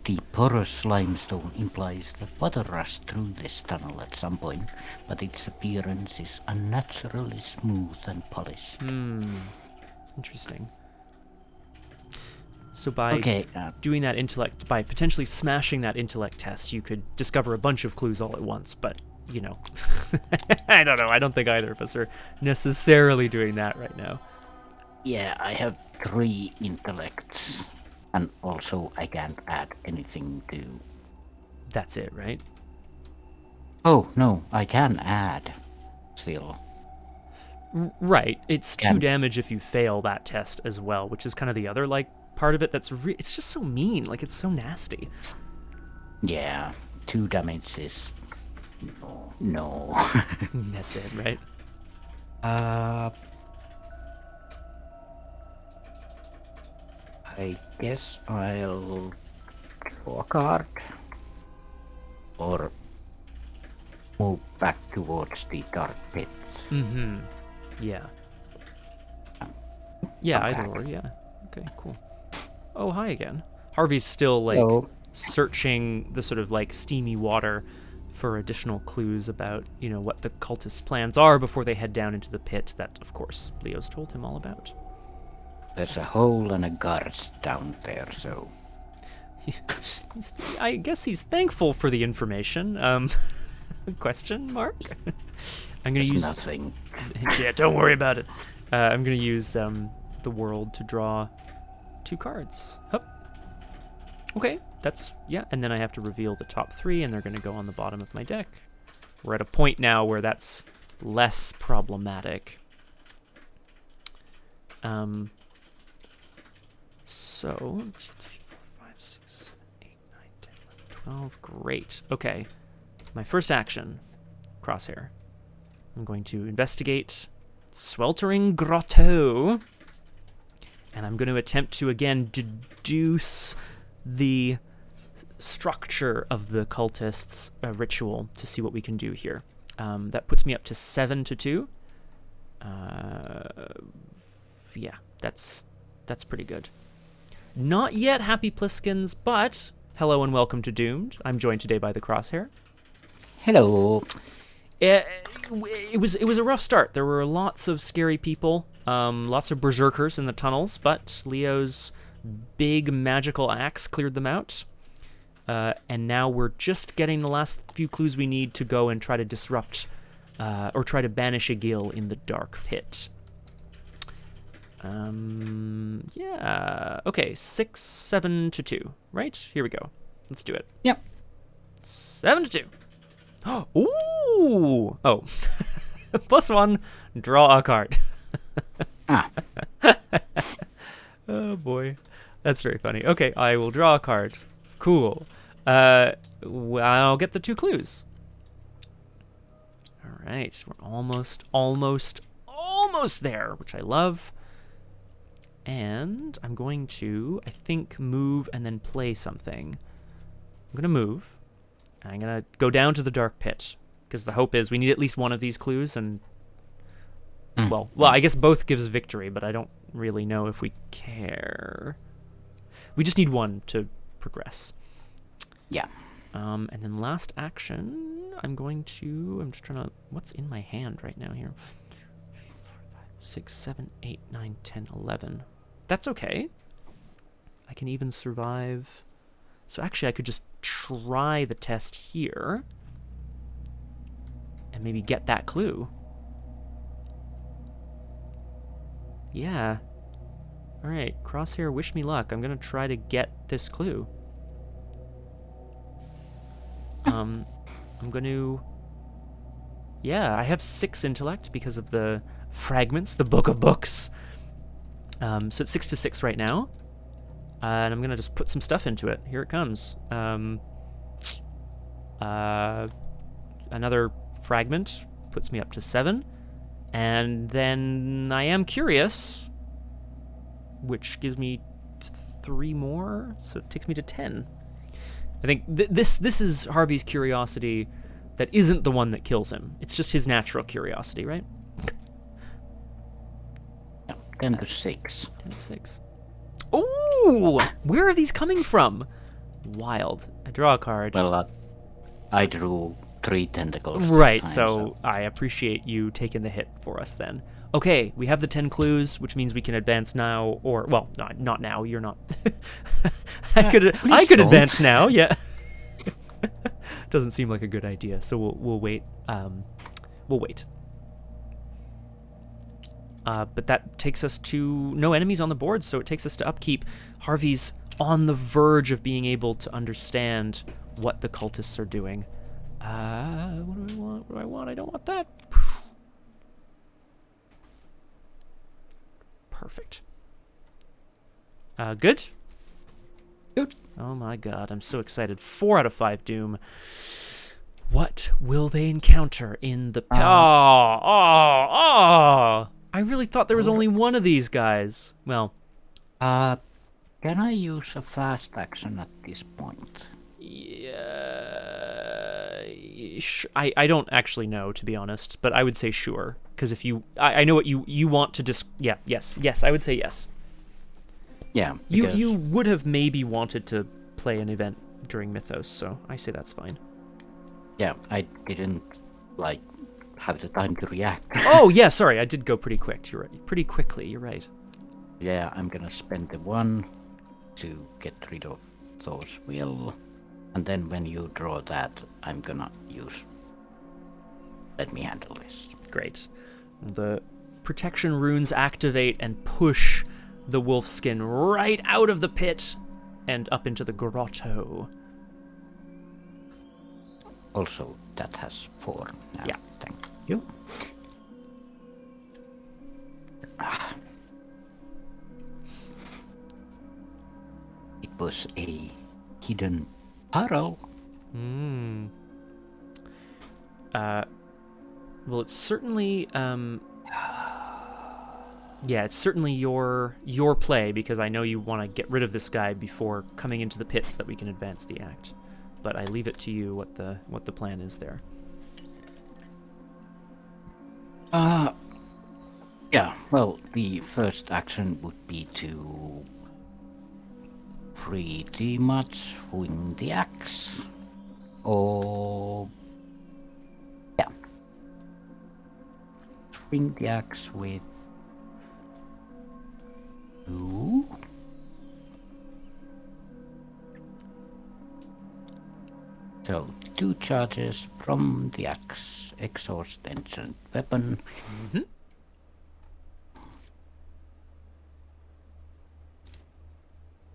The porous limestone implies that water rushed through this tunnel at some point, but its appearance is unnaturally smooth and polished. Interesting. So by Okay, doing that intellect, by potentially smashing that intellect test, you could discover a bunch of clues all at once, but, you know, I don't know. I don't think either of us are necessarily doing that right now. yeah, I have 3 intellects, and also I can't add anything to... That's it, right? Oh, no, I can add, still. Right. It's 2 Can- damage if you fail that test as well, which is kind of the other, like, part of it that's... it's just so mean. Like, it's so nasty. Yeah, 2 damage is... No. That's it, right? I guess I'll draw a card. Or move back towards the dark pit. Yeah. Yeah, I'm either back. or, yeah. Okay, cool. Oh, hi again. Harvey's still, like, Hello. searching the sort of, like, steamy water for additional clues about, you know, what the cultists' plans are before they head down into the pit that, of course, Leo's told him all about. There's a hole and a guards down there, so... I guess he's thankful for the information. Question mark? I'm gonna There's use... nothing. Yeah, don't worry about it. I'm gonna use the world to draw 2 cards. Hup. Okay, that's... yeah, and then I have to reveal the top 3, and they're gonna go on the bottom of my deck. We're at a point now where that's less problematic. So, 1, 2, 3, 4, 5, 6, 7, 8, 9, 10, 11, 12. Great. Okay. My first action, Crosshair. I'm going to investigate Sweltering Grotto. And I'm going to attempt to, again, deduce the structure of the cultists' ritual to see what we can do here. That puts me up to 7-2. Yeah, that's pretty good. Not yet Happy Pliskins, but hello and welcome to Doomed. I'm joined today by the Crosshair. Hello. It was a rough start. There were lots of scary people, lots of berserkers in the tunnels, but Leo's big magical axe cleared them out. And now we're just getting the last few clues we need to go and try to disrupt or try to banish Egil in the dark pit. Yeah. Okay, 6-7-2, right? Here we go. Let's do it. Yep. 7-2. Ooh! Oh. +1, draw a card. Oh boy. That's very funny. Okay, I will draw a card. Cool. I'll get the 2 clues. All right, we're almost there, which I love. And I'm going to, I think, move and then play something. I'm going to move. And I'm going to go down to the dark pit. Because the hope is we need at least one of these clues. And, well, I guess both gives victory, but I don't really know if we care. We just need one to progress. Yeah. And then last action, I'm just trying to, what's in my hand right now here? 6, 7, 8, 9, 10, 11. That's okay. I can even survive. So actually I could just try the test here and maybe get that clue. Yeah. All right, Crosshair, wish me luck. I'm going to try to get this clue. I'm going to... Yeah, I have 6 intellect because of the fragments, the book of books. So it's 6 to 6 right now. And I'm going to just put some stuff into it. Here it comes. Another fragment puts me up to 7. And then I am curious, which gives me 3 more. So it takes me to 10. I think this is Harvey's curiosity that isn't the one that kills him. It's just his natural curiosity, right? 10 to 6. 10 to 6. Ooh! Where are these coming from? Wild. I draw a card. Well, I drew 3 tentacles. Right, this time, so I appreciate you taking the hit for us then. Okay, we have the 10 clues, which means we can advance now, or, well, not now, you're not. I could advance now, yeah. Doesn't seem like a good idea, so we'll wait. We'll wait. But that takes us to no enemies on the board, so it takes us to upkeep. Harvey's on the verge of being able to understand what the cultists are doing. What do I want? What do I want? I don't want that. Perfect. Good? Good. Oh my god, I'm so excited. 4 out of 5 Doom. What will they encounter in the... I really thought there was only one of these guys. Well... Can I use a fast action at this point? Yeah... I don't actually know, to be honest, but I would say sure. Because if you... I know what you want to just... Yeah, yes, I would say yes. Yeah, You would have maybe wanted to play an event during Mythos, so I say that's fine. Yeah, I didn't, have the time to react. Oh, yeah, sorry, I did go pretty quick. You're right. Pretty quickly, you're right. Yeah, I'm gonna spend the 1 to get rid of those will, and then when you draw that, I'm gonna use... Let me handle this. Great. The protection runes activate and push the wolf skin right out of the pit and up into the grotto. Also, that has 4. Yeah. Thank you. It was a hidden puddle. Well, it's certainly... Yeah, it's certainly your play, because I know you want to get rid of this guy before coming into the pit so that we can advance the act. But I leave it to you what the plan is there. Yeah, well, the first action would be to pretty much swing the axe. Or... yeah. Swing the axe with... 2. So, 2 charges from the axe, exhaust ancient weapon. Mm-hmm.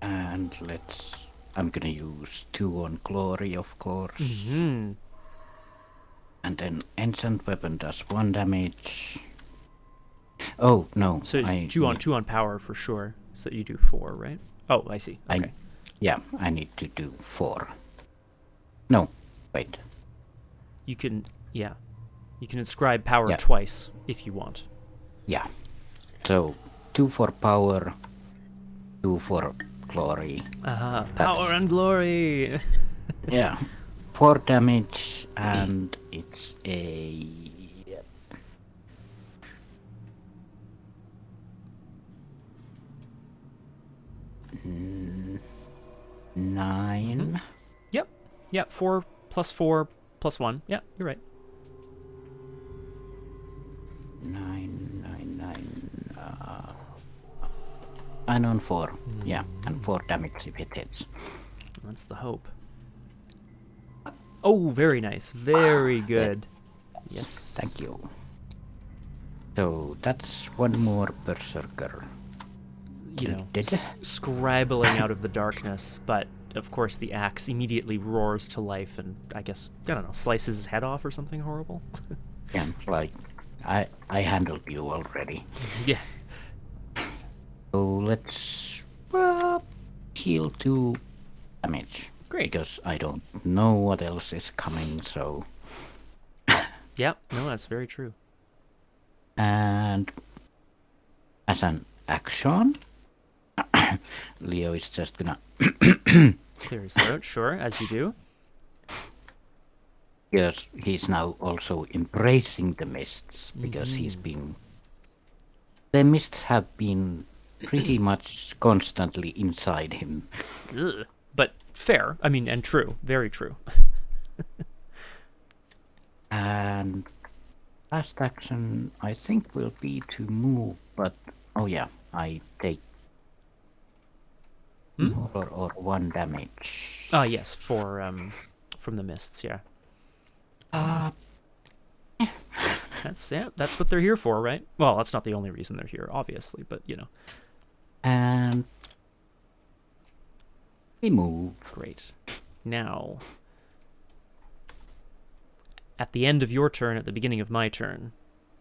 And I'm gonna use 2 on glory, of course. Mm-hmm. And then ancient weapon does 1 damage. Oh, no. So 2 on power for sure. So you do 4, right? Oh, I see. Okay. I need to do 4. No, wait. You can You can inscribe power Yeah. twice if you want. Yeah. So 2 for power, 2 for glory. Power and glory. Yeah. 4 damage, and it's a 9. Yep. Yeah. 4 plus 4 plus 1. Yeah, you're right. 9. 9 on 4. Yeah, and 4 damage if it hits. That's the hope. Oh, very nice. Very good. Yes. Thank you. So that's one more berserker. You know, Did scribbling out of the darkness, but of course the axe immediately roars to life and I guess, I don't know, slices his head off or something horrible. Yeah, like I handled you already. Yeah. So let's heal 2 damage. Great. Because I don't know what else is coming, so... Yeah, no, that's very true. And as an action, Leo is just gonna... Clear his throat, sure, as you do. Because he's now also embracing the mists, because he's been... The mists have been pretty much constantly inside him. Ugh. But fair, I mean, and true, very true. And last action, I think, will be to move, but... Oh yeah, I take... Or 1 damage. Ah, yes, for, from the mists, yeah. That's what they're here for, right? Well, that's not the only reason they're here, obviously, but, you know. And... we move. Great. Now, at the end of your turn, at the beginning of my turn,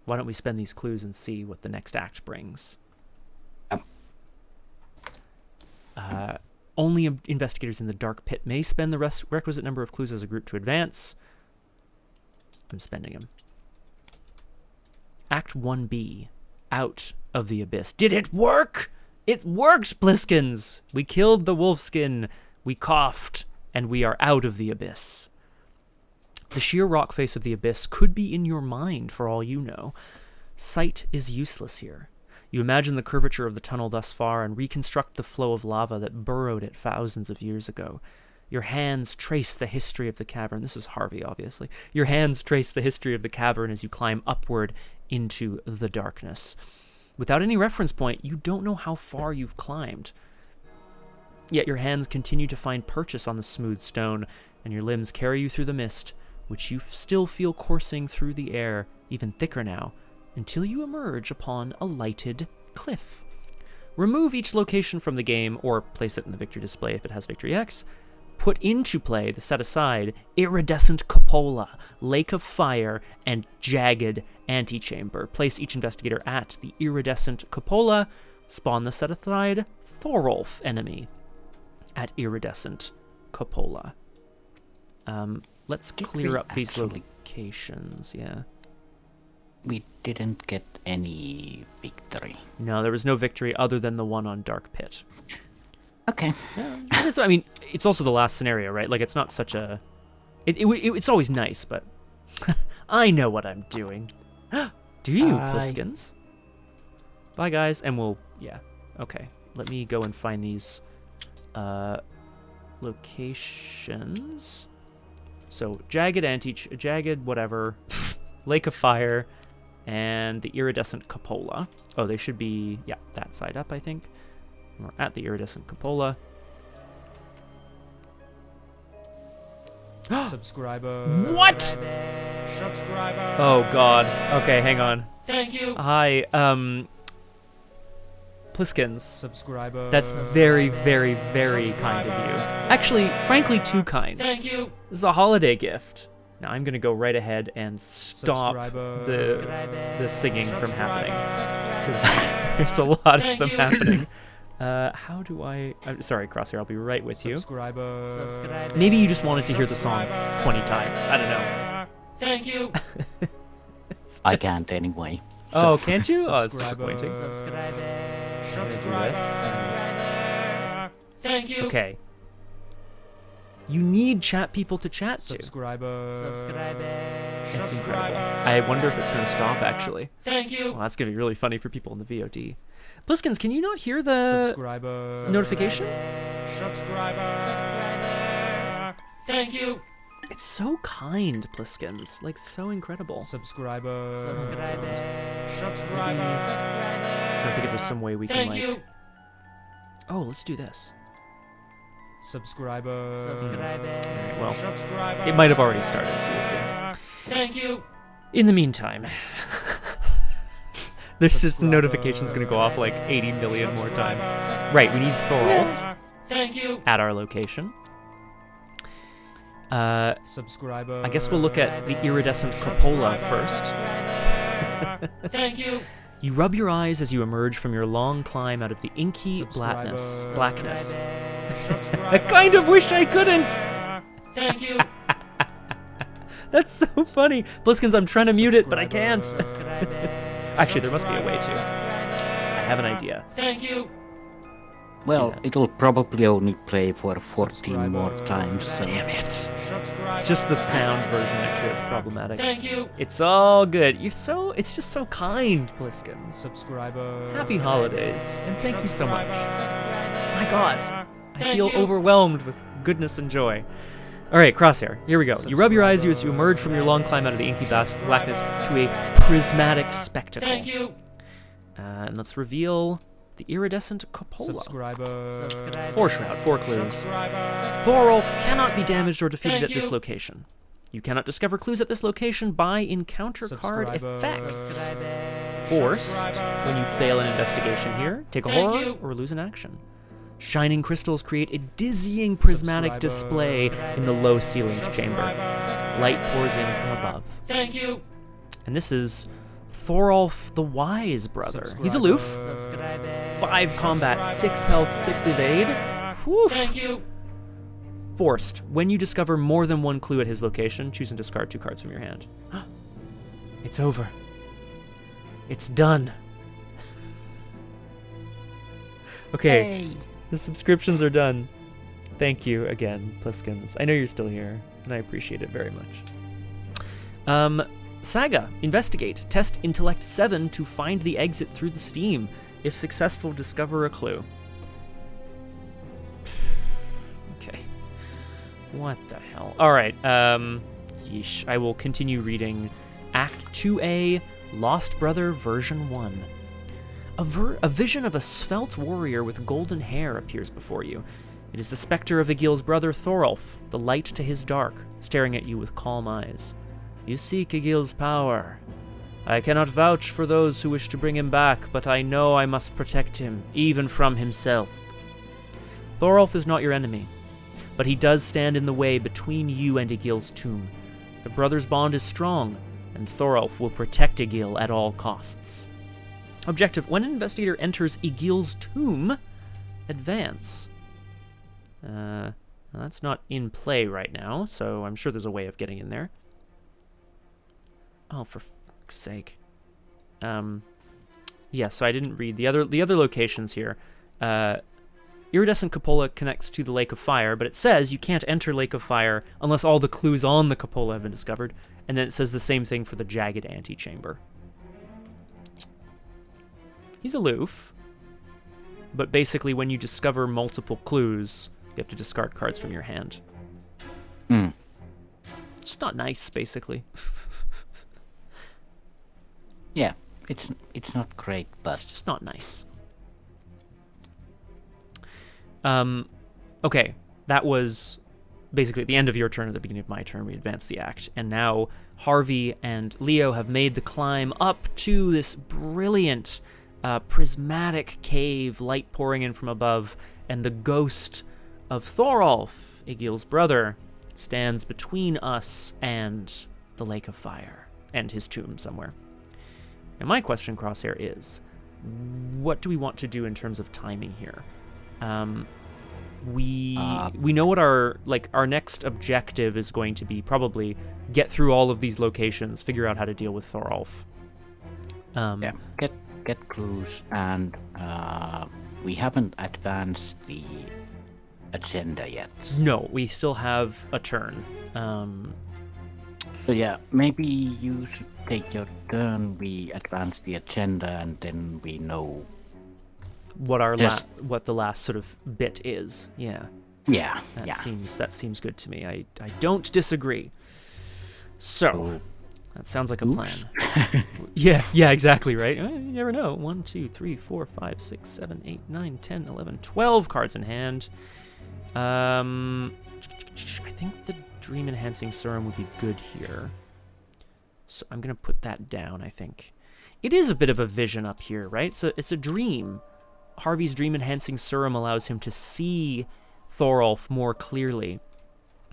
why don't we spend these clues and see what the next act brings? Only investigators in the dark pit may spend the requisite number of clues as a group to advance. I'm spending them. Act 1B. Out of the abyss. Did it work? It worked, Bliskins! We killed the wolfskin, we coughed, and we are out of the abyss. The sheer rock face of the abyss could be in your mind, for all you know. Sight is useless here. You imagine the curvature of the tunnel thus far and reconstruct the flow of lava that burrowed it thousands of years ago. Your hands trace the history of the cavern. This is Harvey, obviously. Your hands trace the history of the cavern as you climb upward into the darkness. Without any reference point, you don't know how far you've climbed. Yet your hands continue to find purchase on the smooth stone, and your limbs carry you through the mist, which you still feel coursing through the air, even thicker now, until you emerge upon a lighted cliff. Remove each location from the game, or place it in the victory display if it has Victory X. Put into play the set-aside iridescent cupola, lake of fire, and jagged antechamber. Place each investigator at the iridescent cupola. Spawn the set-aside Thorolf enemy at iridescent cupola. Let's clear up these locations, yeah. We didn't get any victory. No, there was no victory other than the one on Dark Pit. Okay. I mean, it's also the last scenario, right? Like, it's not such a... It's always nice, but... I know what I'm doing. Do you, Pliskins? Bye, guys, and we'll... Yeah, okay. Let me go and find these locations. So, jagged whatever, lake of fire, and the iridescent cupola. Oh, they should be, yeah, that side up, I think. We're at the iridescent cupola. Subscribers. What? Subscribers. Oh, God. Okay, hang on. Thank you. Hi, Pliskins. Subscribers. That's very, very, very kind of you. Actually, frankly, too kind. Thank you. This is a holiday gift. Now I'm going to go right ahead and stop the singing from happening. Because there's a lot of them happening. How do I'm sorry, Crosshair, I'll be right with you. Subscribers. Maybe you just wanted to hear the song 20 times. I don't know. Thank you. I can't anyway. Oh, can't you? Oh, it's Subscriber. disappointing. Subscriber. I'm gonna do this. Subscriber. Thank you. Okay. You need chat people to chat to. Subscriber. Subscriber. That's incredible. I wonder if it's going to stop, actually. Thank you. Well, that's going to be really funny for people in the VOD. Bliskins, can you not hear the Subscriber. notification? Subscriber. Subscriber. Thank you. It's so kind, Bliskins. Like, so incredible. Subscriber. Subscriber. Subscriber. Subscriber. I'm trying to think if there's some way we can, Thank like... you. Oh, let's do this. Subscriber. Alright, well, Subscriber. it might have already started, so we'll see. Thank you. In the meantime... There's just the notification's going to go off like 80 million more times. Right, we need Thorolf Thank you. at our location. Subscriber. I guess we'll look at the iridescent cupola first. Thank you. You rub your eyes as you emerge from your long climb out of the inky blackness. I kind of wish I couldn't. Thank you. That's so funny. Bliskins, I'm trying to mute it, but I can't. Actually, there must be a way to. I have an idea. Thank you. Well, it'll probably only play for 14 more times. So. Damn it. It's just the sound version actually that's problematic. Thank you. It's all good. It's just so kind, Bliskins. Subscriber. Happy holidays, and thank you so much. Subscriber. My God, I feel overwhelmed with goodness and joy. All right, Crosshair, here we go. You rub your eyes as you emerge from your long climb out of the inky blackness to a prismatic spectacle. Thank you. And let's reveal the iridescent cupola. Subscriber. 4 shroud, 4 clues. Thorolf cannot be damaged or defeated at this location. You cannot discover clues at this location by encounter card effects. Forced, when you fail an investigation here, take a horror or lose an action. Shining crystals create a dizzying prismatic display in the low ceilinged chamber. Light pours in from above. Thank you. And this is Thorolf the Wise Brother. He's aloof. 5 combat, 6 health, 6 evade. Whew. Thank you. Forced. When you discover more than 1 clue at his location, choose and discard 2 cards from your hand. It's over. It's done. Okay. Hey. The subscriptions are done. Thank you again, Pliskins. I know you're still here, and I appreciate it very much. Saga, investigate. Test Intellect 7 to find the exit through the steam. If successful, discover a clue. Okay. What the hell? Alright, yeesh. I will continue reading Act 2A, Lost Brother, Version 1. A vision of a svelte warrior with golden hair appears before you. It is the specter of Egil's brother Thorolf, the light to his dark, staring at you with calm eyes. You seek Egil's power. I cannot vouch for those who wish to bring him back, but I know I must protect him, even from himself. Thorolf is not your enemy, but he does stand in the way between you and Egil's tomb. The brothers' bond is strong, and Thorolf will protect Egil at all costs. Objective: when an investigator enters Egil's tomb, advance. That's not in play right now, so I'm sure there's a way of getting in there. Oh, for fuck's sake. Yeah, so I didn't read the other locations here. Iridescent cupola connects to the Lake of Fire, but it says you can't enter Lake of Fire unless all the clues on the cupola have been discovered, and then it says the same thing for the Jagged Antechamber. He's aloof, but basically when you discover multiple clues, you have to discard cards from your hand. It's not nice, basically. Yeah, it's not great, but It's just not nice. Okay, that was basically at the end of your turn, at the beginning of my turn. We advanced the act, and now Harvey and Leo have made the climb up to this brilliant prismatic cave, light pouring in from above, and the ghost of Thorolf, Egil's brother, stands between us and the Lake of Fire, and his tomb somewhere. Now my question, Crosshair, is, what do we want to do in terms of timing here? we know what our next objective is going to be. Probably get through all of these locations, figure out how to deal with Thorolf. Yeah, get clues, and we haven't advanced the agenda yet. No, we still have a turn. So yeah, maybe you should take your turn. We advance the agenda, and then we know What Just- what the last sort of bit is. Yeah. Yeah, That seems good to me. I don't disagree. So, that sounds like a plan. Yeah, exactly, right? You never know. 1, 2, 3, 4, 5, 6, 7, 8, 9, 10, 11, 12 cards in hand. I think the Dream Enhancing Serum would be good here. So I'm going to put that down, I think. It is a bit of a vision up here, right? So it's a dream. Harvey's Dream Enhancing Serum allows him to see Thorolf more clearly.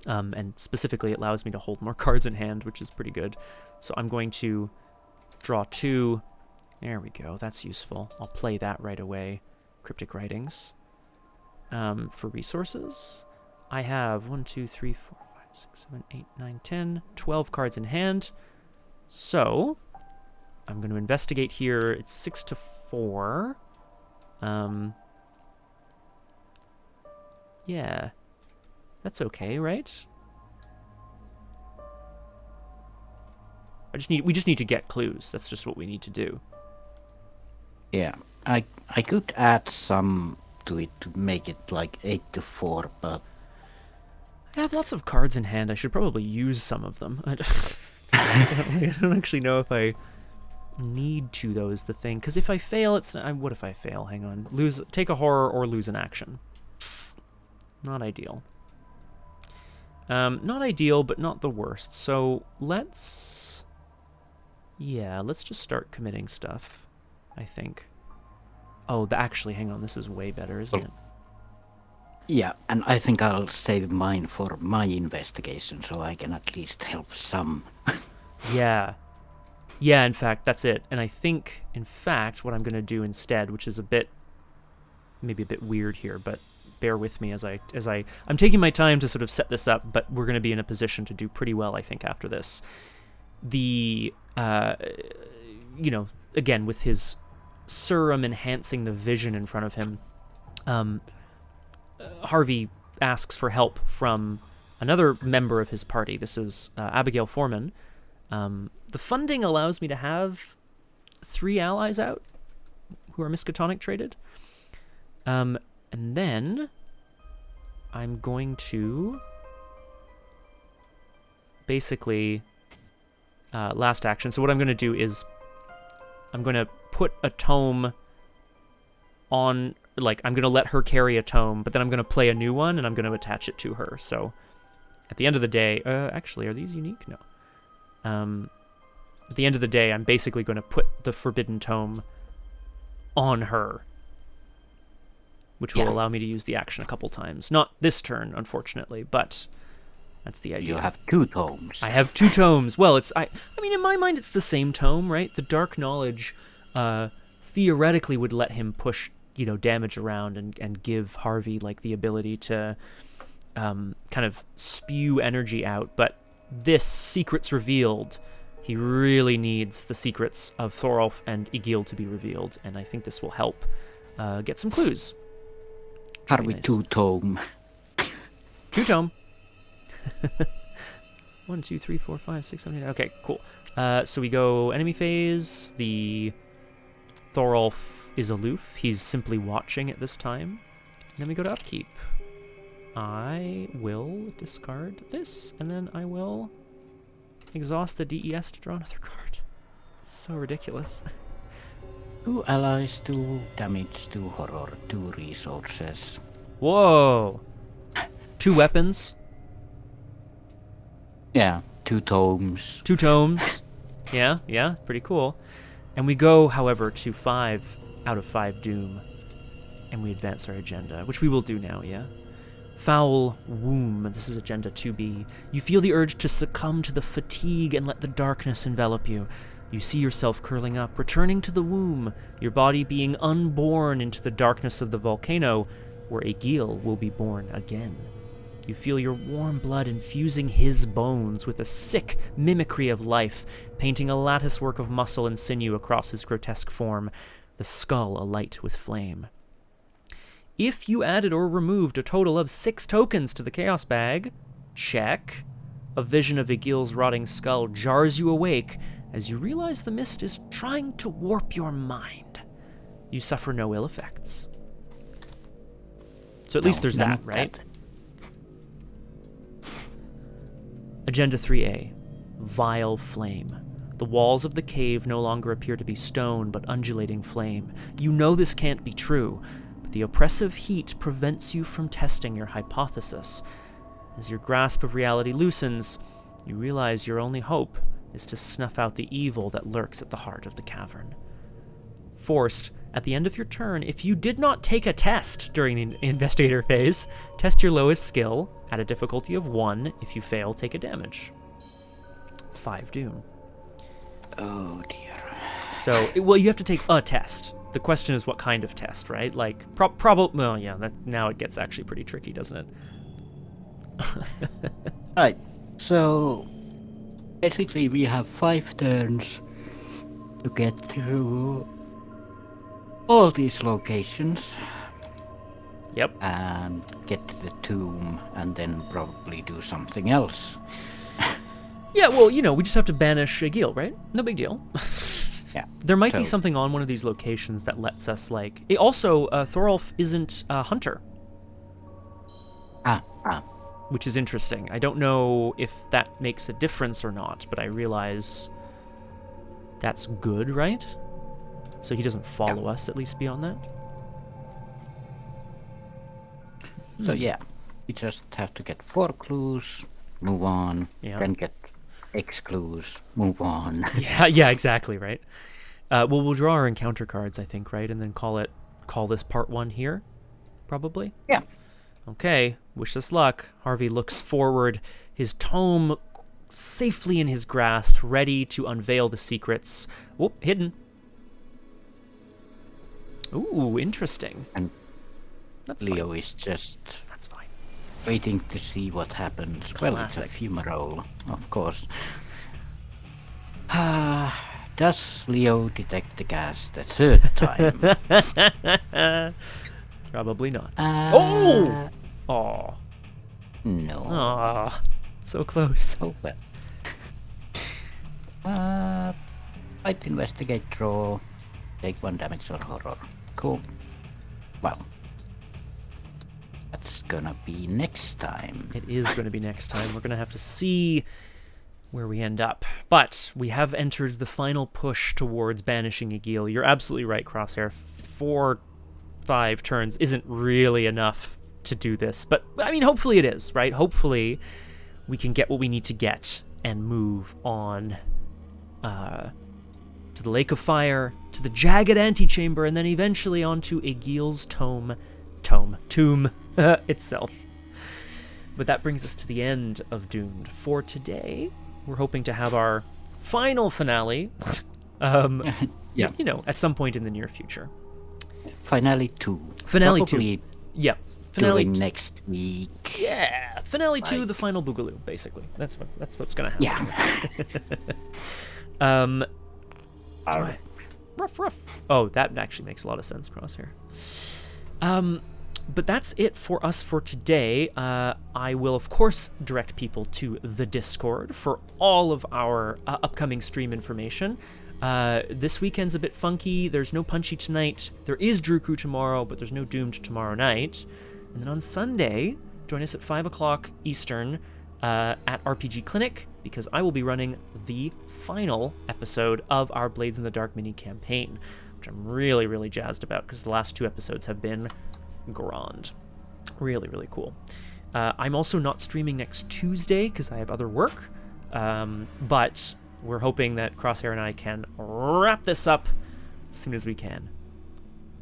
And specifically, it allows me to hold more cards in hand, which is pretty good. So I'm going to draw 2. There we go. That's useful. I'll play that right away. Cryptic Writings. For resources, I have 1, 2, 3, 4, 5, 6, 7, 8, 9, 10, 12 cards in hand. So I'm going to investigate here. It's 6 to 4. Yeah. That's okay, right? We just need to get clues. That's just what we need to do. yeah. I could add some to it to make it like 8 to 4, but I have lots of cards in hand. I should probably use some of them. I don't actually know if I need to, though, is the thing. Because if I fail, it's... what if I fail? Hang on. Take a horror or lose an action. Not ideal. Not ideal, but not the worst. So let's... Yeah, let's just start committing stuff, I think. Oh, actually, hang on. This is way better, isn't it? yeah, and I think I'll save mine for my investigation so I can at least help some. Yeah. Yeah, in fact, that's it. And I think, in fact, what I'm going to do instead, which is maybe a bit weird here, but bear with me as I'm taking my time to sort of set this up, but we're going to be in a position to do pretty well, I think, after this. Again, with his serum enhancing the vision in front of him, Harvey asks for help from another member of his party. This is Abigail Foreman. The funding allows me to have 3 allies out who are Miskatonic traded. And then I'm going to basically last action. So what I'm going to do is I'm going to put a tome on, I'm going to let her carry a tome, but then I'm going to play a new one and I'm going to attach it to her. So at the end of the day, actually, are these unique? No. At the end of the day, I'm basically going to put the Forbidden Tome on her, which will allow me to use the action a couple times. Not this turn, unfortunately, but that's the idea. You have 2 tomes. I have 2 tomes. Well, I mean, in my mind, it's the same tome, right? The Dark Knowledge theoretically would let him push, damage around and give Harvey, the ability to kind of spew energy out. But this Secrets Revealed, he really needs the secrets of Thorolf and Egil to be revealed, and I think this will help get some clues. Harvey nice. 2 tome. 2 tome. 1, 2, 3, 4, 5, 6, 7, 8. Okay, cool. So we go enemy phase. The Thorolf is aloof. He's simply watching at this time. And then we go to upkeep. I will discard this, and then I will exhaust the DES to draw another card. So ridiculous. 2 allies, 2 damage, 2 horror, 2 resources. Whoa! 2 weapons. Yeah, 2 tomes. 2 tomes. Yeah, pretty cool. And we go, however, to 5 out of 5 doom. And we advance our agenda, which we will do now, yeah? Foul womb. This is agenda 2B. You feel the urge to succumb to the fatigue and let the darkness envelop you. You see yourself curling up, returning to the womb, your body being unborn into the darkness of the volcano. where Egil will be born again. You feel your warm blood infusing his bones with a sick mimicry of life, painting a latticework of muscle and sinew across his grotesque form, the skull alight with flame. If you added or removed a total of 6 tokens to the Chaos Bag, check. A vision of Egil's rotting skull jars you awake as you realize the mist is trying to warp your mind. You suffer no ill effects. So at least there's that, right? Agenda 3A, Vile Flame. The walls of the cave no longer appear to be stone, but undulating flame. You know this can't be true, but the oppressive heat prevents you from testing your hypothesis. As your grasp of reality loosens, you realize your only hope is to snuff out the evil that lurks at the heart of the cavern. Forced, at the end of your turn, if you did not take a test during the investigator phase, test your lowest skill at a difficulty of 1. If you fail, take a damage. 5 doom. Oh dear. So, well, you have to take a test. The question is what kind of test, right? Like, probably, well, yeah, now it gets actually pretty tricky, doesn't it? Right, so basically we have 5 turns to get through all these locations. Yep. And get to the tomb and then probably do something else. Yeah, well, we just have to banish Egil, right? No big deal. Yeah. There might be something on one of these locations that lets us, like... Also, Thorolf isn't a hunter. Which is interesting. I don't know if that makes a difference or not, but I realize that's good, right? So he doesn't follow us, at least beyond that. So yeah, we just have to get 4 clues, move on, then get X clues, move on. Yeah, exactly, right? Well, we'll draw our encounter cards, I think, right? And then call this part 1 here, probably? Yeah. Okay, wish us luck. Harvey looks forward, his tome safely in his grasp, ready to unveil the secrets. Whoop, hidden. Ooh, interesting. And that's Leo fine. is just That's fine. waiting to see what happens. Classic. Well, it's a fumarole, of course. Does Leo detect the gas the 3rd time? Probably not. Oh! Aw. No. Aw. So close. Oh well. Fight, investigate, draw, take 1 damage or horror. Cool. Well, that's gonna be next time. It is going to be next time. We're going to have to see where we end up. But we have entered the final push towards banishing Egil. You're absolutely right, Crosshair. 4-5 turns isn't really enough to do this. But, I mean, hopefully it is, right? Hopefully we can get what we need to get and move on to the Lake of Fire, to the Jagged Antechamber, and then eventually onto Egil's tomb itself. But that brings us to the end of Doomed for today. We're hoping to have our final finale, Yeah. at some point in the near future. Finale 2. Finale Probably 2. Yeah. Finale during next week. Yeah. Finale 2, Like- the final boogaloo, basically. That's what's gonna happen. Yeah. Ruff. Oh, that actually makes a lot of sense, Crosshair. But that's it for us for today. I will, of course, direct people to the Discord for all of our upcoming stream information. This weekend's a bit funky. There's no Punchy tonight. There is Drew Crew tomorrow, but there's no Doomed tomorrow night. And then on Sunday, join us at 5 o'clock Eastern at RPG Clinic, because I will be running the final episode of our Blades in the Dark mini campaign, which I'm really, really jazzed about, because the last 2 episodes have been grand. Really, really cool. I'm also not streaming next Tuesday because I have other work, but we're hoping that Crosshair and I can wrap this up as soon as we can.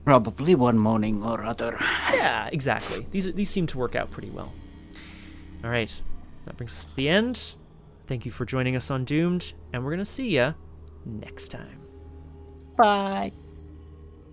Probably one morning or other. Yeah, exactly. These seem to work out pretty well. All right, that brings us to the end. Thank you for joining us on Doomed, and we're going to see ya next time. Bye.